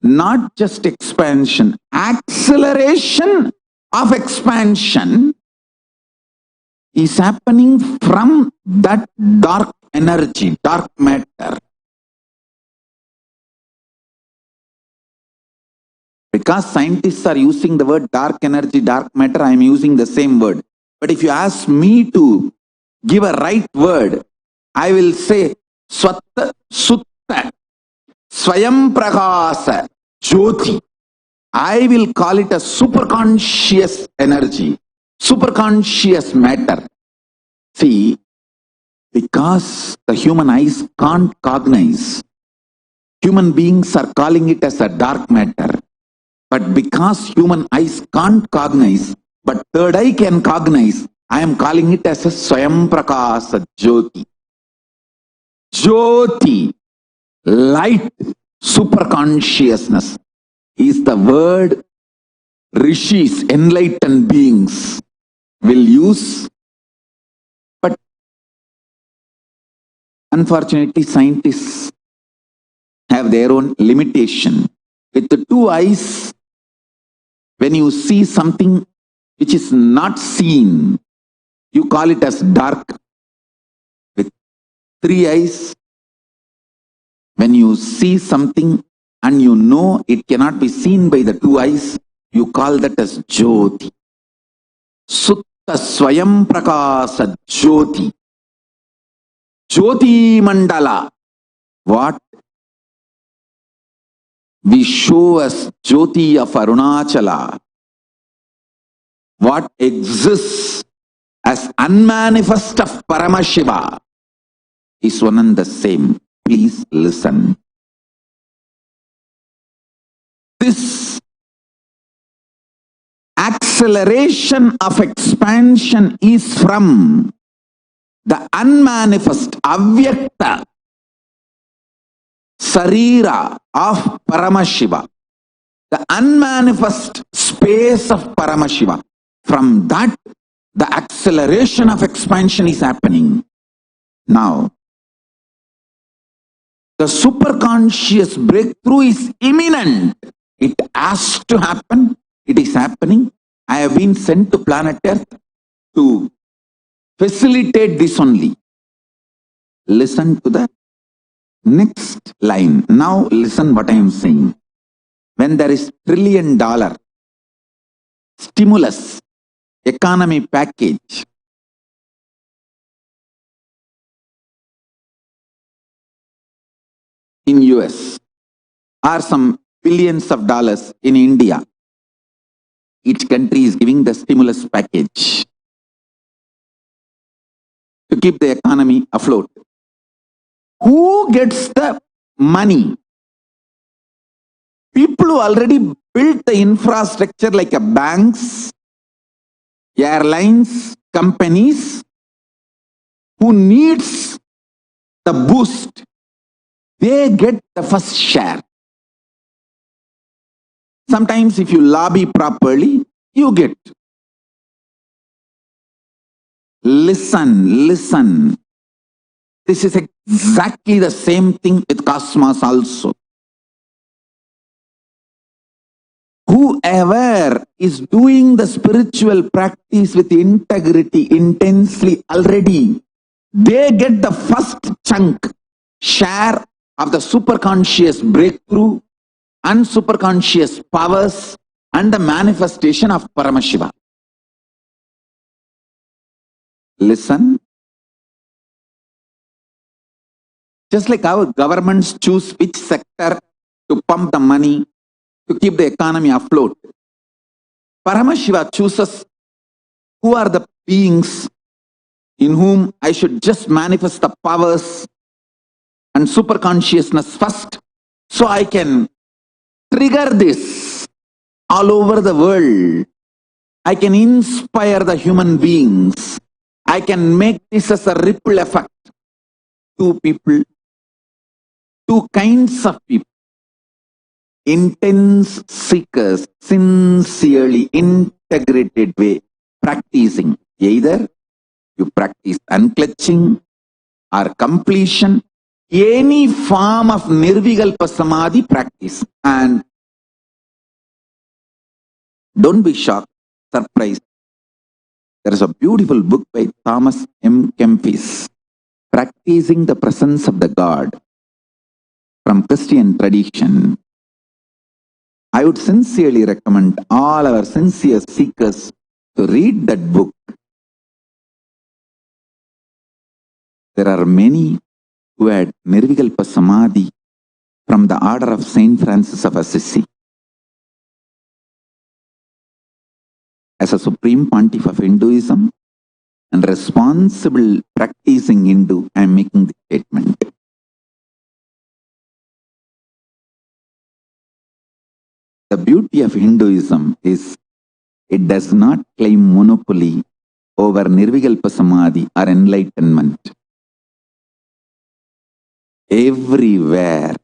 not just expansion, acceleration of expansion is happening from that dark energy, dark matter. Because scientists are using the word dark energy, dark matter, I am using the same word. But if you ask me to give a right word, I will say Swatta Sutta Swayam Prakasa Jyoti. I will call it a superconscious energy, superconscious matter. See, because the human eyes can't cognize, human beings are calling it as a dark matter. But But because human eyes can't cognize, but third eye can cognize, I am calling it as a Swayam Prakasa Jyoti. Jyoti, light, superconsciousness is the word rishis, enlightened beings will use. But unfortunately, scientists have their own limitation. With the two eyes, when you see something which is not seen, you call it as dark. With three eyes, when you see something and you know it cannot be seen by the two eyes, you call that as Jyoti. Sutta Swayam Prakasa Jyoti. Jyoti Mandala. What we show as Jyoti of Arunachala. What exists as unmanifest of Paramashiva is one and the same. Please listen. This acceleration of expansion is from the unmanifest, avyakta sarira of Paramashiva, the unmanifest space of Paramashiva. From that, the acceleration of expansion is happening. Now, the superconscious breakthrough is imminent. It has to happen. It is happening. I have been sent to planet Earth to facilitate this only. Listen to the next line. Now listen what I am saying. When there is $1 trillion stimulus economy package, in US or some billions of dollars in India, each country is giving the stimulus package to keep the economy afloat. Who gets the money? People who already built the infrastructure like a banks, airlines, companies, who needs the boost, they get the first share. Sometimes if you lobby properly, you get. Listen, listen. This is exactly the same thing with cosmos also. Whoever is doing the spiritual practice with integrity intensely already, they get the first chunk, share of the superconscious breakthrough and superconscious powers and the manifestation of Paramashiva. Listen. Just like our governments choose which sector to pump the money to keep the economy afloat, Paramashiva chooses who are the beings in whom I should just manifest the powers and superconsciousness first, so I can trigger this all over the world. I can inspire the human beings. I can make this as a ripple effect. Two people, two kinds of people. Intense seekers, sincerely integrated way, practicing. Either you practice unclutching or completion, any form of nirvikalpa samadhi practice. And don't be shocked, surprised. There is a beautiful book by Thomas M. Kempis, Practicing the Presence of the God, from Christian tradition. I would sincerely recommend all our sincere seekers to read that book. There are many who had nirvikalpa samadhi from the order of Saint Francis of Assisi. As a supreme pontiff of Hinduism and responsible practicing Hindu, I am making the statement. The beauty of Hinduism is it does not claim monopoly over Nirvikalpa Samadhi or enlightenment. Everywhere,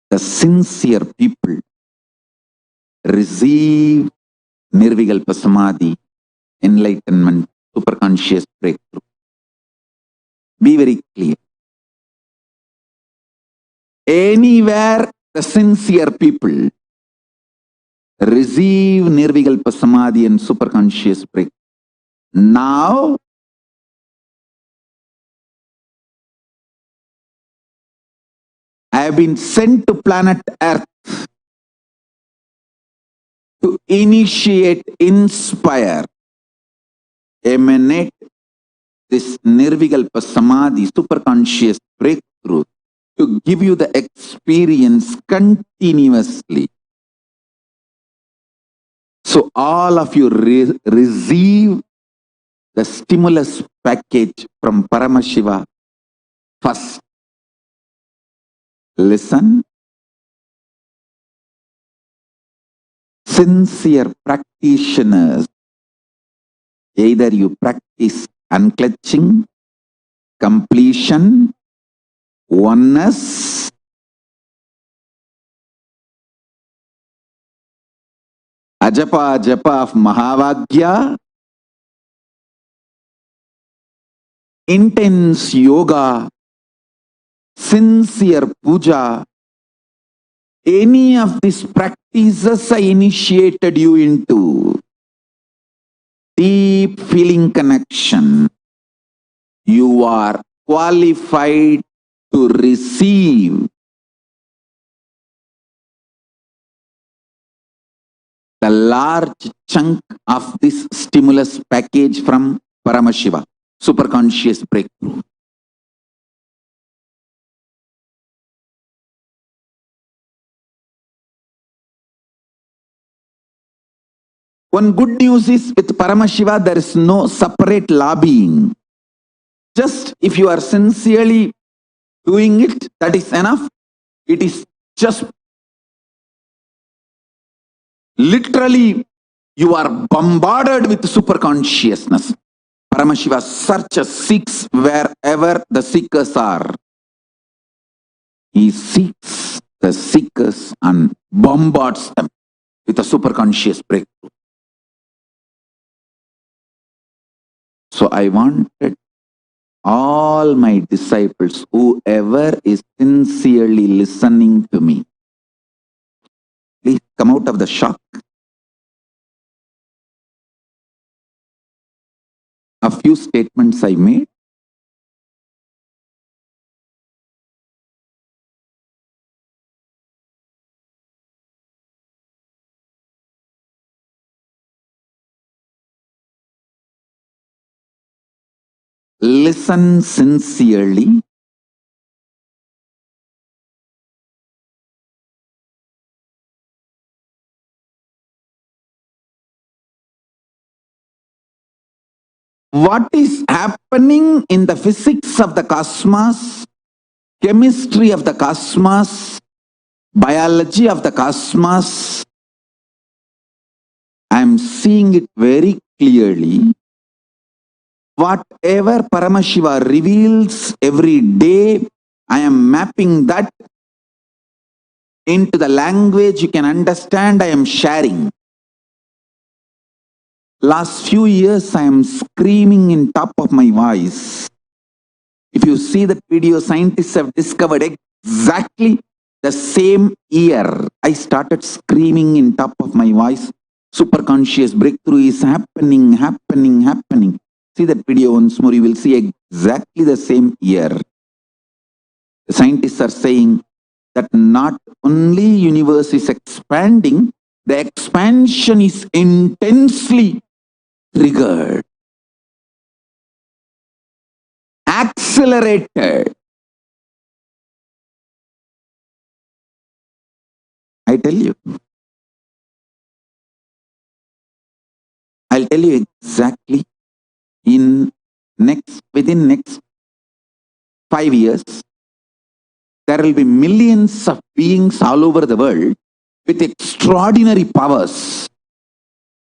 the sincere people receive Nirvikalpa Samadhi, enlightenment, superconscious breakthrough. Be very clear. Anywhere the sincere people receive Nirvikalpa Samadhi and superconscious breakthrough. Now, I have been sent to planet Earth to initiate, inspire, emanate this Nirvikalpa Samadhi, superconscious breakthrough, to give you the experience continuously. So all of you receive the stimulus package from Paramashiva first. Listen. Sincere practitioners, either you practice unclutching, completion, oneness, ajapa japa of Mahavagya, intense yoga, sincere puja, any of these practices I initiated you into. Deep feeling connection. You are qualified to receive the large chunk of this stimulus package from Paramashiva, superconscious breakthrough. One good news is with Paramashiva, there is no separate lobbying. Just if you are sincerely doing it, that is enough. It is just literally you are bombarded with super consciousness. Paramashiva searches, seeks wherever the seekers are. He seeks the seekers and bombards them with a super conscious breakthrough. So I wanted all my disciples, whoever is sincerely listening to me, please come out of the shock. A few statements I made. Listen sincerely. What is happening in the physics of the cosmos, chemistry of the cosmos, biology of the cosmos, I am seeing it very clearly. Whatever Paramashiva reveals every day, I am mapping that into the language you can understand. I am sharing. Last few years, I am screaming in top of my voice. If you see that video, scientists have discovered exactly the same year. I started screaming in top of my voice. Superconscious breakthrough is happening, happening, happening. See that video once more, you will see exactly the same year. The scientists are saying that not only universe is expanding, the expansion is intensely triggered, accelerated. I tell you. I'll tell you exactly within next 5 years, there will be millions of beings all over the world with extraordinary powers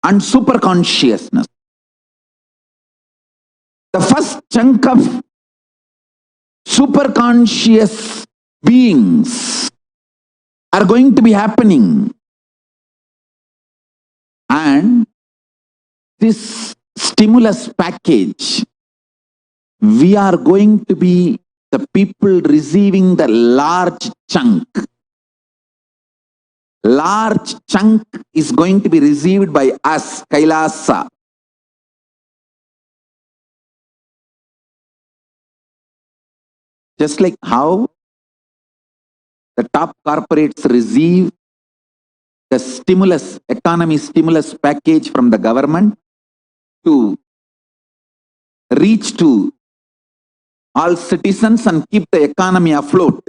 and super consciousness. The first chunk of super conscious beings are going to be happening, and this stimulus package, we are going to be the people receiving the large chunk. Large chunk is going to be received by us, Kailasa. Just like how the top corporates receive the stimulus, economy stimulus package from the government to reach to all citizens and keep the economy afloat.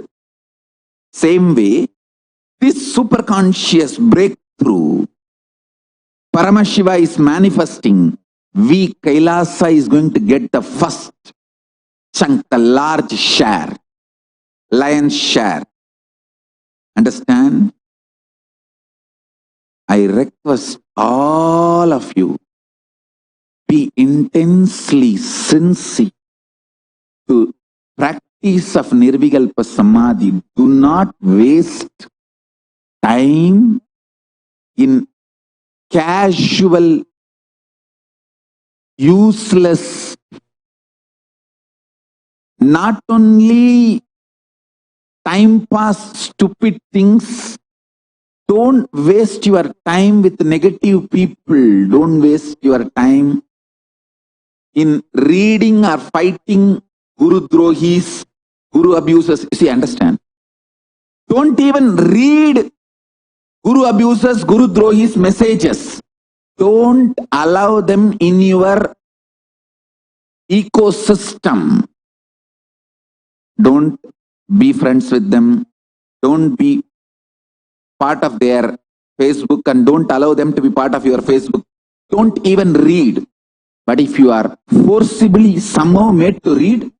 Same way, this superconscious breakthrough, Paramashiva is manifesting. We, Kailasa, is going to get the first chunk, the large share, lion's share. Understand? I request all of you, be intensely sincere to practice of Nirvikalpa Samadhi. Do not waste time in casual, useless, not only time pass stupid things. Don't waste your time with negative people. Don't waste your time in reading or fighting Guru Drohis, Guru abusers. See, understand? Don't even read Guru abusers, Guru Drohis messages. Don't allow them in your ecosystem. Don't be friends with them. Don't be part of their Facebook, and don't allow them to be part of your Facebook. Don't even read. But if you are forcibly somehow made to read,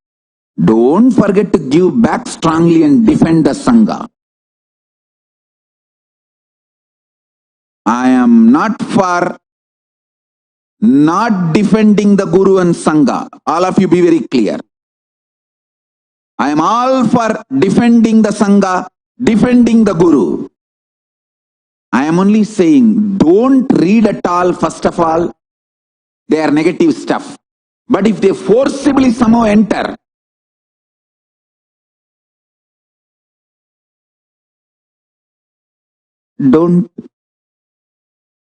don't forget to give back strongly and defend the Sangha. I am not for not defending the Guru and Sangha. All of you be very clear. I am all for defending the Sangha, defending the Guru. I am only saying, don't read at all, first of all, their negative stuff. But if they forcibly somehow enter, don't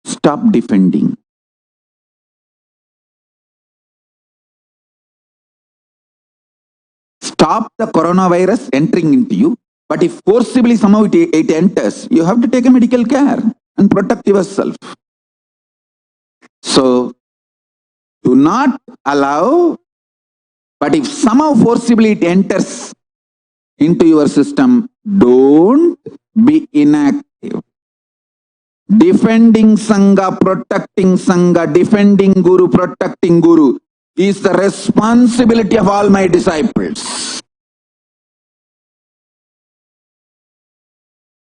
stop defending. Stop the coronavirus entering into you. But if forcibly somehow it enters, you have to take a medical care and protect yourself. So, do not allow, but if somehow forcibly it enters into your system, don't be inactive. Defending Sangha, protecting Sangha, defending Guru, protecting Guru is the responsibility of all my disciples.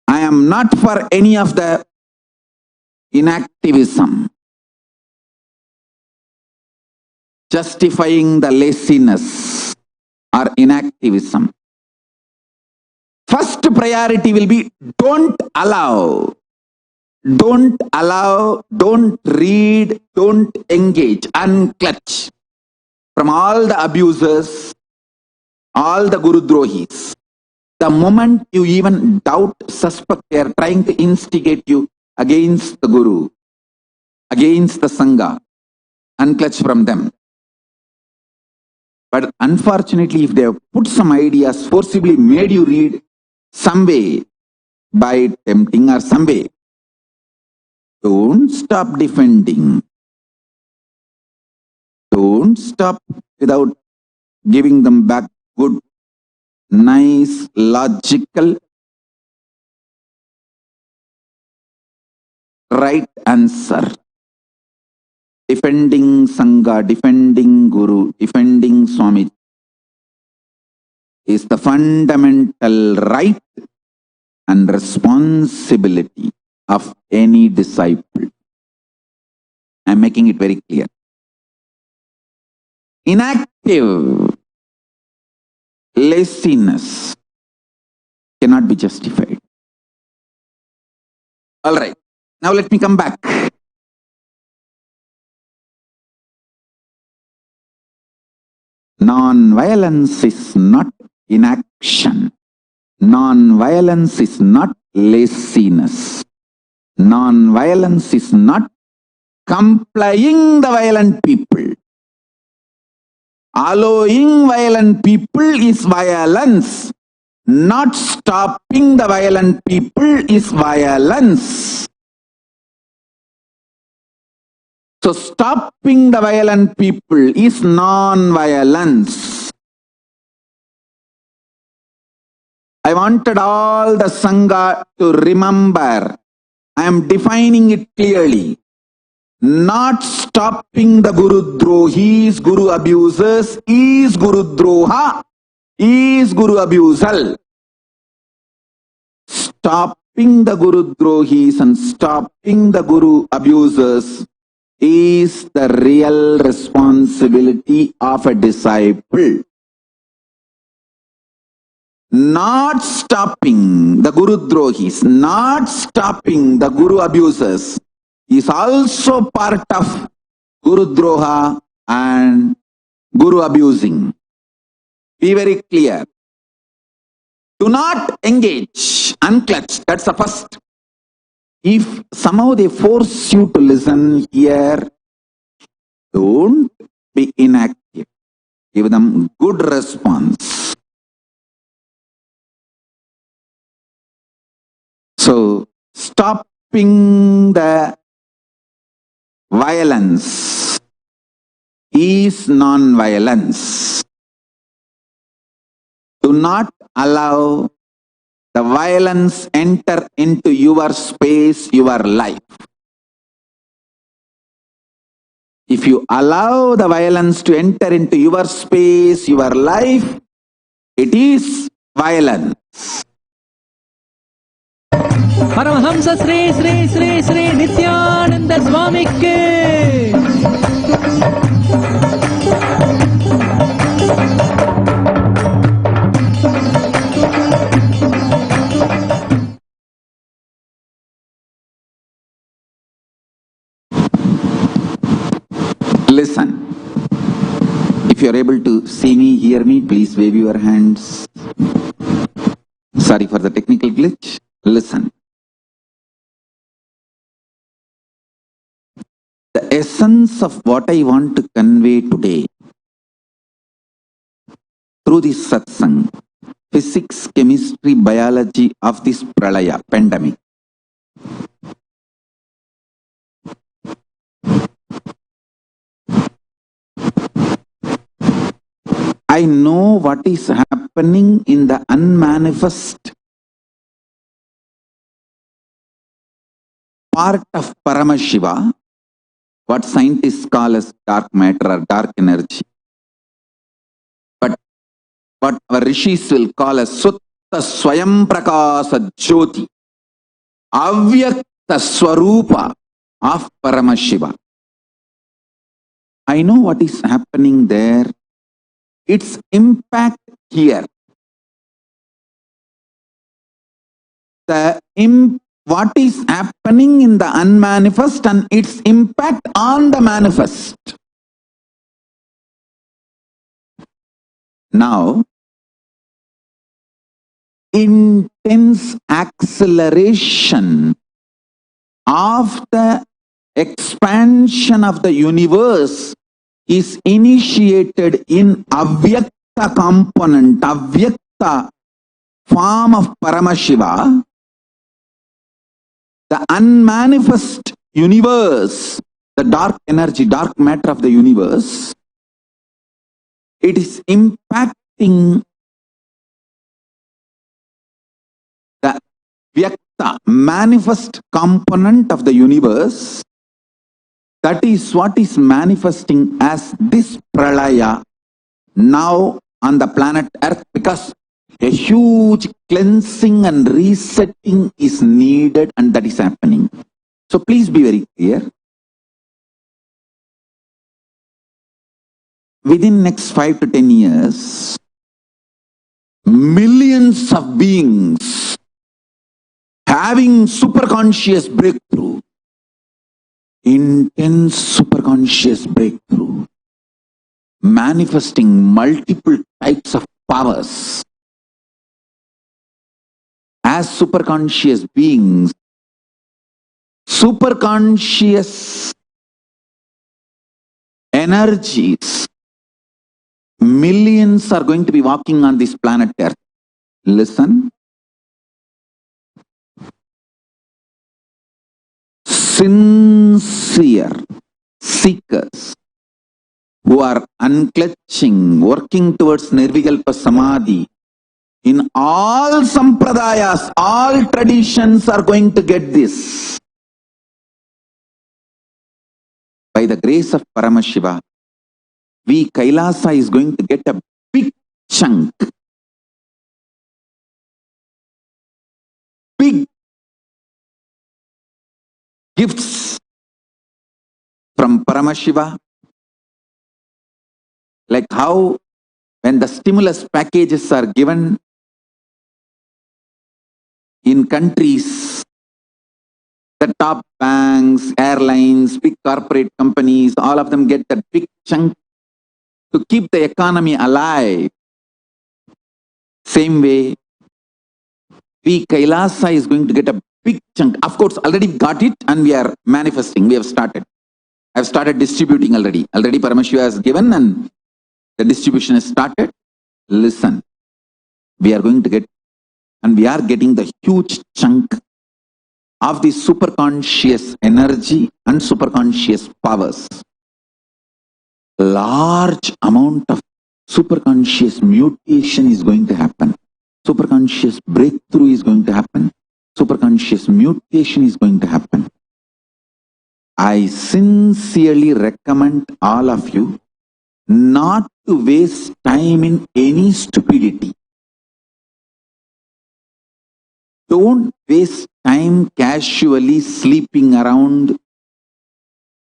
I am not for any of the inactivism, justifying the laziness or inactivism. First priority will be don't allow, don't read, don't engage, unclutch from all the abusers, all the Guru Drohis. The moment you even doubt, suspect, they are trying to instigate you against the Guru, against the Sangha, unclutch from them. But unfortunately, if they have put some ideas, forcibly made you read some way, by tempting or some way, don't stop defending. Don't stop without giving them back good, nice, logical, right answer. Defending Sangha, defending Guru, defending Swami is the fundamental right and responsibility of any disciple. I am making it very clear. Inactive laziness cannot be justified. All right. Now let me come back. Non-violence is not inaction. Non-violence is not laziness. Non-violence is not complying the violent people. Allowing violent people is violence. Not stopping the violent people is violence. So stopping the violent people is non-violence. I wanted all the Sangha to remember. I am defining it clearly. Not stopping the Guru Drohis, Guru abusers is Guru Droha, is Guru abusal. Stopping the Guru Drohis and stopping the Guru abusers is the real responsibility of a disciple. Not stopping the Guru Drohis, not stopping the Guru abusers is also part of Guru Droha and Guru abusing. Be very clear. Do not engage, unclutch. That's the first. If somehow they force you to listen here, don't be inactive. Give them good response. So, stopping the violence is non-violence. Do not allow the violence enter into your space, your life. If you allow the violence to enter into your space, your life, it is violence. Paramahamsa Sri Sri Sri Sri Nithyananda Swamike. Listen. If you are able to see me, hear me, please wave your hands. Sorry for the technical glitch. Listen. The essence of what I want to convey today through this satsang, physics, chemistry, biology of this pralaya, pandemic. I know what is happening in the unmanifest part of Paramashiva, what scientists call as dark matter or dark energy. But what our rishis will call as Sutta Swayam Prakasa Jyoti, Avyakta Swarupa of Paramashiva. I know what is happening there. Its impact here. What is happening in the unmanifest and its impact on the manifest. Now, intense acceleration of the expansion of the universe is initiated in Avyakta component, Avyakta form of Paramashiva. The unmanifest universe, the dark energy, dark matter of the universe, it is impacting the Vyakta, manifest component of the universe. That is what is manifesting as this pralaya now on the planet Earth, because A huge cleansing and resetting is needed, and that is happening. So please be very clear. Within next 5 to 10 years, millions of beings having superconscious breakthrough, intense superconscious breakthrough, manifesting multiple types of powers. As superconscious beings, superconscious energies, millions are going to be walking on this planet Earth. Listen. Sincere seekers who are unclutching, working towards Nirvikalpa Samadhi, in all sampradayas, all traditions are going to get this. By the grace of Paramashiva, we Kailasa is going to get a big chunk, big gifts from Paramashiva, like how when the stimulus packages are given in countries, the top banks, airlines, big corporate companies, all of them get that big chunk to keep the economy alive. Same way, we Kailasa is going to get a big chunk. Of course, already got it and we are manifesting. We have started. I have started distributing already. Already Paramashiva has given and the distribution has started. Listen, we are going to get, and we are getting the huge chunk of the superconscious energy and superconscious powers. Large amount of superconscious mutation is going to happen. Superconscious breakthrough is going to happen. Superconscious mutation is going to happen. I sincerely recommend all of you not to waste time in any stupidity. Don't waste time casually sleeping around,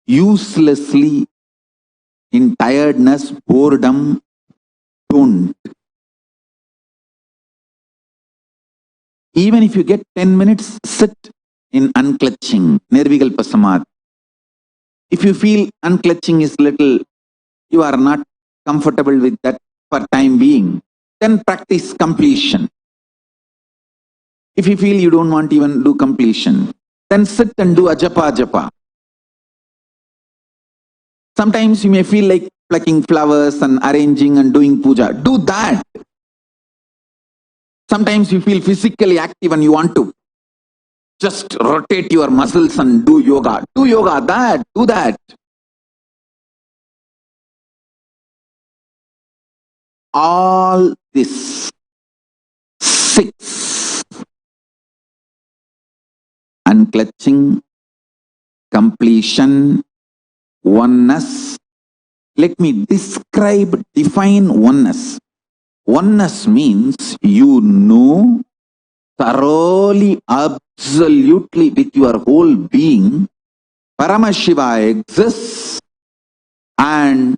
uselessly, in tiredness, boredom. Don't. Even if you get 10 minutes, sit in unclutching, Nirvikalpa Samadhi. If you feel unclutching is little, you are not comfortable with that for time being, then practice completion. If you feel you don't want to even do completion, then sit and do ajapa japa. Sometimes you may feel like plucking flowers and arranging and doing puja. Do that. Sometimes you feel physically active and you want to just rotate your muscles and do yoga. Do yoga, do that. All this 6, unclutching, completion, oneness. Let me define oneness. Oneness means you know thoroughly, absolutely with your whole being, Paramashiva exists, and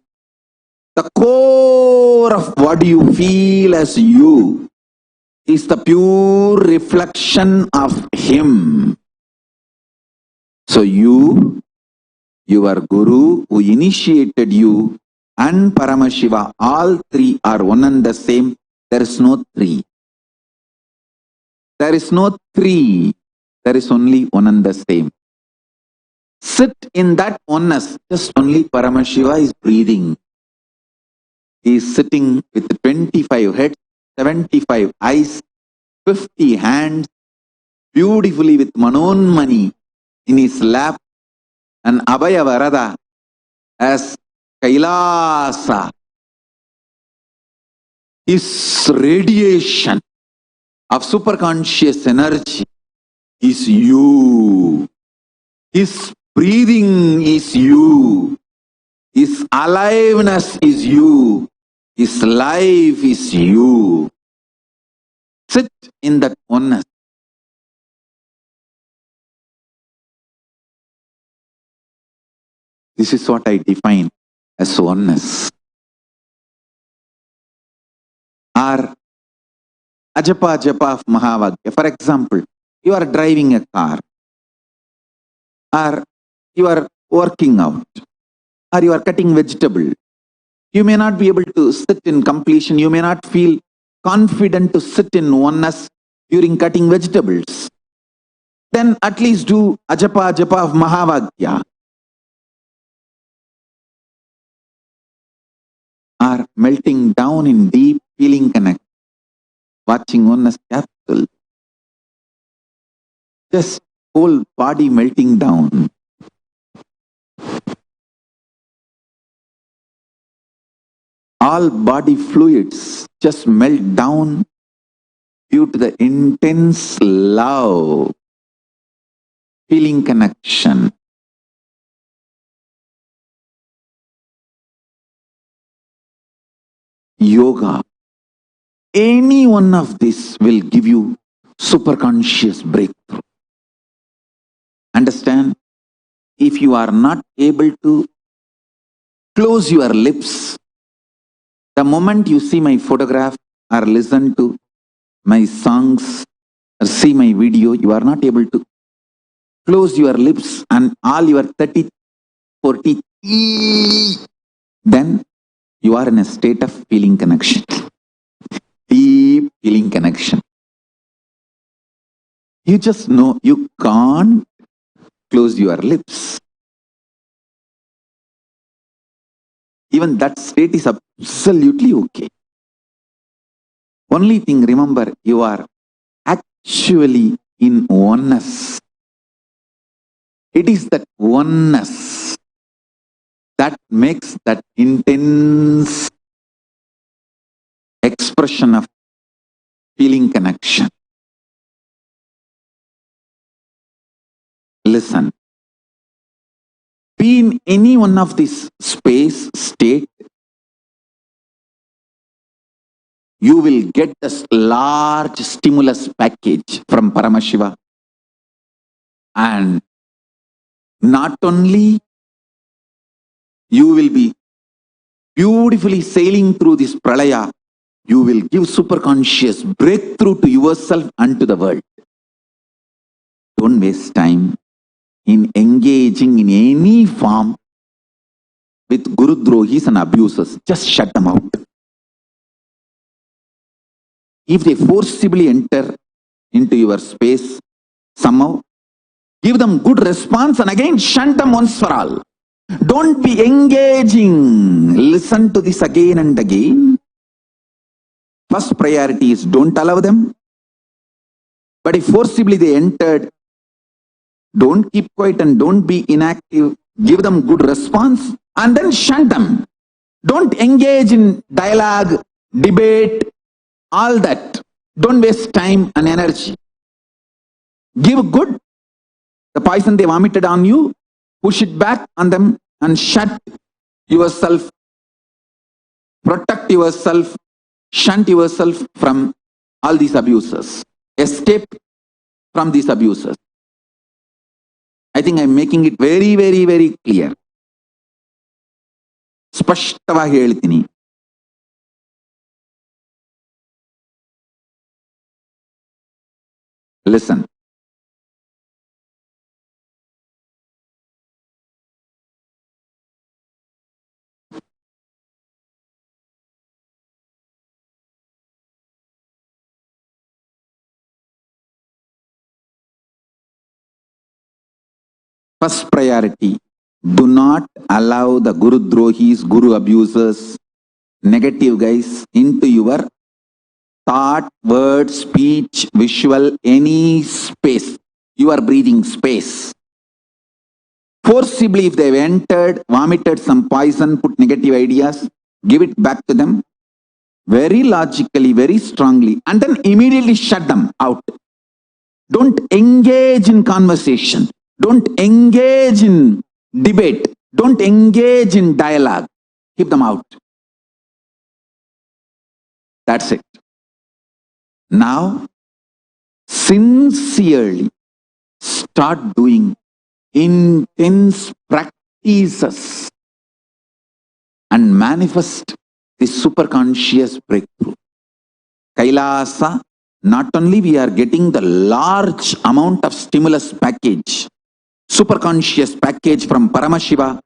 the core of what you feel as you is the pure reflection of Him. So you, your Guru who initiated you, and Paramashiva, all three are one and the same. There is no three. There is no three. There is only one and the same. Sit in that oneness. Just only Paramashiva is breathing. He is sitting with 25 heads, 75 eyes, 50 hands, beautifully with Manonmani in his lap, and Abhaya Varada as Kailaasa. His radiation of superconscious energy is you. His breathing is you. His aliveness is you. His life is you. Sit in that oneness. This is what I define as oneness. Or Ajapa Japa of Mahavagya. For example, you are driving a car, or you are working out, or you are cutting vegetable. You may not be able to sit in completion. You may not feel confident to sit in oneness during cutting vegetables. Then at least do Ajapa Japa of Mahavagya. Or melting down in deep feeling connect. Watching oneness capsule. Just whole body melting down. All body fluids just melt down due to the intense love, feeling connection. Yoga. Any one of this will give you superconscious breakthrough. Understand? If you are not able to close your lips, the moment you see my photograph or listen to my songs or see my video, you are not able to close your lips and all your 30, 40, then you are in a state of feeling connection. Deep feeling connection. You just know you can't close your lips. Even that state is absolutely okay. Only thing, remember, you are actually in oneness. It is that oneness that makes that intense expression of feeling connection. Listen. Be in any one of this space, state, you will get this large stimulus package from Paramashiva. And not only you will be beautifully sailing through this pralaya, you will give superconscious breakthrough to yourself and to the world. Don't waste time in engaging in any form with Guru Drohis and abusers. Just shut them out. If they forcibly enter into your space, somehow, give them good response and again shun them once for all. Don't be engaging. Listen to this again and again. First priority is don't allow them. But if forcibly they entered, don't keep quiet and don't be inactive. Give them good response and then shun them. Don't engage in dialogue, debate, all that. Don't waste time and energy. Give good. The poison they vomited on you, push it back on them and shut yourself, protect yourself, shunt yourself from all these abusers. Escape from these abusers. I think I'm making it very, very, very clear. ಸ್ಪಷ್ಟವಾಗಿ ಹೇಳ್ತೀನಿ. Listen. First priority, do not allow the Guru Drohis, Guru abusers, negative guys into your thought, word, speech, visual, any space. You are breathing space. Forcibly, if they've entered, vomited some poison, put negative ideas, give it back to them very logically, very strongly, and then immediately shut them out. Don't engage in conversation. Don't engage in debate. Don't engage in dialogue. Keep them out. That's it. Now, sincerely start doing intense practices and manifest the superconscious breakthrough. Kailasa, not only we are getting the large amount of stimulus package, superconscious package from Paramashiva,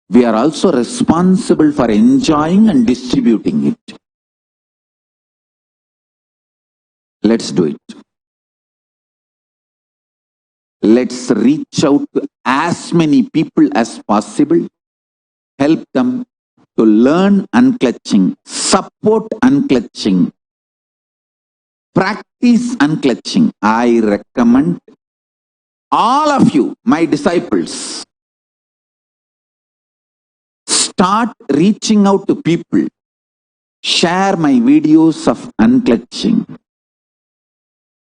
we are also responsible for enjoying and distributing it. Let's do it. Let's reach out to as many people as possible, help them to learn unclutching, support unclutching, practice unclutching. I recommend all of you, my disciples, start reaching out to people, share my videos of unclutching.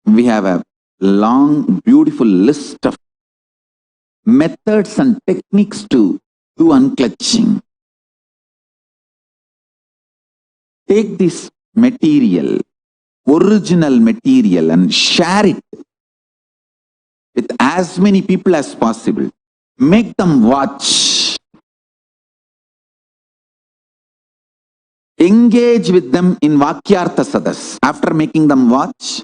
We have a long, beautiful list of methods and techniques to do unclutching. Take this material, original material, and share it with as many people as possible. Make them watch. Engage with them in Vakyartha Sadas. After making them watch,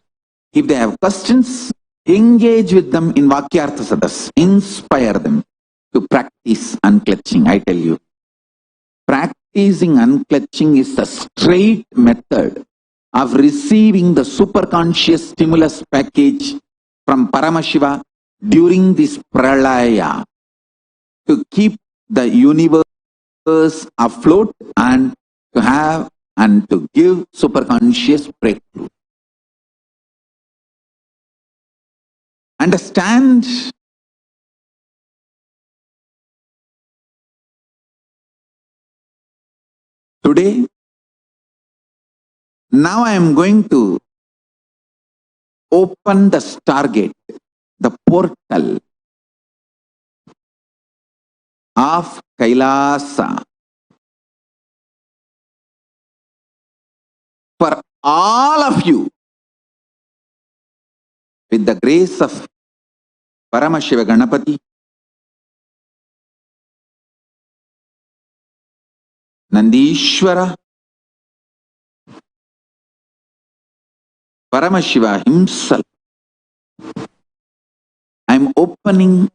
if they have questions, engage with them in Vakyartha Sadas. Inspire them to practice unclutching. I tell you, practicing unclutching is a straight method of receiving the superconscious stimulus package from Paramashiva during this pralaya to keep the universe afloat and to have and to give superconscious breakthrough. Understand? Today, now I am going to open the stargate, the portal of Kailasa for all of you with the grace of Paramashiva Ganapati, Nandishwara, Paramashiva himself. I am opening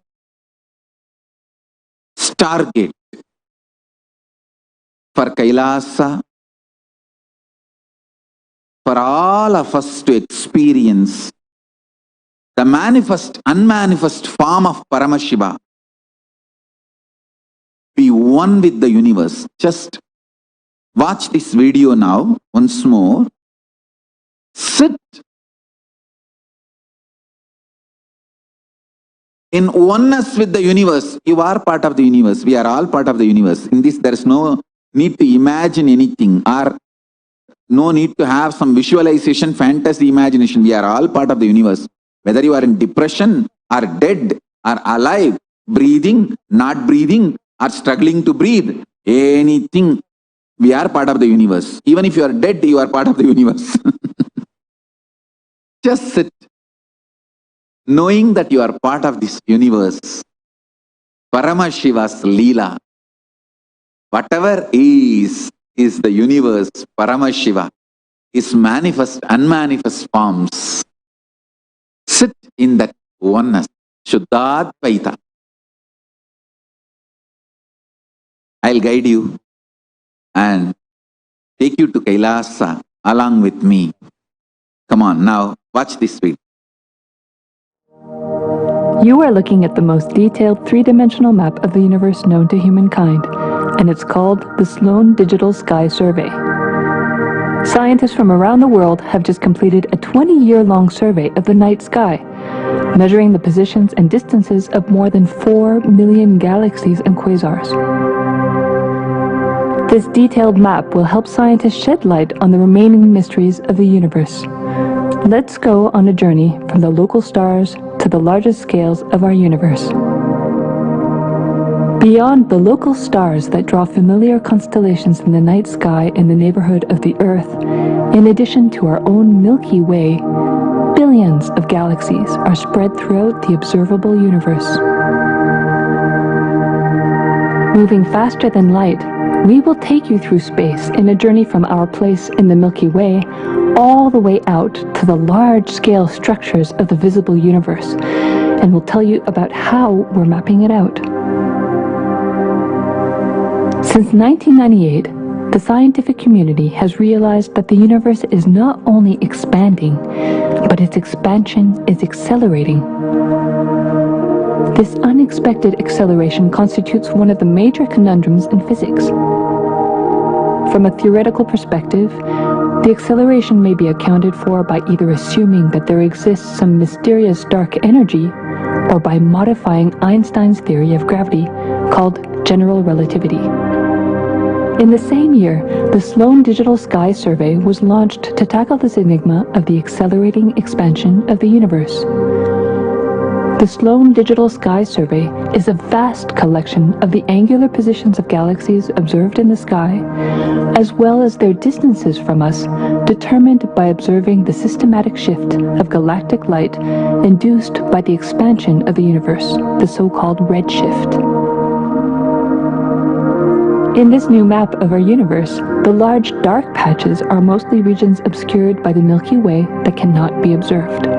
stargate for Kailasa, for all of us to experience the manifest, unmanifest form of Paramashiva, be one with the universe. Just watch this video now once more. Sit in oneness with the universe. You are part of the universe. We are all part of the universe. In this, there is no need to imagine anything or no need to have some visualization, fantasy, imagination. We are all part of the universe. Whether you are in depression, or dead, or alive, breathing, not breathing, or struggling to breathe, anything, we are part of the universe. Even if you are dead, you are part of the universe. Just sit, knowing that you are part of this universe. Paramashiva's Leela. Whatever is the universe, Paramashiva, is manifest, unmanifest forms. Sit in that oneness, Shuddhadvaita. I'll guide you and take you to Kailasa along with me. Come on, now watch this video. You are looking at the most detailed three-dimensional map of the universe known to humankind, and it's called the Sloan Digital Sky Survey. Scientists from around the world have just completed a 20-year-long survey of the night sky, measuring the positions and distances of more than 4 million galaxies and quasars. This detailed map will help scientists shed light on the remaining mysteries of the universe. Let's go on a journey from the local stars to the largest scales of our universe. Beyond the local stars that draw familiar constellations in the night sky in the neighborhood of the Earth, in addition to our own Milky Way, billions of galaxies are spread throughout the observable universe. Moving faster than light, we will take you through space in a journey from our place in the Milky Way all the way out to the large-scale structures of the visible universe, and we'll tell you about how we're mapping it out. Since 1998, the scientific community has realized that the universe is not only expanding, but its expansion is accelerating. This unexpected acceleration constitutes one of the major conundrums in physics. From a theoretical perspective, the acceleration may be accounted for by either assuming that there exists some mysterious dark energy, or by modifying Einstein's theory of gravity, called general relativity. In the same year, the Sloan Digital Sky Survey was launched to tackle this enigma of the accelerating expansion of the universe. The Sloan Digital Sky Survey is a vast collection of the angular positions of galaxies observed in the sky, as well as their distances from us, determined by observing the systematic shift of galactic light induced by the expansion of the universe, the so-called redshift. In this new map of our universe, the large dark patches are mostly regions obscured by the Milky Way that cannot be observed.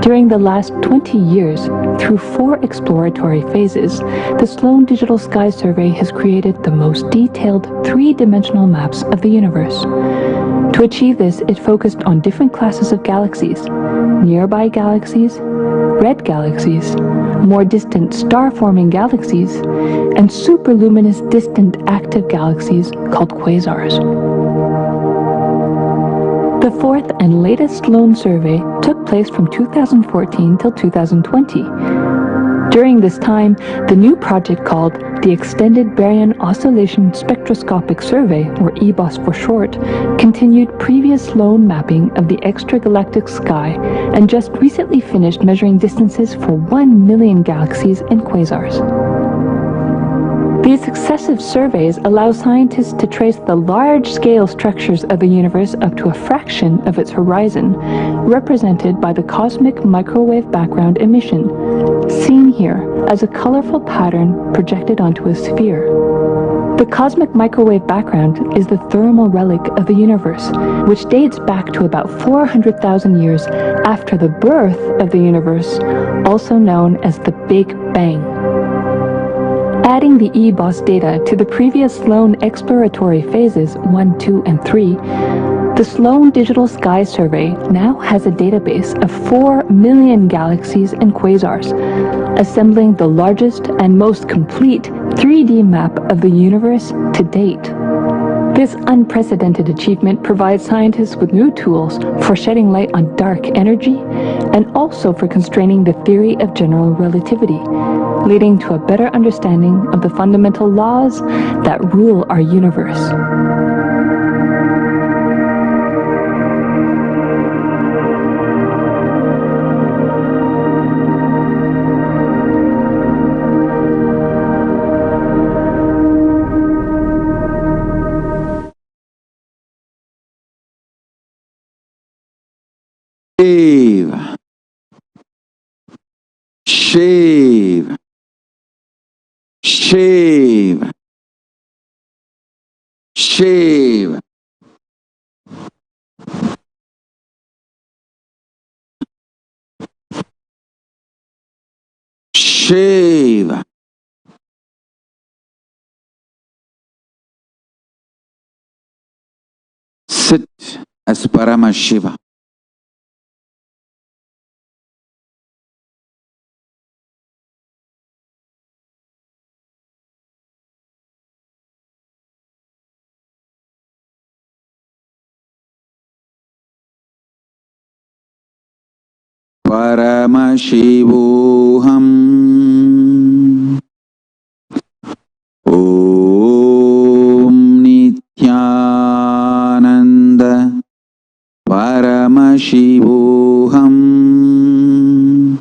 During the last 20 years, through 4 exploratory phases, the Sloan Digital Sky Survey has created the most detailed 3-dimensional maps of the universe. To achieve this, it focused on different classes of galaxies: nearby galaxies, red galaxies, more distant star-forming galaxies, and superluminous distant active galaxies called quasars. The 4th and latest Sloan survey took place from 2014 till 2020. During this time, the new project called the Extended Baryon Oscillation Spectroscopic Survey, or EBOS for short, continued previous Sloan mapping of the extragalactic sky and just recently finished measuring distances for 1 million galaxies and quasars. These successive surveys allow scientists to trace the large-scale structures of the universe up to a fraction of its horizon, represented by the cosmic microwave background emission, seen here as a colorful pattern projected onto a sphere. The cosmic microwave background is the thermal relic of the universe, which dates back to about 400,000 years after the birth of the universe, also known as the Big Bang. Adding the EBOS data to the previous Sloan exploratory phases 1, 2, and 3, the Sloan Digital Sky Survey now has a database of 4 million galaxies and quasars, assembling the largest and most complete 3D map of the universe to date. This unprecedented achievement provides scientists with new tools for shedding light on dark energy and also for constraining the theory of general relativity, leading to a better understanding of the fundamental laws that rule our universe. Shave, shave, shave, shave, sit as Paramashiva. Paramashivoham. Om Nithyananda Paramashivoham.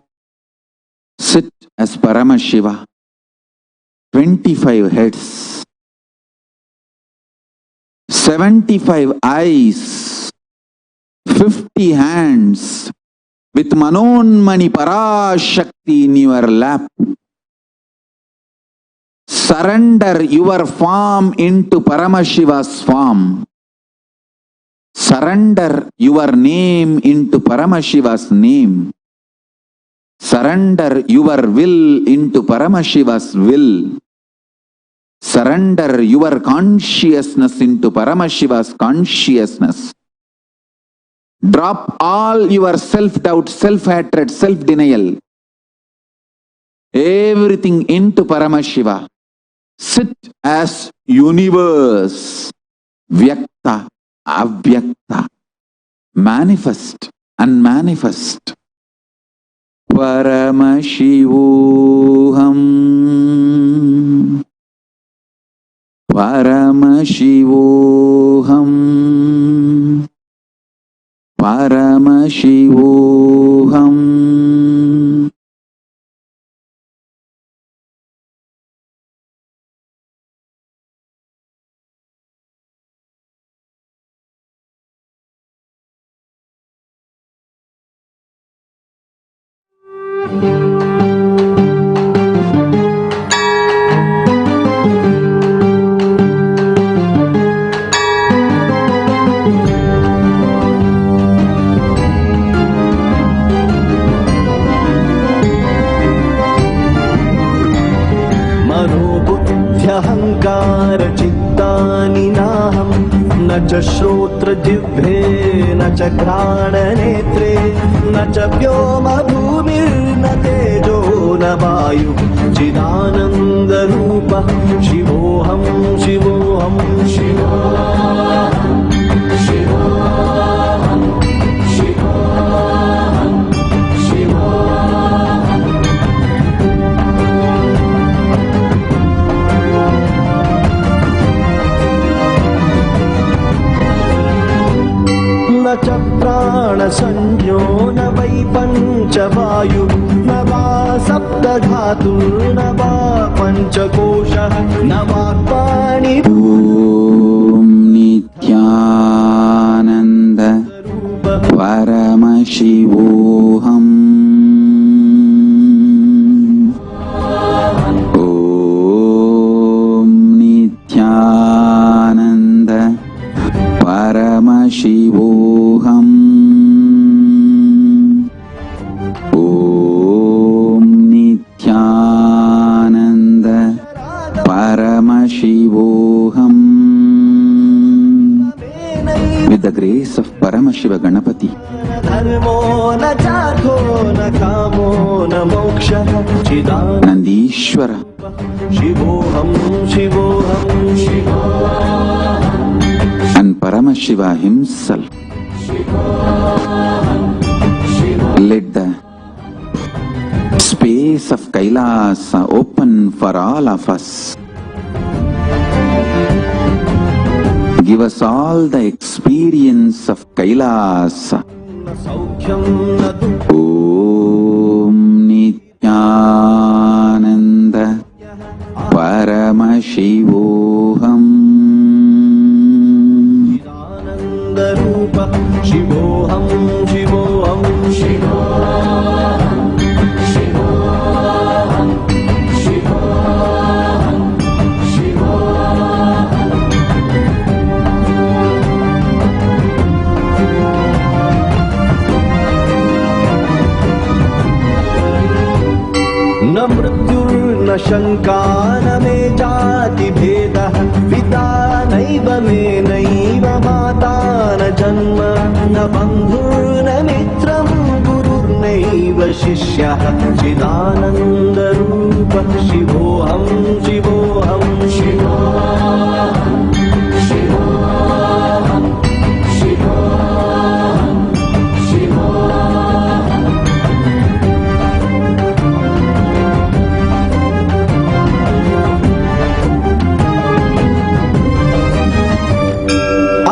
Sit as Paramashiva. 25 heads, 75 eyes, 50 hands, with Manonmani Parashakti in your lap. Surrender your form into Paramashiva's form. Surrender your name into Paramashiva's name. Surrender your will into Paramashiva's will. Surrender your consciousness into Paramashiva's consciousness. Drop all your self-doubt, self-hatred, self-denial. Everything into Paramashiva. Sit as universe. Vyakta, avyakta. Manifest, unmanifest. Paramashivoham. Paramashivoham. Paramashivoham. चित्तानि नाहं न च श्रोत्रजिह्वे न च घ्राणनेत्रे न च व्योमभूमिर्न तेजो न वायुः चिदानन्दरूपः शिवोऽहं शिवोऽहं शिवोऽहं शिवोऽहं शिवोऽहं शिवोऽहं न च प्राणसंज्ञो न वै पञ्चवायु न वा सप्तधातुर्न वा पञ्चकोशः न वाक्पाणि ॐ नित्यानन्द परमशिवोऽहम् ॐ नित्यानन्द परमशिवोऽहम् ॐ नित्यानन्द परमशिवोऽहम्. With the grace of Paramashiva Ganapati, धर्मो न चार्थो न कामो न मोक्षः Nandishwara, शिवोऽहं शिवोऽहं शिवोऽहं and Paramashiva himself, let the space of Kailasa open for all of us. Give us all the experience of Kailasa. सौख्यं न दुःखं Om Nithyananda Paramashivoham. आनन्दरूपः शिवोऽहं शिवोऽहं शिवोऽहं शिवोऽहं शिवोऽहं शिवोऽहं न मृत्युर्न शङ्का न मे जातिभेदः पिता नैव मे नैव माता न जन्म न बन्धुर्न मित्रं गुरुर्नैव शिष्यः चिदानन्दरूपः शिवोऽहं शिवोऽहं शिवोऽहं शिवोऽहं शिवोऽहं शिवोऽहं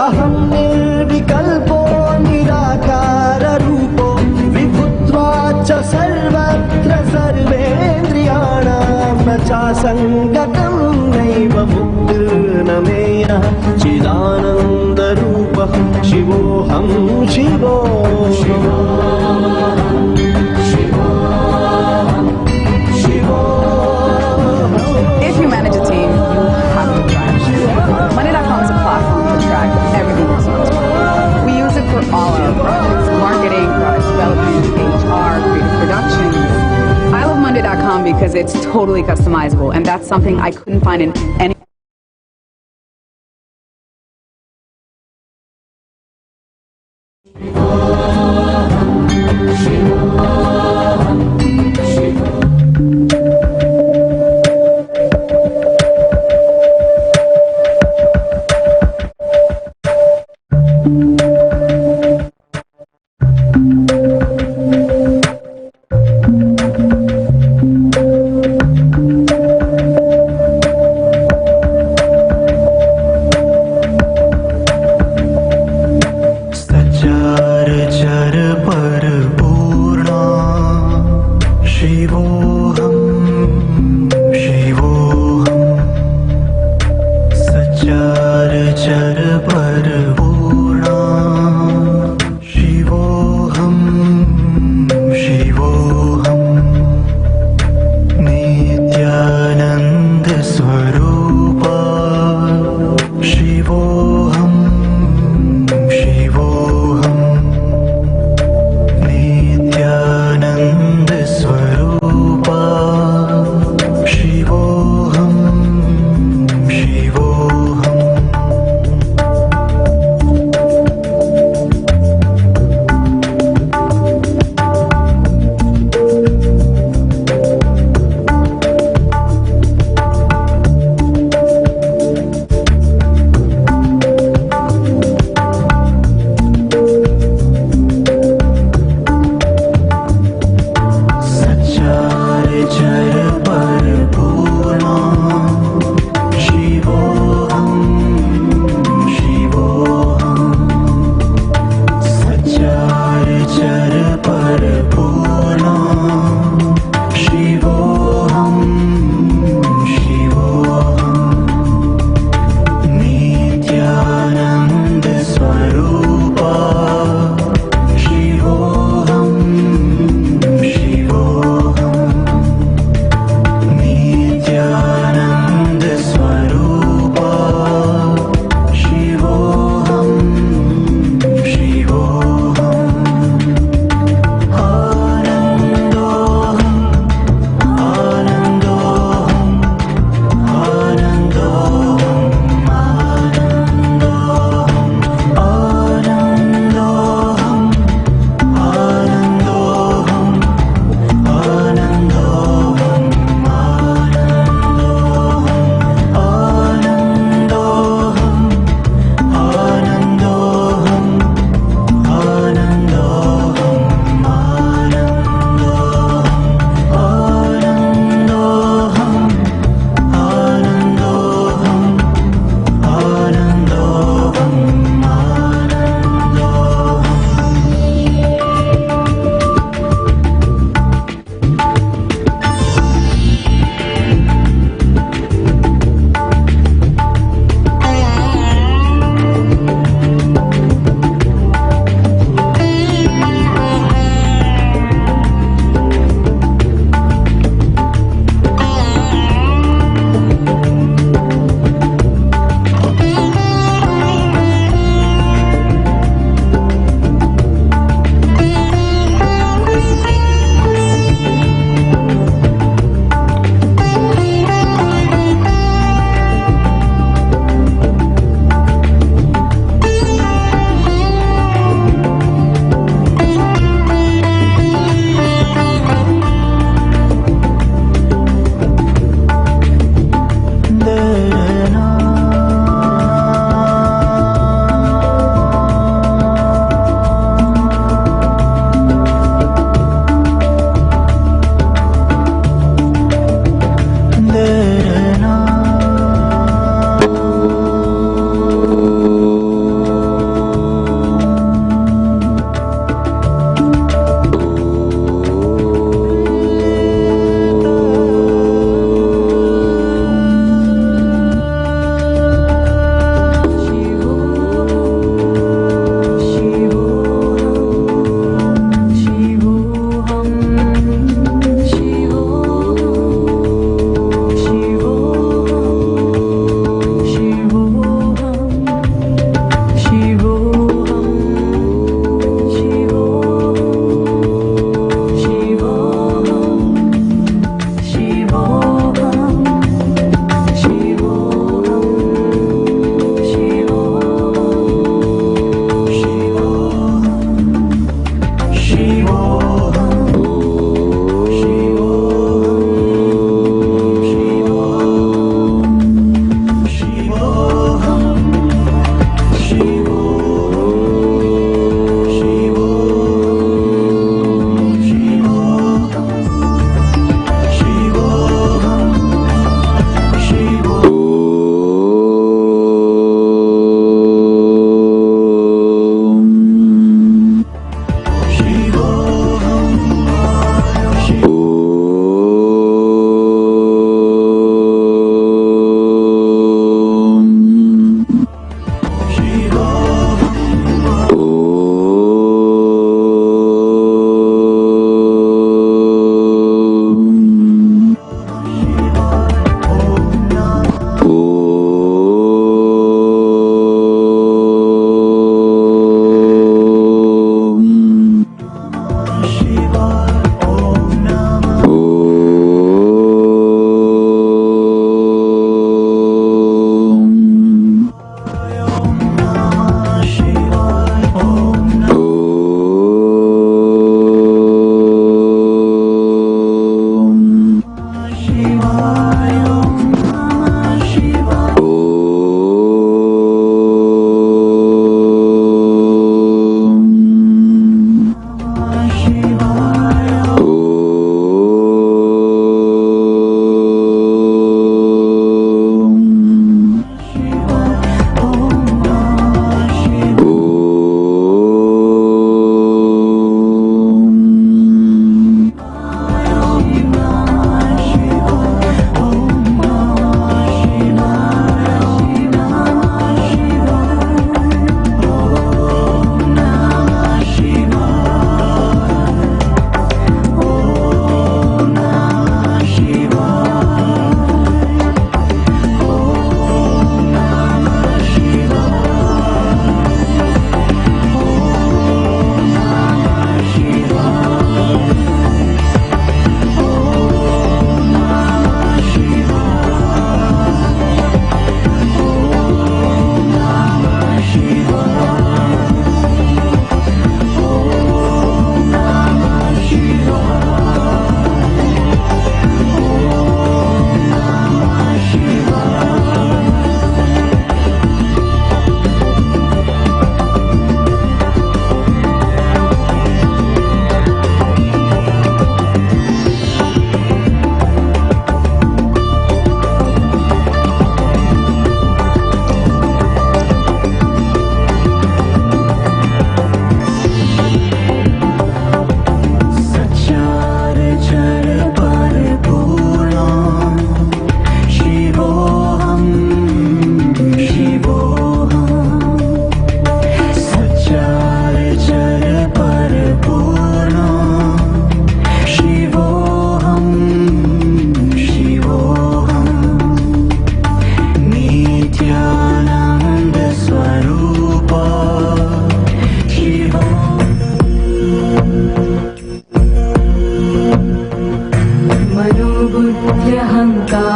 अहं निर्विकल्पो निराकाररूपो विभुत्वाच्च सर्वत्र सर्वेन्द्रियाणां न चा सङ्गतं नैव मुक्तिर्नमेयः चिदानन्दरूपः शिवोऽहं शिवो If you manage a team, you have to drive. Monday.com is a platform to track everything that's on. We use it for all our projects: marketing, product development, HR, creative production. I love Monday.com because it's totally customizable, and that's something I couldn't find in any.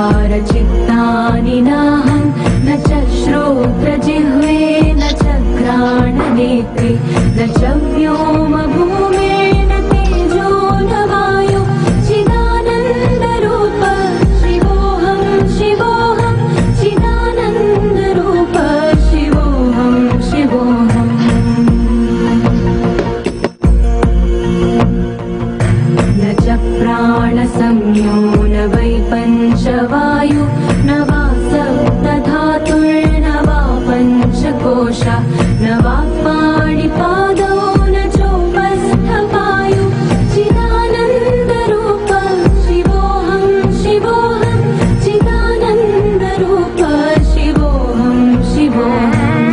विकारचित्तानि नाहं न च श्रोत्रजिह्वे न च घ्राणनेत्रे न च व्योमभूमे न तेजो न वायु चिदानन्दरूप शिवोऽहं शिवोऽहं चिदानन्दरूप शिवोऽहं शिवोऽहम् न च प्राणसंज्ञो न वै पञ्चवायु न वा सप्तधातुर्न वा पञ्चकोशा न वा पाणिपादौ न चोपस्थपायु चिदानन्दरूप शिवोऽहं शिवोऽहं चिदानन्दरूप शिवोऽहं शिवोऽहम्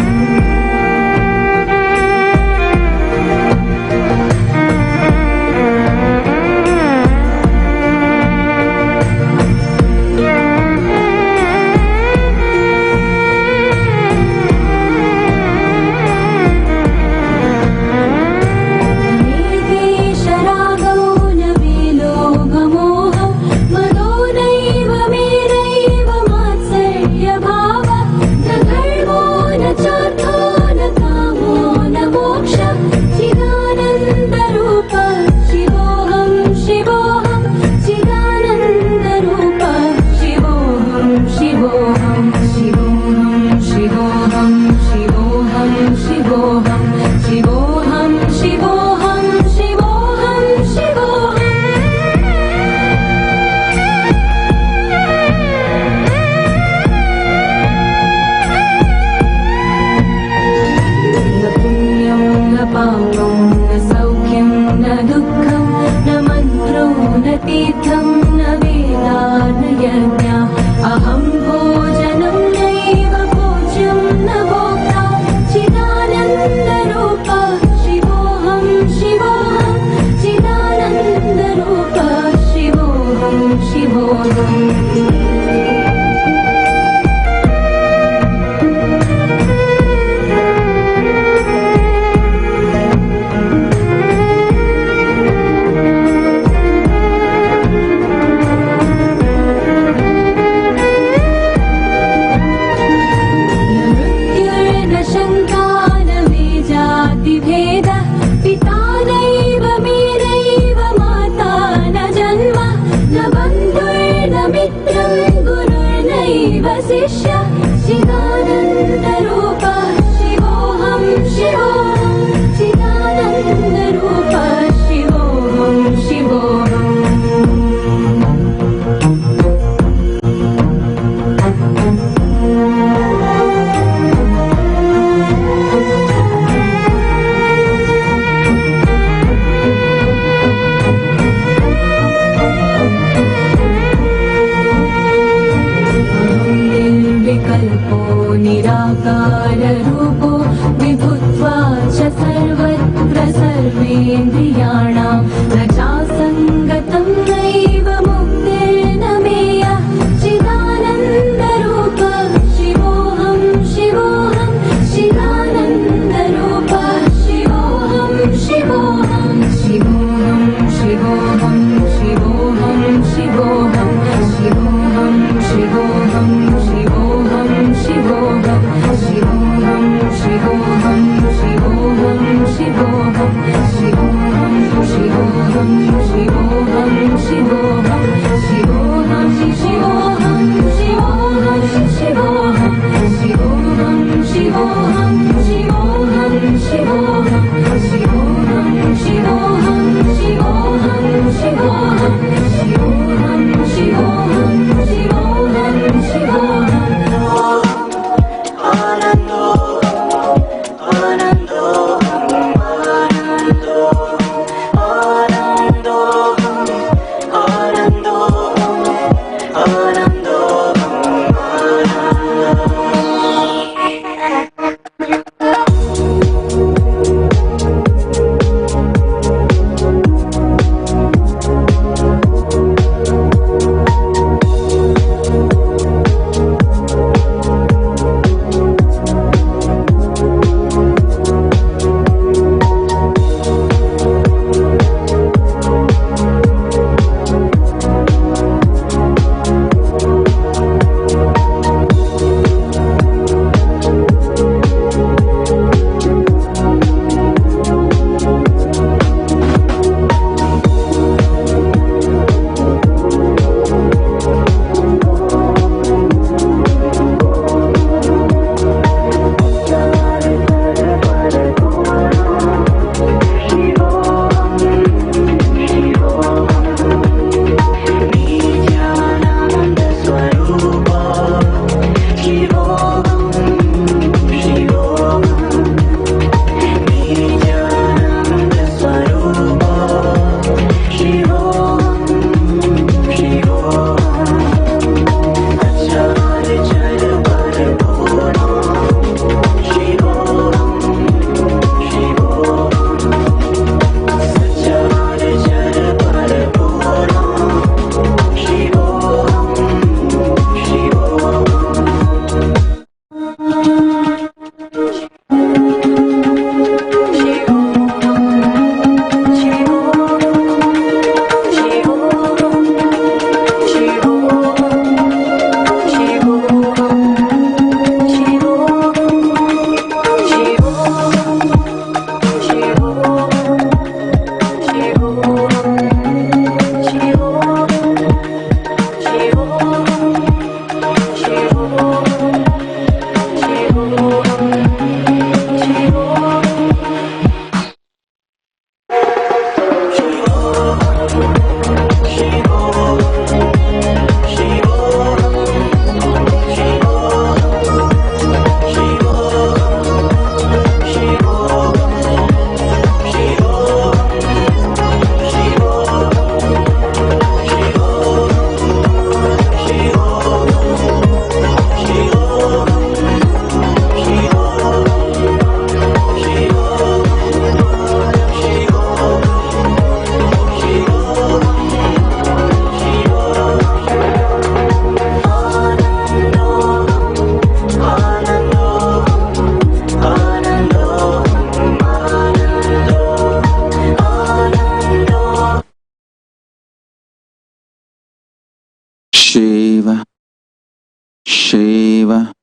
Shiva,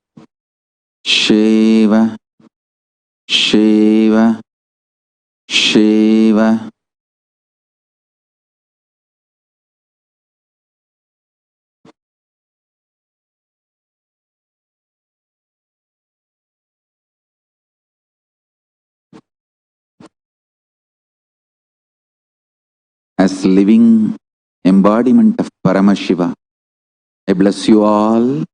Shiva, Shiva, Shiva. As living embodiment of Paramashiva, I bless you all.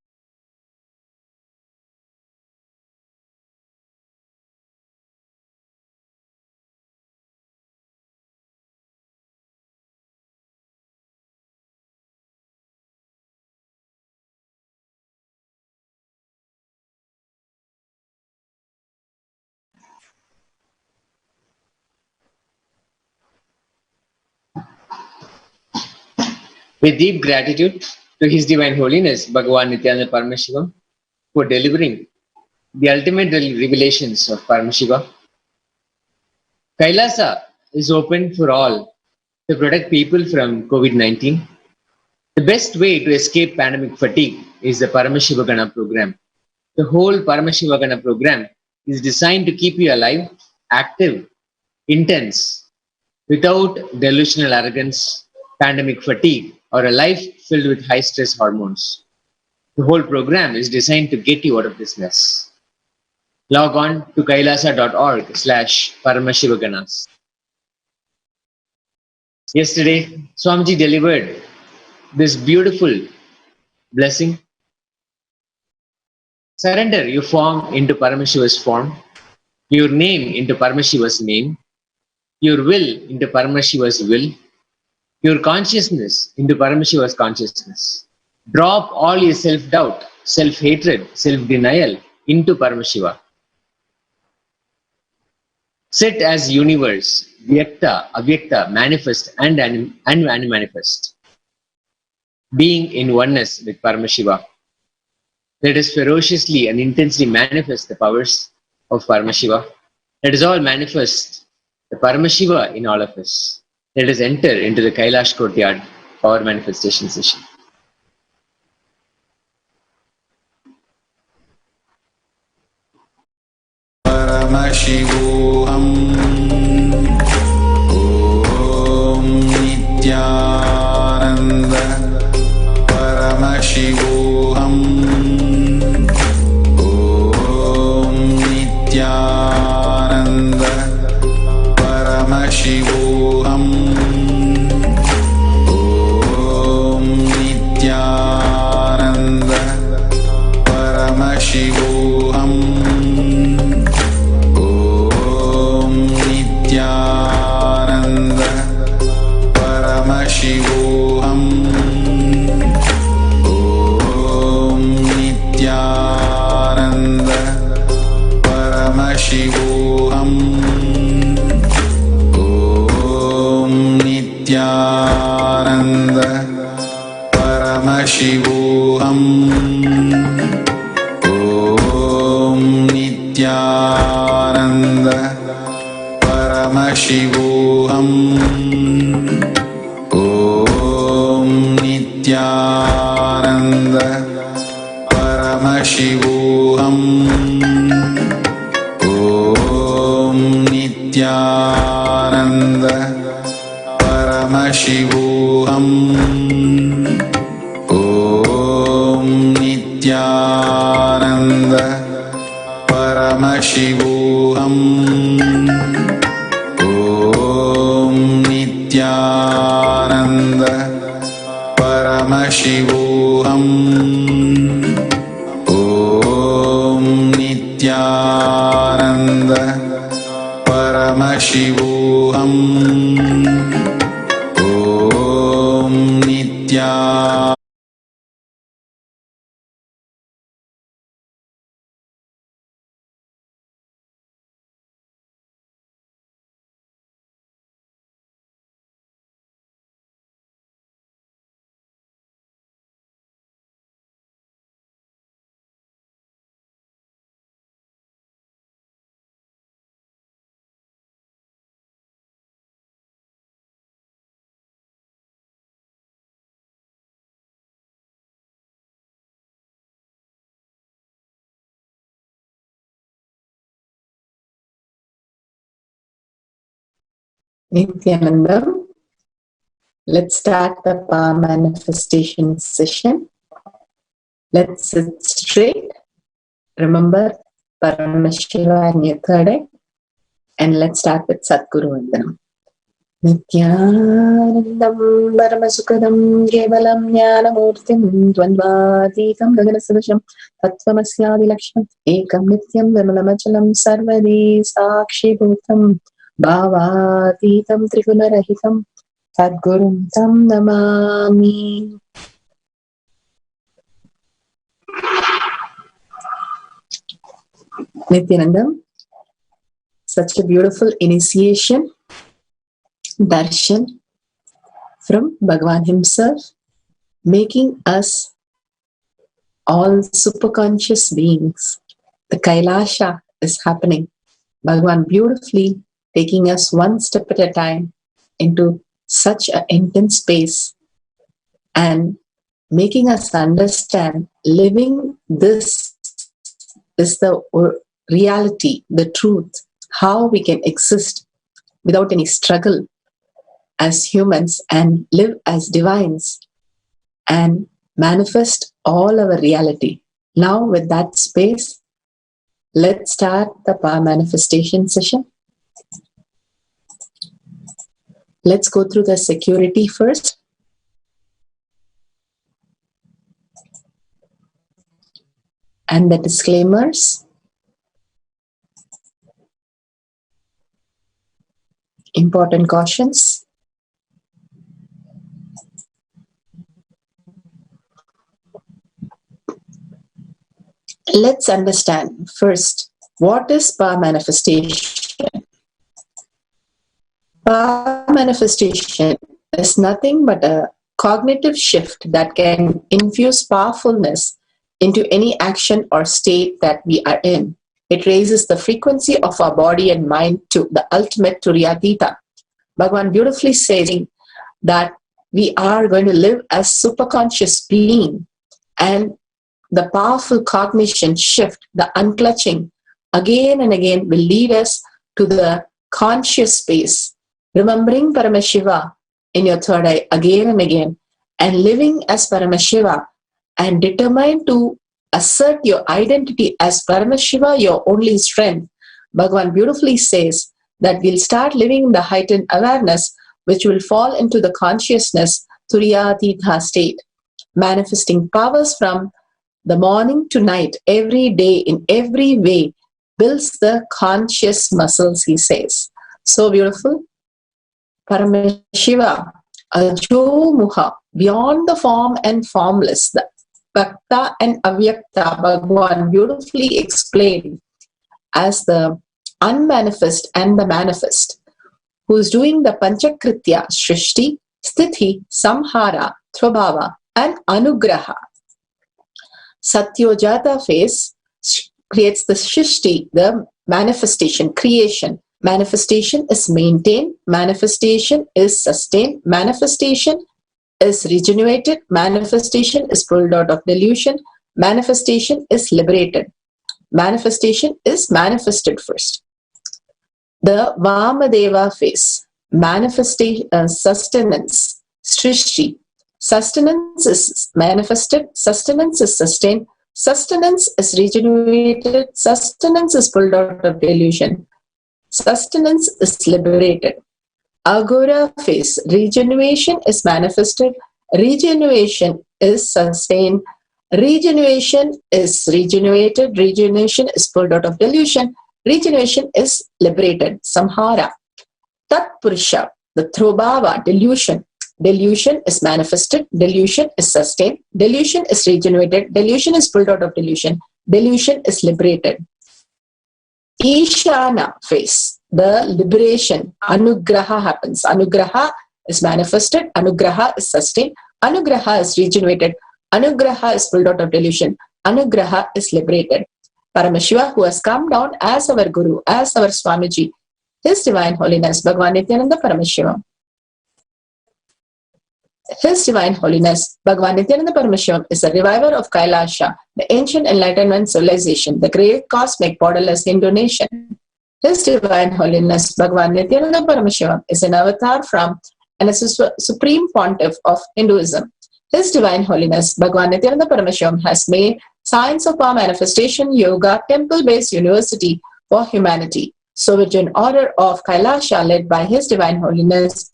With deep gratitude to His Divine Holiness, Bhagavan Nithyananda Paramashivam, for delivering the ultimate revelations of Paramashiva. Kailasa is open for all to protect people from COVID-19. The best way to escape pandemic fatigue is the Paramashivoham program. The whole Paramashivoham program is designed to keep you alive, active, intense, without delusional arrogance, pandemic fatigue, or a life filled with high stress hormones. The whole program is designed to get you out of this mess. Log on to kailasa.org/Paramashivoganas. Yesterday, Swamiji delivered this beautiful blessing. Surrender your form into Paramashiva's form, your name into Paramashiva's name, your will into Paramashiva's will, your consciousness into Paramashiva's consciousness. Drop all your self-doubt, self-hatred, self-denial into Paramashiva. Sit as universe, Vyakta, Avyakta, manifest and unmanifest. Being in oneness with Paramashiva. Let us ferociously and intensely manifest the powers of Paramashiva. Let us all manifest the Paramashiva in all of us. Let us enter into the Kailash courtyard power manifestation session. Paramashivoham. Om Nithyananda Paramashivoham. Om Nithyananda Paramashivoham. Om Nithyananda Paramashivoham. Om Nithyananda Paramashivoham. Om Nithyananda Paramashivoham. Om Nithyananda Paramashivoham. Om Nithyananda Paramashivoham. Om Nithyananda Paramashivoham. Om Nithyananda Paramashivoham. Om Nithyananda Paramashivoham. Om Nithyananda Paramashivoham. Om Nithyananda Paramashivoham. Om Nithyananda Nithyanandam. Let's start the power manifestation session. Let's sit straight. Remember Paramashiva in your third eye. And let's start with Satguru Vandanam. Nithyanandam Paramasukadam Kevalam Jnanamurtim Dvandvatitam Gaganasavasham Tattvamasyavilaksham Ekam Nityam Vimalamachalam Sarvadi Sakshibhutam Bhavatitam Trigunarahitam Sadgurum Tam Namami. Nithyanandam, such a beautiful initiation, darshan from Bhagavan himself, making us all superconscious beings. The Kailasa is happening. Bhagavan beautifully taking us one step at a time into such an intense space and making us understand living this is the reality, the truth, how we can exist without any struggle as humans and live as divines and manifest all our reality. Now with that space, let's start the power manifestation session. Let's go through the security first. And the disclaimers. Important cautions. Let's understand first, what is power manifestation? Power manifestation is nothing but a cognitive shift that can infuse powerfulness into any action or state that we are in. It raises the frequency of our body and mind to the ultimate Turiyatita. Bhagavan beautifully saying that we are going to live as superconscious being, and the powerful cognition shift, the unclutching, again and again will lead us to the conscious space, remembering Paramashiva in your third eye again and again, and living as Paramashiva, and determined to assert your identity as Paramashiva, your only strength. Bhagavan beautifully says that we'll start living in the heightened awareness, which will fall into the consciousness, Turiyatita state, manifesting powers from the morning to night, every day, in every way, builds the conscious muscles, he says. So beautiful. Paramashiva, Ajo Muha, beyond the form and formless, the Bhakta and Avyakta, Bhagavan beautifully explained as the unmanifest and the manifest, who is doing the Panchakritya, Shrishti, Sthiti, Samhara, Throbhava, and Anugraha. Satyojata phase creates the Shrishti, the manifestation, creation. Manifestation is maintained, manifestation is sustained, manifestation is regenerated, manifestation is pulled out of delusion, manifestation is liberated. Manifestation is manifested first. The Vamadeva phase, manifestation, sustenance, Srishti. Sustenance is manifested, sustenance is sustained, sustenance is regenerated, sustenance is pulled out of delusion, sustenance is liberated. Agora phase, regeneration is manifested, regeneration is sustained, regeneration is regenerated, regeneration is pulled out of delusion, regeneration is liberated. Samhara. Tatpurusha, the Throbhava, delusion. Delusion is manifested, delusion is sustained, delusion is regenerated, delusion is pulled out of delusion, delusion is liberated. Ishana phase, the liberation, Anugraha happens. Anugraha is manifested, Anugraha is sustained, Anugraha is regenerated, Anugraha is pulled out of delusion, Anugraha is liberated. Paramashiva, who has come down as our Guru, as our Swamiji, His Divine Holiness, Bhagavan Nithyananda Paramashivam. His Divine Holiness, Bhagavan Nithyananda Paramashivam, is the reviver of Kailasa, the ancient enlightenment civilization, the great cosmic borderless Hindu nation. His Divine Holiness Bhagavan Nithyananda Paramashivam is an avatar from and a supreme pontiff of Hinduism. His Divine Holiness Bhagavan Nithyananda Paramashivam has made Science of Power Manifestation Yoga temple-based university for humanity. So with an order of Kailasa led by His Divine Holiness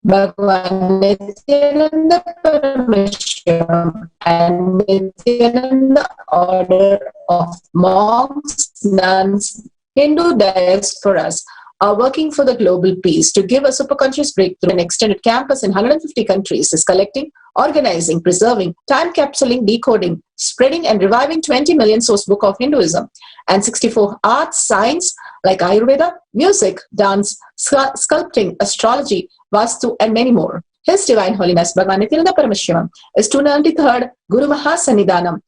Bhagavan Nithyananda Paramashivam and Nithyananda order of monks, nuns, Hindu diasporas are working for the global peace. To give a superconscious breakthrough, an extended campus in 150 countries is collecting, organizing, preserving, time capsuling, decoding, spreading and reviving 20 million source book of Hinduism and 64 arts, science like Ayurveda, music, dance, sculpting, astrology, Vastu and many more. His Divine Holiness Bhagavan Nithyananda Paramashivam is 293rd Guru Mahasannidhanam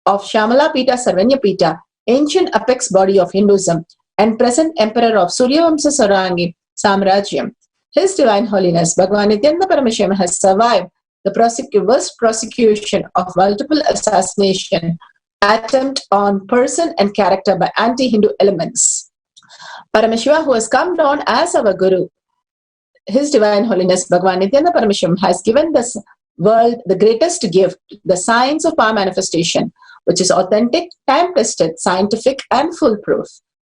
of Shamala Pita Sarvanya Pita, ancient apex body of Hinduism and present emperor of Suryavamsa Sarangi Samrajyam. His Divine Holiness Bhagavan Nithyananda Paramashivam has survived the worst prosecution of multiple assassination attempt on person and character by anti-Hindu elements. Paramashiva, who has come down as our Guru, His Divine Holiness Bhagavan Nithyananda Paramashivam has given this world the greatest gift, the science of power manifestation, which is authentic, time-tested, scientific and foolproof.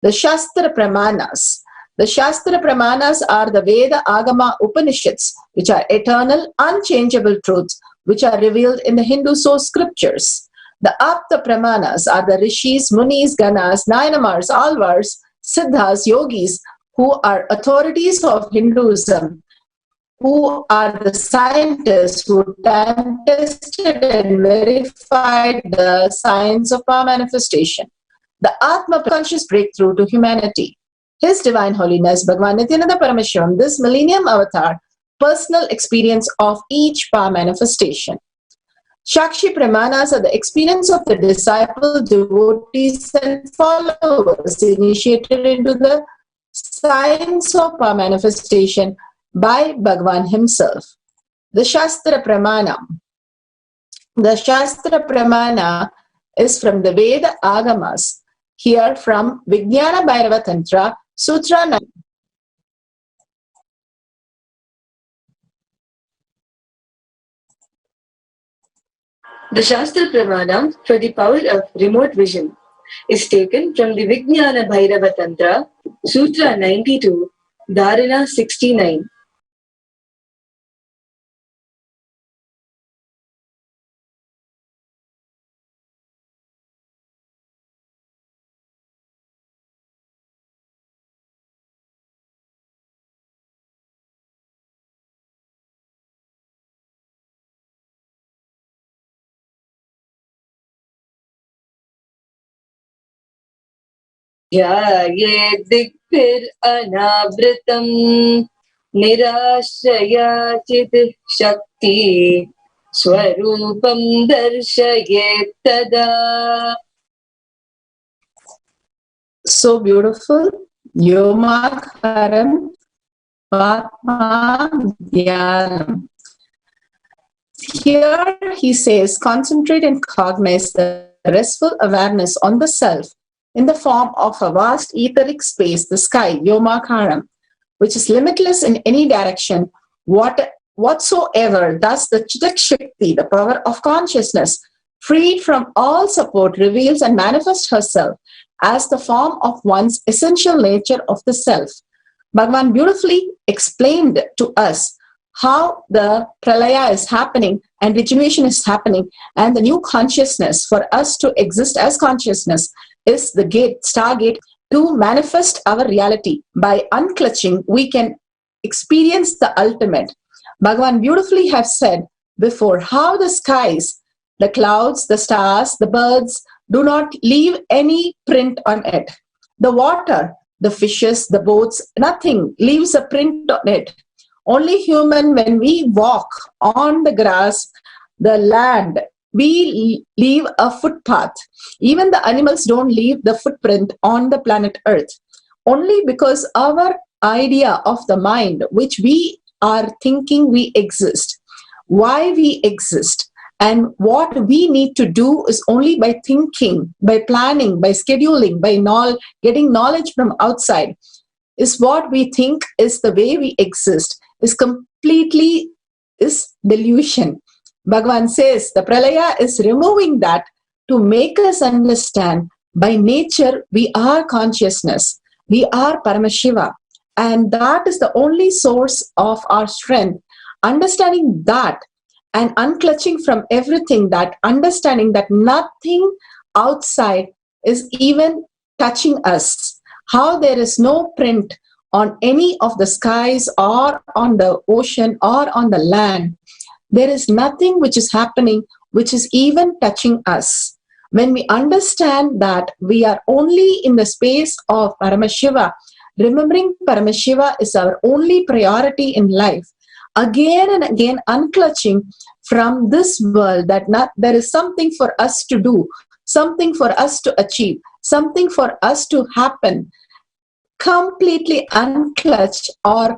The Shastra Pramanas. The Shastra Pramanas are the Veda, Agama, Upanishads, which are eternal, unchangeable truths, which are revealed in the Hindu source scriptures. The Apta Pramanas are the Rishis, Munis, Ganas, Nayanamars, Alvars, Siddhas, Yogis, who are authorities of Hinduism, who are the scientists who time-tested and verified the science of power manifestation. The Atma conscious breakthrough to humanity. His Divine Holiness Bhagavan Nithyananda Paramashivam, this millennium avatar, personal experience of each power manifestation. Shakshi Pramanas are the experience of the disciple, devotees and followers initiated into the science of power manifestation by Bhagavan himself. The Shastra Pramana. The Shastra Pramana is from the Veda Agamas. Here from Vijnana Bhairava Tantra, Sutra 9. The Shastra Pramana for the power of remote vision is taken from the Vijnana Bhairava Tantra, Sutra 92, Dharana 69. Jaya Dikpir Anavritam Nirashaya Chit Shakti Swarupam Darshayet Tada. So beautiful. Yomakaram Patma Dhyanam. Here he says, concentrate and cognize the restful awareness on the self in the form of a vast etheric space, the sky, Yomakaram, which is limitless in any direction, whatsoever. Thus the Chitak Shakti, the power of consciousness, freed from all support, reveals and manifests herself as the form of one's essential nature of the self. Bhagavan beautifully explained to us how the pralaya is happening and regeneration is happening, and the new consciousness for us to exist as consciousness is the gate, stargate, to manifest our reality. By unclutching, we can experience the ultimate. Bhagavan beautifully have said before how the skies, the clouds, the stars, the birds do not leave any print on it. The water, the fishes, the boats, nothing leaves a print on it. Only human, when we walk on the grass, the land, we leave a footpath. Even the animals don't leave the footprint on the planet Earth. Only because our idea of the mind, which we are thinking we exist, why we exist, And what we need to do is only by thinking, by planning, by scheduling, by getting knowledge from outside, is what we think is the way we exist, is completely is delusion. Bhagavan says the pralaya is removing that to make us understand by nature we are consciousness, we are Paramashiva, and that is the only source of our strength. Understanding that and unclutching from everything, that understanding that nothing outside is even touching us, how there is no print on any of the skies or on the ocean or on the land. There is nothing which is happening which is even touching us. When we understand that we are only in the space of Paramashiva, remembering Paramashiva is our only priority in life, again and again unclutching from this world, that there is something for us to do, something for us to achieve, something for us to happen, completely unclutch or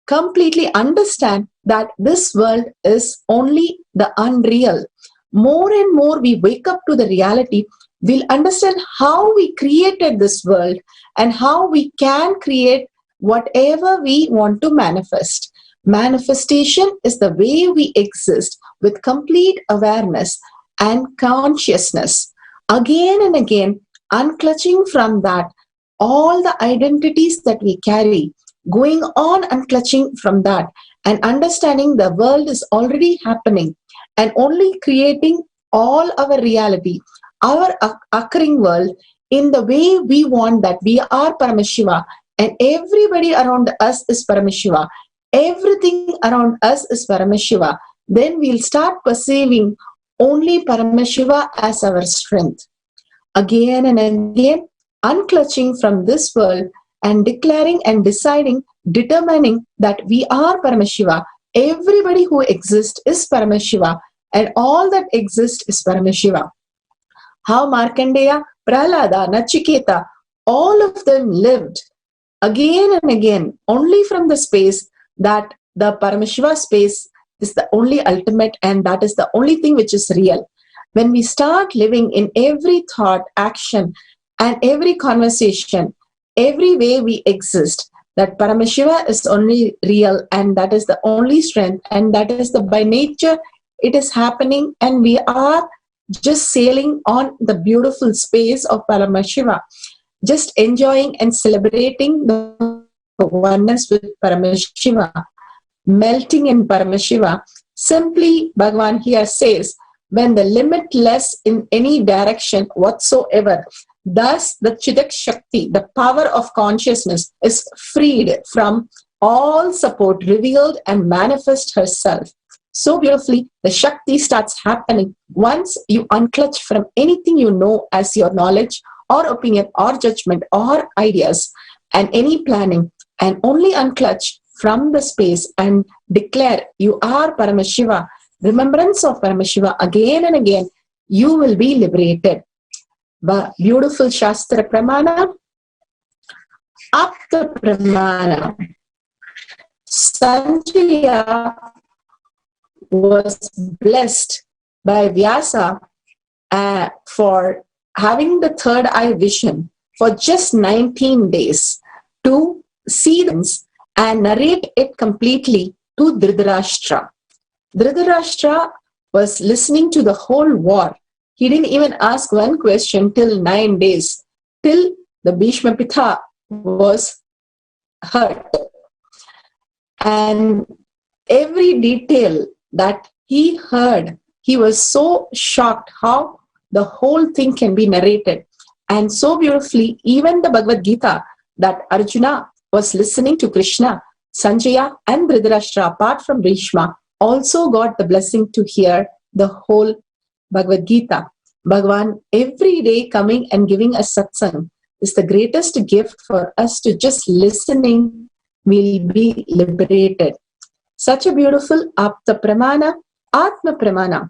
completely understand that this world is only the unreal. More and more we wake up to the reality, we'll understand how we created this world and how we can create whatever we want to manifest. Manifestation is the way we exist with complete awareness and consciousness. Again and again, unclutching from that, all the identities that we carry, going on unclutching from that, and understanding the world is already happening and only creating all our reality, our occurring world in the way we want, that we are Paramashiva and everybody around us is Paramashiva. Everything around us is Paramashiva. Then we'll start perceiving only Paramashiva as our strength. Again and again, unclutching from this world and declaring and deciding, determining that we are Paramashiva. Everybody who exists is Paramashiva and all that exists is Paramashiva. How Markandeya, Prahlada, Nachiketa, all of them lived again and again only from the space that the Paramashiva space is the only ultimate and that is the only thing which is real. When we start living in every thought, action and every conversation, every way we exist, that Paramashiva is only real and that is the only strength and that is the by nature it is happening, and we are just sailing on the beautiful space of Paramashiva, just enjoying and celebrating the oneness with Paramashiva, melting in Paramashiva. Simply Bhagavan here says, when the limitless in any direction whatsoever, thus the Chidak Shakti, the power of consciousness, is freed from all support, revealed and manifest herself. So beautifully, the Shakti starts happening once you unclutch from anything you know as your knowledge or opinion or judgment or ideas and any planning, and only unclutch from the space and declare you are Paramashiva, remembrance of Paramashiva again and again, you will be liberated. But beautiful Shastra Pramana, Apta Pramana. Sanjaya was blessed by Vyasa for having the third eye vision for just 19 days to see things and narrate it completely to Dhritarashtra. Dhritarashtra was listening to the whole war. He didn't even ask one question till 9 days, till the Bhishma Pitha was hurt. And every detail that he heard, he was so shocked how the whole thing can be narrated. And so beautifully, even the Bhagavad Gita that Arjuna was listening to Krishna, Sanjaya and Dhritarashtra, apart from Bhishma, also got the blessing to hear the whole Bhagavad Gita. Bhagavan every day coming and giving us satsang is the greatest gift for us to just listening will be liberated. Such a beautiful Apta Pramana, Atma Pramana.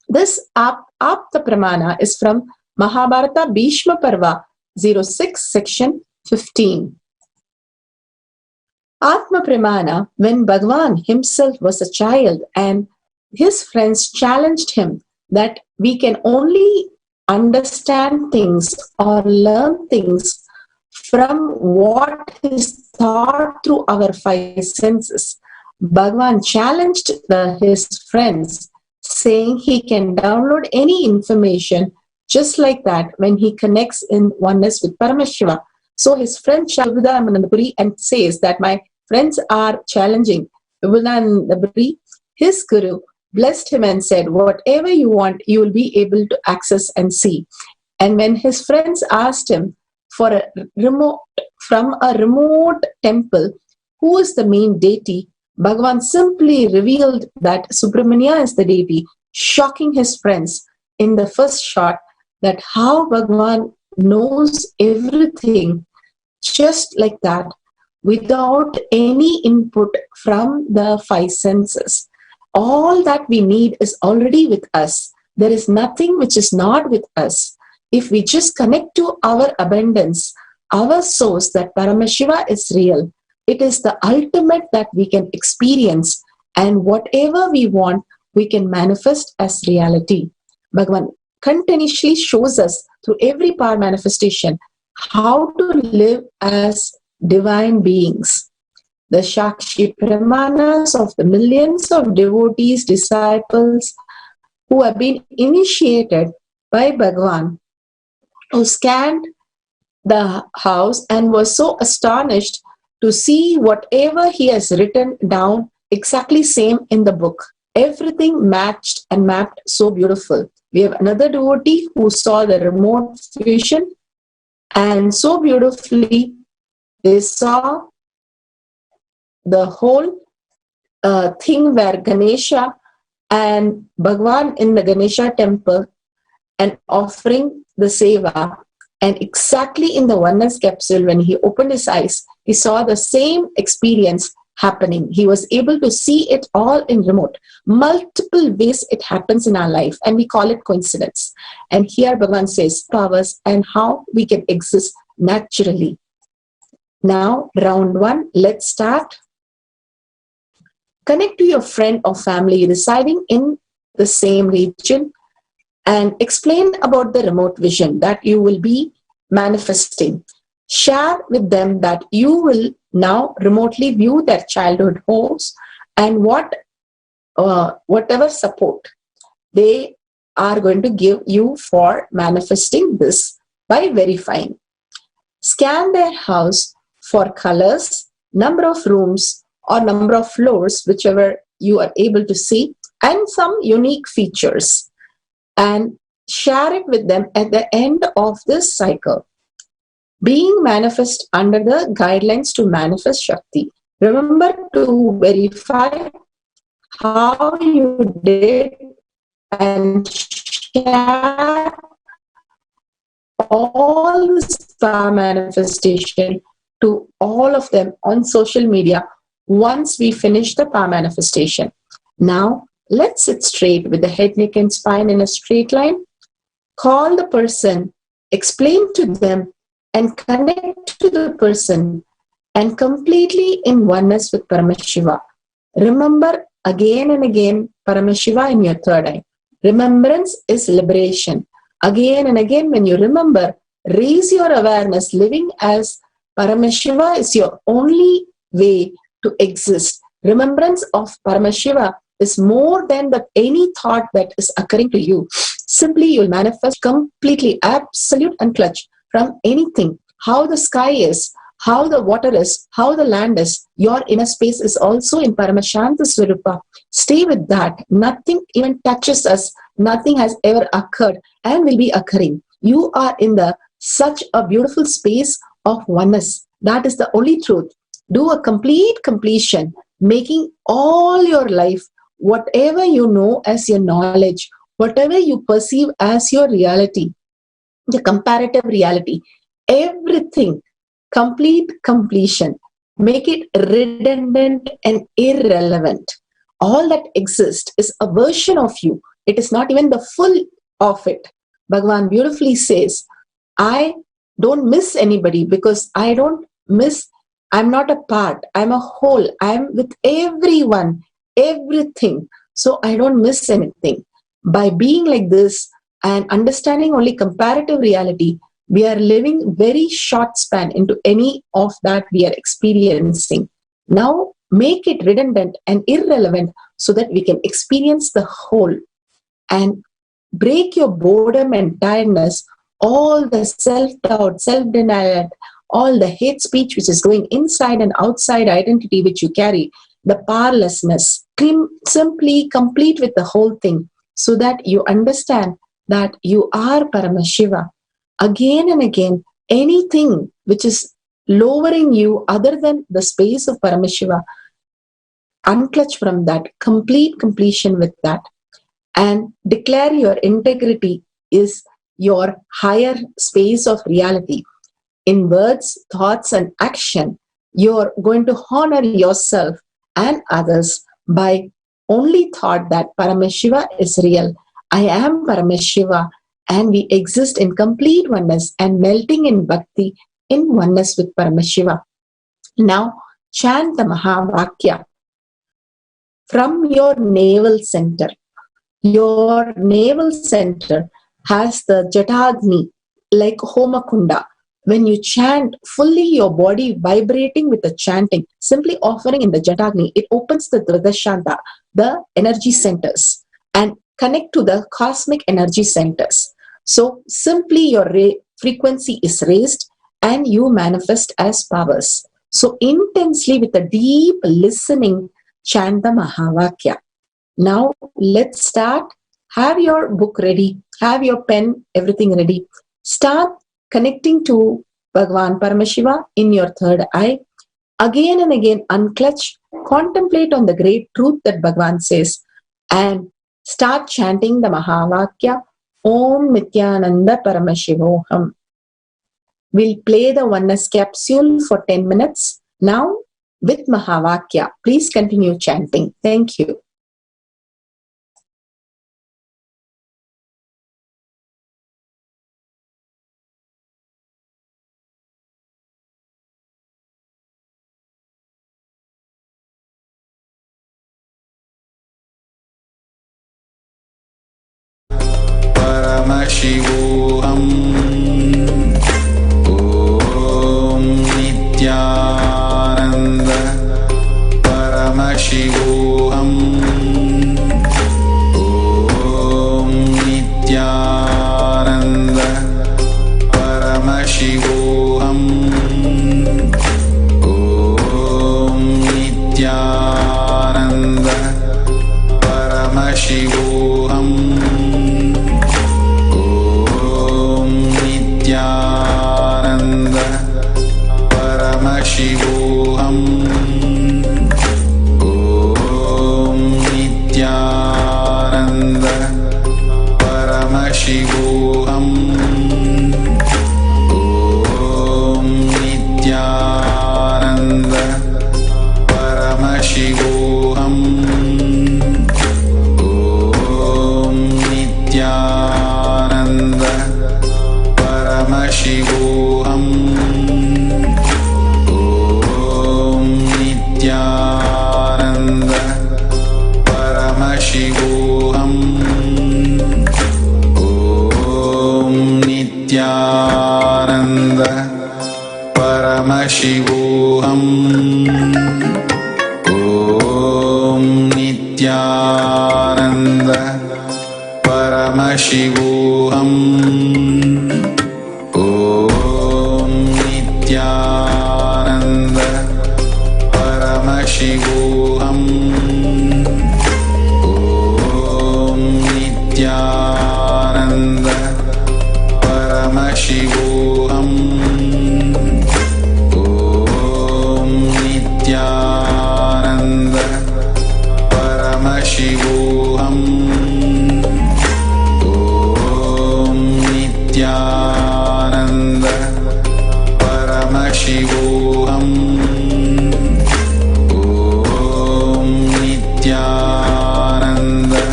This Apta Pramana is from Mahabharata Bhishma Parva 06, section 15. Atma Pramana, when Bhagavan himself was a child and his friends challenged him that we can only understand things or learn things from what is thought through our five senses. Bhagavan challenged his friends, saying he can download any information just like that when he connects in oneness with Paramashiva. So his friend Vibhudanandapuri and says that my friends are challenging Vibhudanandapuri. His guru blessed him and said, whatever you want, you will be able to access and see. And when his friends asked him from a remote temple, who is the main deity, Bhagavan simply revealed that Subramanya is the deity, shocking his friends in the first shot that how Bhagavan knows everything just like that without any input from the five senses. All that we need is already with us. There is nothing which is not with us. If we just connect to our abundance, our source, that Paramashiva is real, it is the ultimate that we can experience, and whatever we want, we can manifest as reality. Bhagavan continuously shows us through every power manifestation how to live as divine beings. The Shakshi Pramanas of the millions of devotees, disciples who have been initiated by Bhagavan, who scanned the house and was so astonished to see whatever he has written down exactly same in the book. Everything matched and mapped so beautiful. We have another devotee who saw the remote vision, and so beautifully they saw the whole thing where Ganesha and Bhagavan in the Ganesha temple and offering the seva. And exactly in the oneness capsule, when he opened his eyes, he saw the same experience happening. He was able to see it all in remote. Multiple ways it happens in our life, and we call it coincidence. And here Bhagavan says powers and how we can exist naturally. Now, round one, let's start. Connect to your friend or family residing in the same region and explain about the remote vision that you will be manifesting. Share with them that you will now remotely view their childhood homes and whatever support they are going to give you for manifesting this by verifying. Scan their house for colors, number of rooms, or number of floors, whichever you are able to see, and some unique features, and share it with them at the end of this cycle. Being manifest under the guidelines to manifest Shakti. Remember to verify how you did and share all this power manifestation to all of them on social media once we finish the power manifestation. Now, let's sit straight with the head, neck, and spine in a straight line. Call the person, explain to them, and connect to the person, and completely in oneness with Paramashiva. Remember again and again Paramashiva in your third eye. Remembrance is liberation. Again and again, when you remember, raise your awareness. Living as Paramashiva is your only way to exist. Remembrance of Paramashiva is more than any thought that is occurring to you. Simply you'll manifest completely, absolute and clutch from anything. How the sky is, how the water is, how the land is, your inner space is also in Paramashanta Swarupa. Stay with that. Nothing even touches us. Nothing has ever occurred and will be occurring. You are in such a beautiful space of oneness. That is the only truth. Do a complete completion, making all your life, whatever you know as your knowledge, whatever you perceive as your reality, the comparative reality, everything, complete completion. Make it redundant and irrelevant. All that exists is a version of you. It is not even the full of it. Bhagavan beautifully says, I don't miss anybody because I don't miss. I'm not a part. I'm a whole. I'm with everyone, everything. so I don't miss anything. By being like this and understanding only comparative reality, we are living very short span into any of that we are experiencing. Now make it redundant and irrelevant so that we can experience the whole, and break your boredom and tiredness, all the self-doubt, self-denial, all the hate speech which is going inside and outside identity which you carry, the powerlessness. Simply complete with the whole thing so that you understand that you are Paramashiva. Again and again, anything which is lowering you other than the space of Paramashiva, unclutch from that, complete completion with that, and declare your integrity is your higher space of reality. In words, thoughts, and action, you're going to honor yourself and others by only thought that Paramashiva is real. I am Paramashiva, and we exist in complete oneness and melting in bhakti in oneness with Paramashiva. Now chant the Mahavakya from your navel center. Your navel center has the Jatagni like Homakunda. When you chant, fully your body vibrating with the chanting, simply offering in the Jatagni, it opens the Dridashanta, the energy centers, and connect to the cosmic energy centers. So simply your frequency is raised and you manifest as powers. So intensely with a deep listening, chant the Mahavakya. Now let's start. Have your book ready, have your pen, everything ready. Start connecting to Bhagavan Paramashiva in your third eye. Again and again unclutch, contemplate on the great truth that Bhagavan says, and start chanting the Mahavakya, Om Nithyananda Paramashivoham. We'll play the oneness capsule for 10 minutes. Now with Mahavakya, please continue chanting. Thank you. Paramashivoham. Om Nithyananda Paramashivoham. Om Nithyananda Paramashivoham. Om Nithyananda Paramashivoham. Nithyananda Paramashivoham. Om Nithyananda Paramashivoham. Om Nithyananda Paramashivoham. Om Nithyananda Paramashivoham. Om Nithyananda Paramashivoham. Om Nithyananda Paramashivoham. Om Nithyananda Paramashivoham. Om Nithyananda Paramashivoham. Om Nithyananda Paramashivoham. Om Nithyananda Paramashivoham. Om Nithyananda Paramashivoham. Om Nithyananda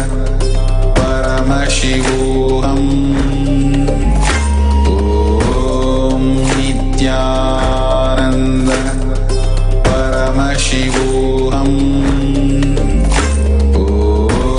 Paramashivoham. Om Nithyananda Paramashivoham. Om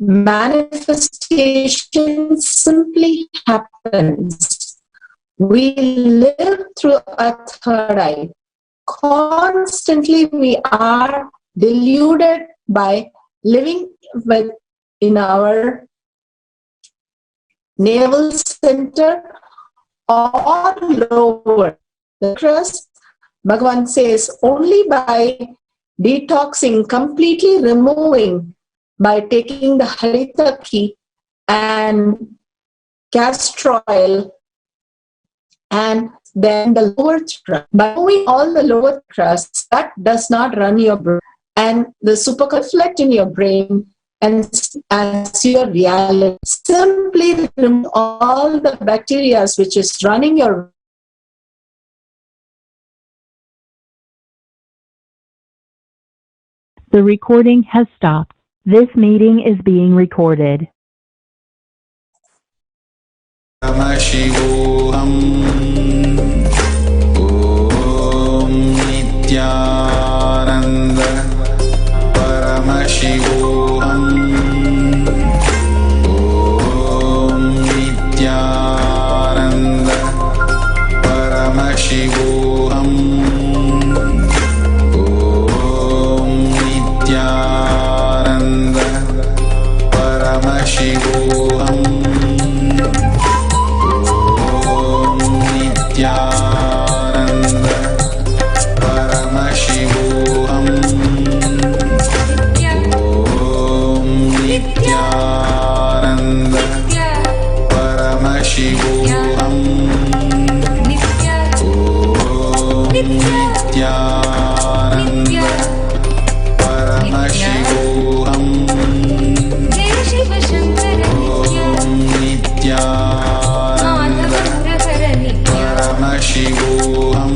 manifestation simply happens. We live through a third eye. Constantly we are deluded by living in our navel center or lower. The crust, Bhagavan says, only by detoxing, completely removing, by taking the haritaki and castor oil and then the lower crust. By moving all the lower crusts, that does not run your brain, and the super reflect in your brain and as your reality. Simply remove all the bacteria which is running your. The recording has stopped. This meeting is being recorded. Paramashivoham. Om Nithyananda Paramashivoham. Om Nithyananda Paramashivoham. Om Nithyananda Paramashivoham. Nithyananda Paramashivoham. Om Nithyananda Paramashivoham. Om Nithyananda Paramashivoham. Om Nithyananda Paramashivoham.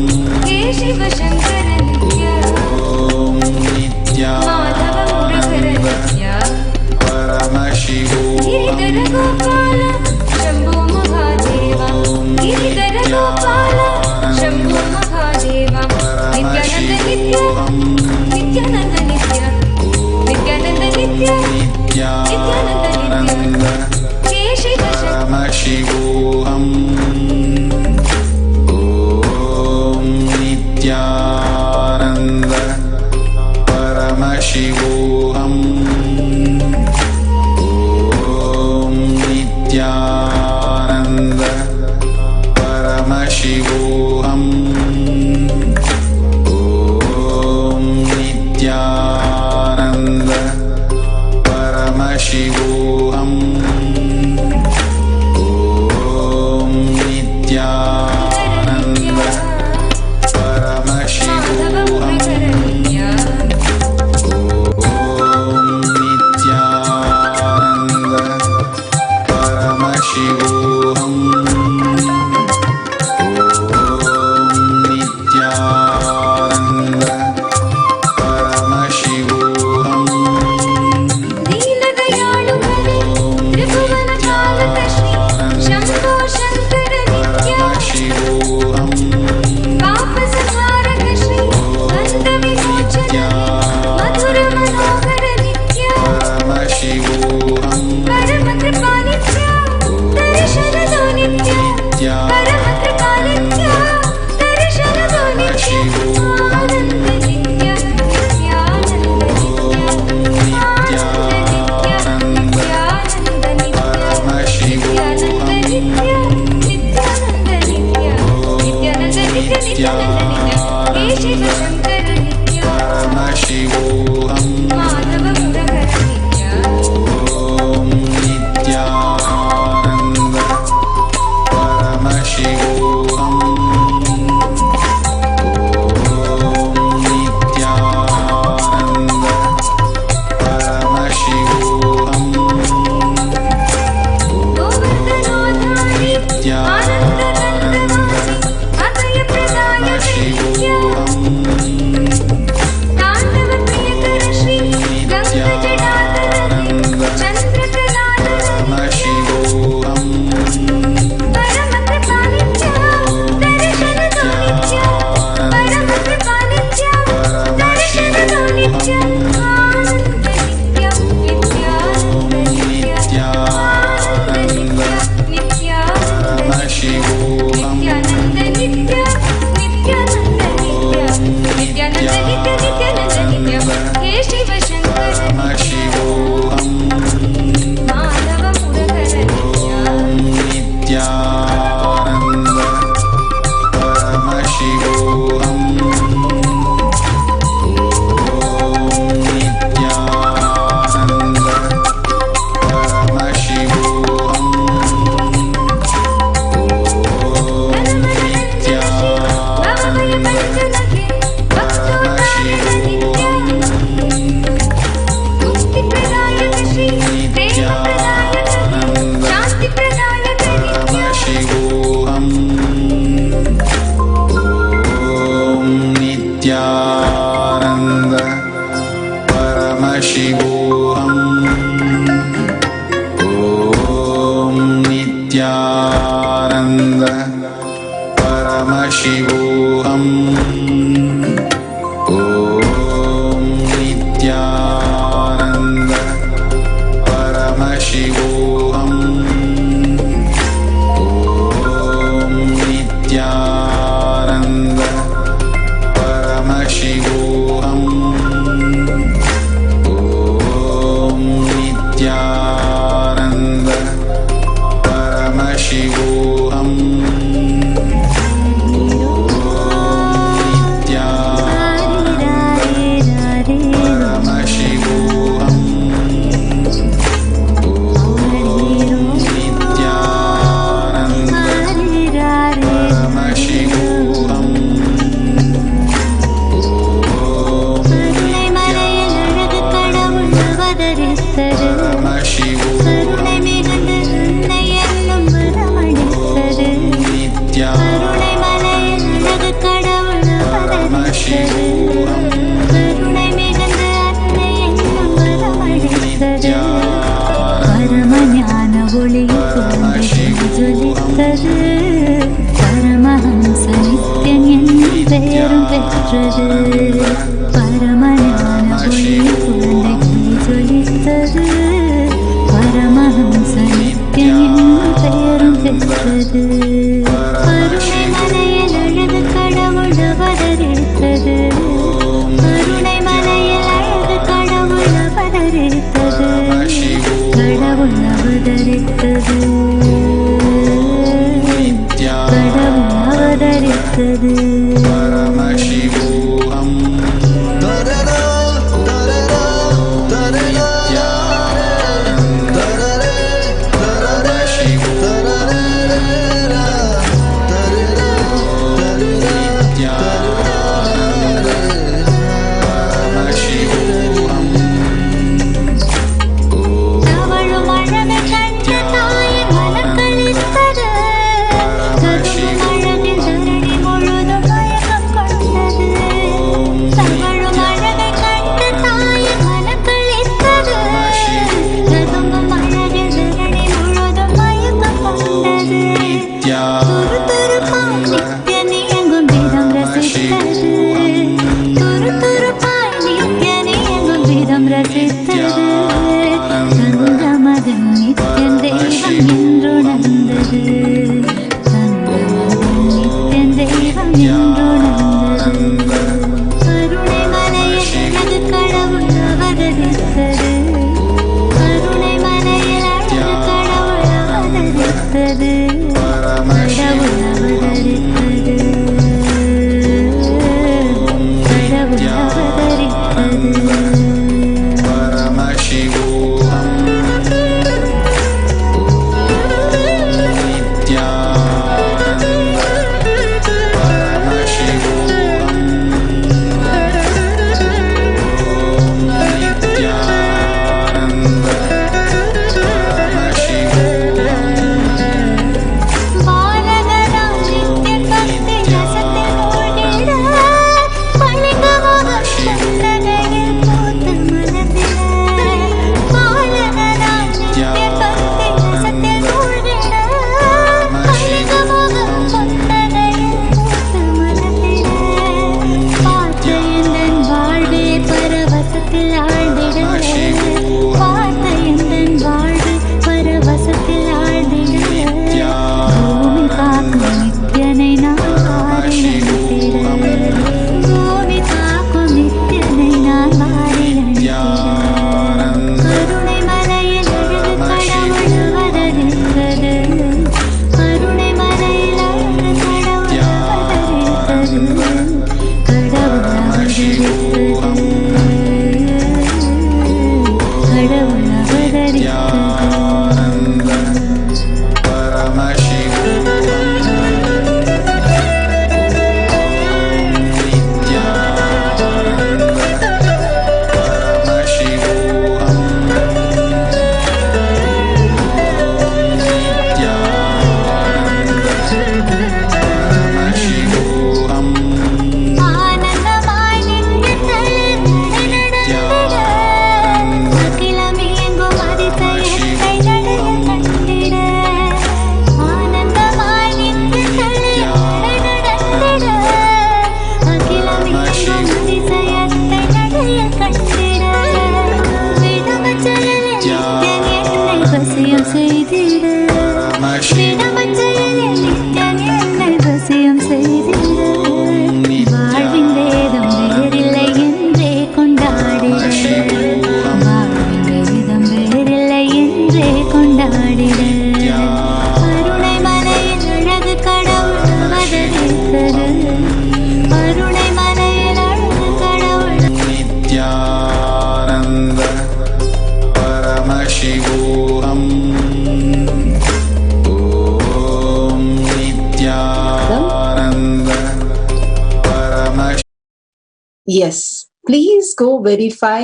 Om Nithyananda Paramashivoham. Shambho Mahadeva, Shambho Mahadeva, Nithyananda Nithya, Nithyananda Nithya, Nithyananda Paramashivoham. Om Nithyananda Paramashivoham. Om Nithyananda Paramashivoham. Om Nithyananda Paramashivoham. Om Nithyananda Paramashivoham. Om Nithyananda Paramashivoham. Om Nithyananda Paramashivoham. Deenadayalu Paramashivoham. Om Nithyananda Paramashivoham. Om Nithyananda Paramashivoham. Om Nithyananda Paramashivoham. Paramahamsa Nithyan என்னும் பெயரும் பெற்றது. பரமஞான ஒளி குழந்தைக்கு ஜொலித்தது. பரமஹம்ச நித்யன் என்னும் பெயரும் பெற்றது. கருணை மலையில் அழகு கடவுள் அவதரித்தது. கருணை மலையில் அழகு கடவுள் அவதரித்தது. கடவுள் அவதரித்தது. கடவுள் அவதரித்தது. Paramashivoham. அவளும் அழகு கண்ட தாயின் மனக்களித்தது. கருவும் அழகில் தரணி முழுதும் மயக்கம் கொண்டது. அவளும் அழகை கண்ட தாயின் மனக்களித்தது. கருவும் அழகில் தரணி முழுதும் மயக்கம் கொண்டது. துருதுருப்பாய் நித்யன் இயங்கும் விதம் ரசித்தது. துருதுருப்பாய் நித்யன் இயங்கும் விதம் ரசித்தது. சங்கமதில் நித்யன் தெய்வம் என்றுணர்ந்தது. சங்கமதில் நித்யன் தெய்வம் என்றுணர்ந்தது. கருணை மலையில் அழகு கடவுள் அவதரித்தது. கருணை மலையில் அழகு கடவுள் அவதரித்தது. கடவுள் அவதரித்தது. கடவுள் அவதரித்தது. Paramashivoham. பாலகனாம் நித்யன் பக்தி ரசத்தில் மூழ்கிட. பளிங்குமுகம் புன்னகையில் பூத்து மலர்ந்திட. பாலகனாம் நித்யன் பக்தி ரசத்தில் மூழ்கிட. பளிங்குமுகம் புன்னகையில் பூத்து மலர்ந்திட. பார்த்த எந்தன் வாழ்வே பரவசத்தில் ஆழ்ந்திட. பார்த்த எந்தன் வாழ்வே பரவசத்தில் ஆழ்ந்திட. பூமி காக்கும் நித்யனை நான் வாரி அணைத்திட. பூமி காக்கும் நித்யனை நான் வாரி அணைத்திட. கருணை மலையில் அழகு கடவுள் அவதரித்தது. கருணை மலையில் அழகு கடவுள் அவதரித்தது. கடவுள் அவதரித்தது. கடவுள் அவதரித்தது. ஆனந்தமாய் நித்யன் தளிர் நடை நடந்திட. அகிலம் இயங்கும் அதிசய செய்திட தினமஞ்ச நித்யன் என்னை வசியம் செய்திட வாழ்வின் வேதம் வேறில்லை என்றே கொண்டாடிட வாழ்வின் வேதம் வேறில்லை என்றே கொண்டாடிட கருணை மலையில் அழகு கடவுள் அவதரித்தது கருணை மலையில் அழகு கடவுள் நித்யானந்த பரமசிவோகம் ஓம் நித்யானந்த பரம Yes, please go verify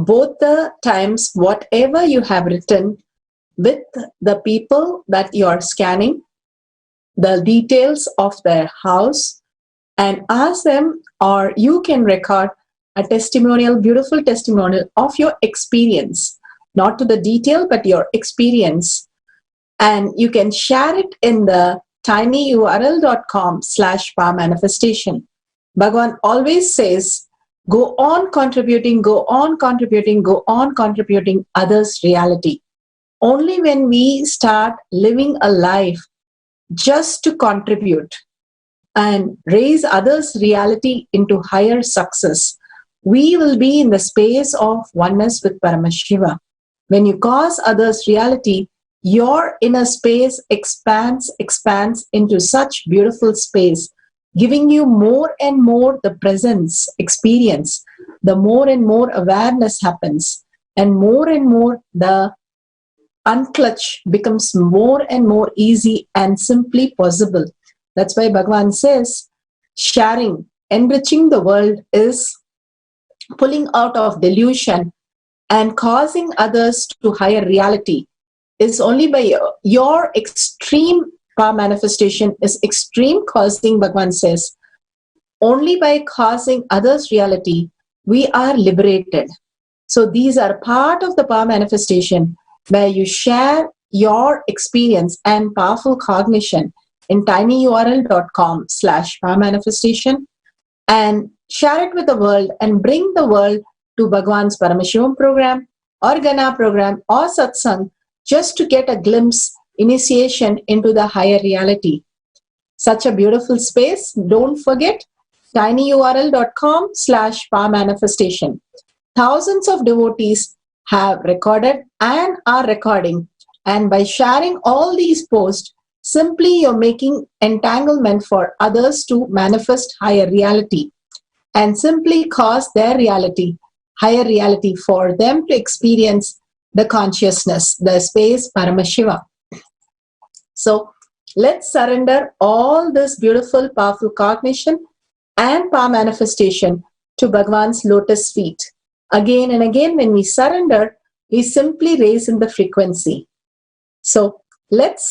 both the times whatever you have written with the people that you are scanning, the details of their house, and ask them, or you can record a testimonial, beautiful testimonial of your experience, not to the detail, but your experience. And you can share it in the tinyurl.com/powermanifestation. Bhagavan always says, go on contributing, go on contributing, go on contributing others' reality. Only when we start living a life just to contribute and raise others' reality into higher success, we will be in the space of oneness with Paramashiva. When you cause others' reality, your inner space expands into such beautiful space, giving you more and more the presence experience. The more and more awareness happens, and more the unclutch becomes more and more easy and simply possible. That's why Bhagavan says, sharing, enriching the world is pulling out of delusion and causing others to higher reality. Is only by your extreme power manifestation is extreme causing, Bhagavan says, only by causing others reality, we are liberated. So these are part of the power manifestation where you share your experience and powerful cognition in tinyurl.com/powermanifestation and share it with the world and bring the world to Bhagavan's Paramashivoham program or Gana program or Satsang just to get a glimpse, initiation into the higher reality. Such a beautiful space. Don't forget tinyurl.com/powermanifestation. Thousands of devotees have recorded and are recording, and by sharing all these posts, simply you're making entanglement for others to manifest higher reality and simply cause their reality, higher reality, for them to experience the consciousness, the space Paramashiva. So let's surrender all this beautiful, powerful cognition and power manifestation to Bhagavan's lotus feet. Again and again, when we surrender, we simply raise in the frequency. So let's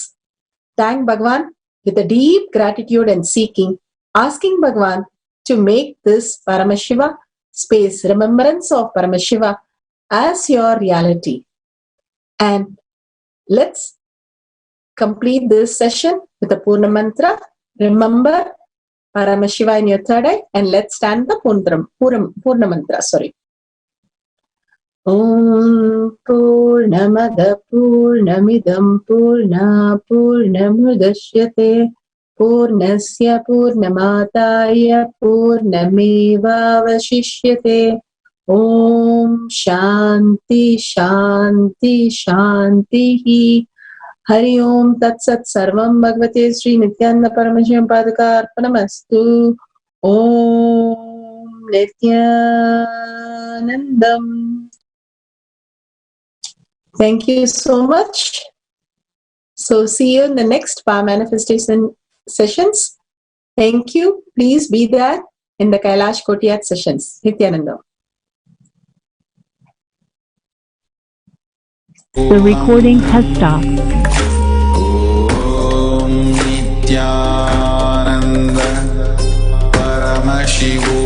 thank Bhagavan with a deep gratitude and seeking, asking Bhagavan to make this Paramashiva space, remembrance of Paramashiva as your reality. And let's complete this session with a Purna mantra. Remember Paramashiva in your third eye, and let's stand the Purna mantra. Om Purnamada Purnamidam Purna Purnamudashyate Purnasya Purnamataya Purnamevavashishyate. Om Shanti Shanti Shanti. Hari Om Tat Sat Sarvam Bhagavate Sri Nithyananda Paramashivam Padakaarpanamastu. Om Nithyanandam. Thank you so much. So see you in the next power manifestation sessions. Thank you. Please be there in the Kailash Kotiyat sessions. Nithyanandam. The recording has stopped. Om Nithyananda Paramashivoham.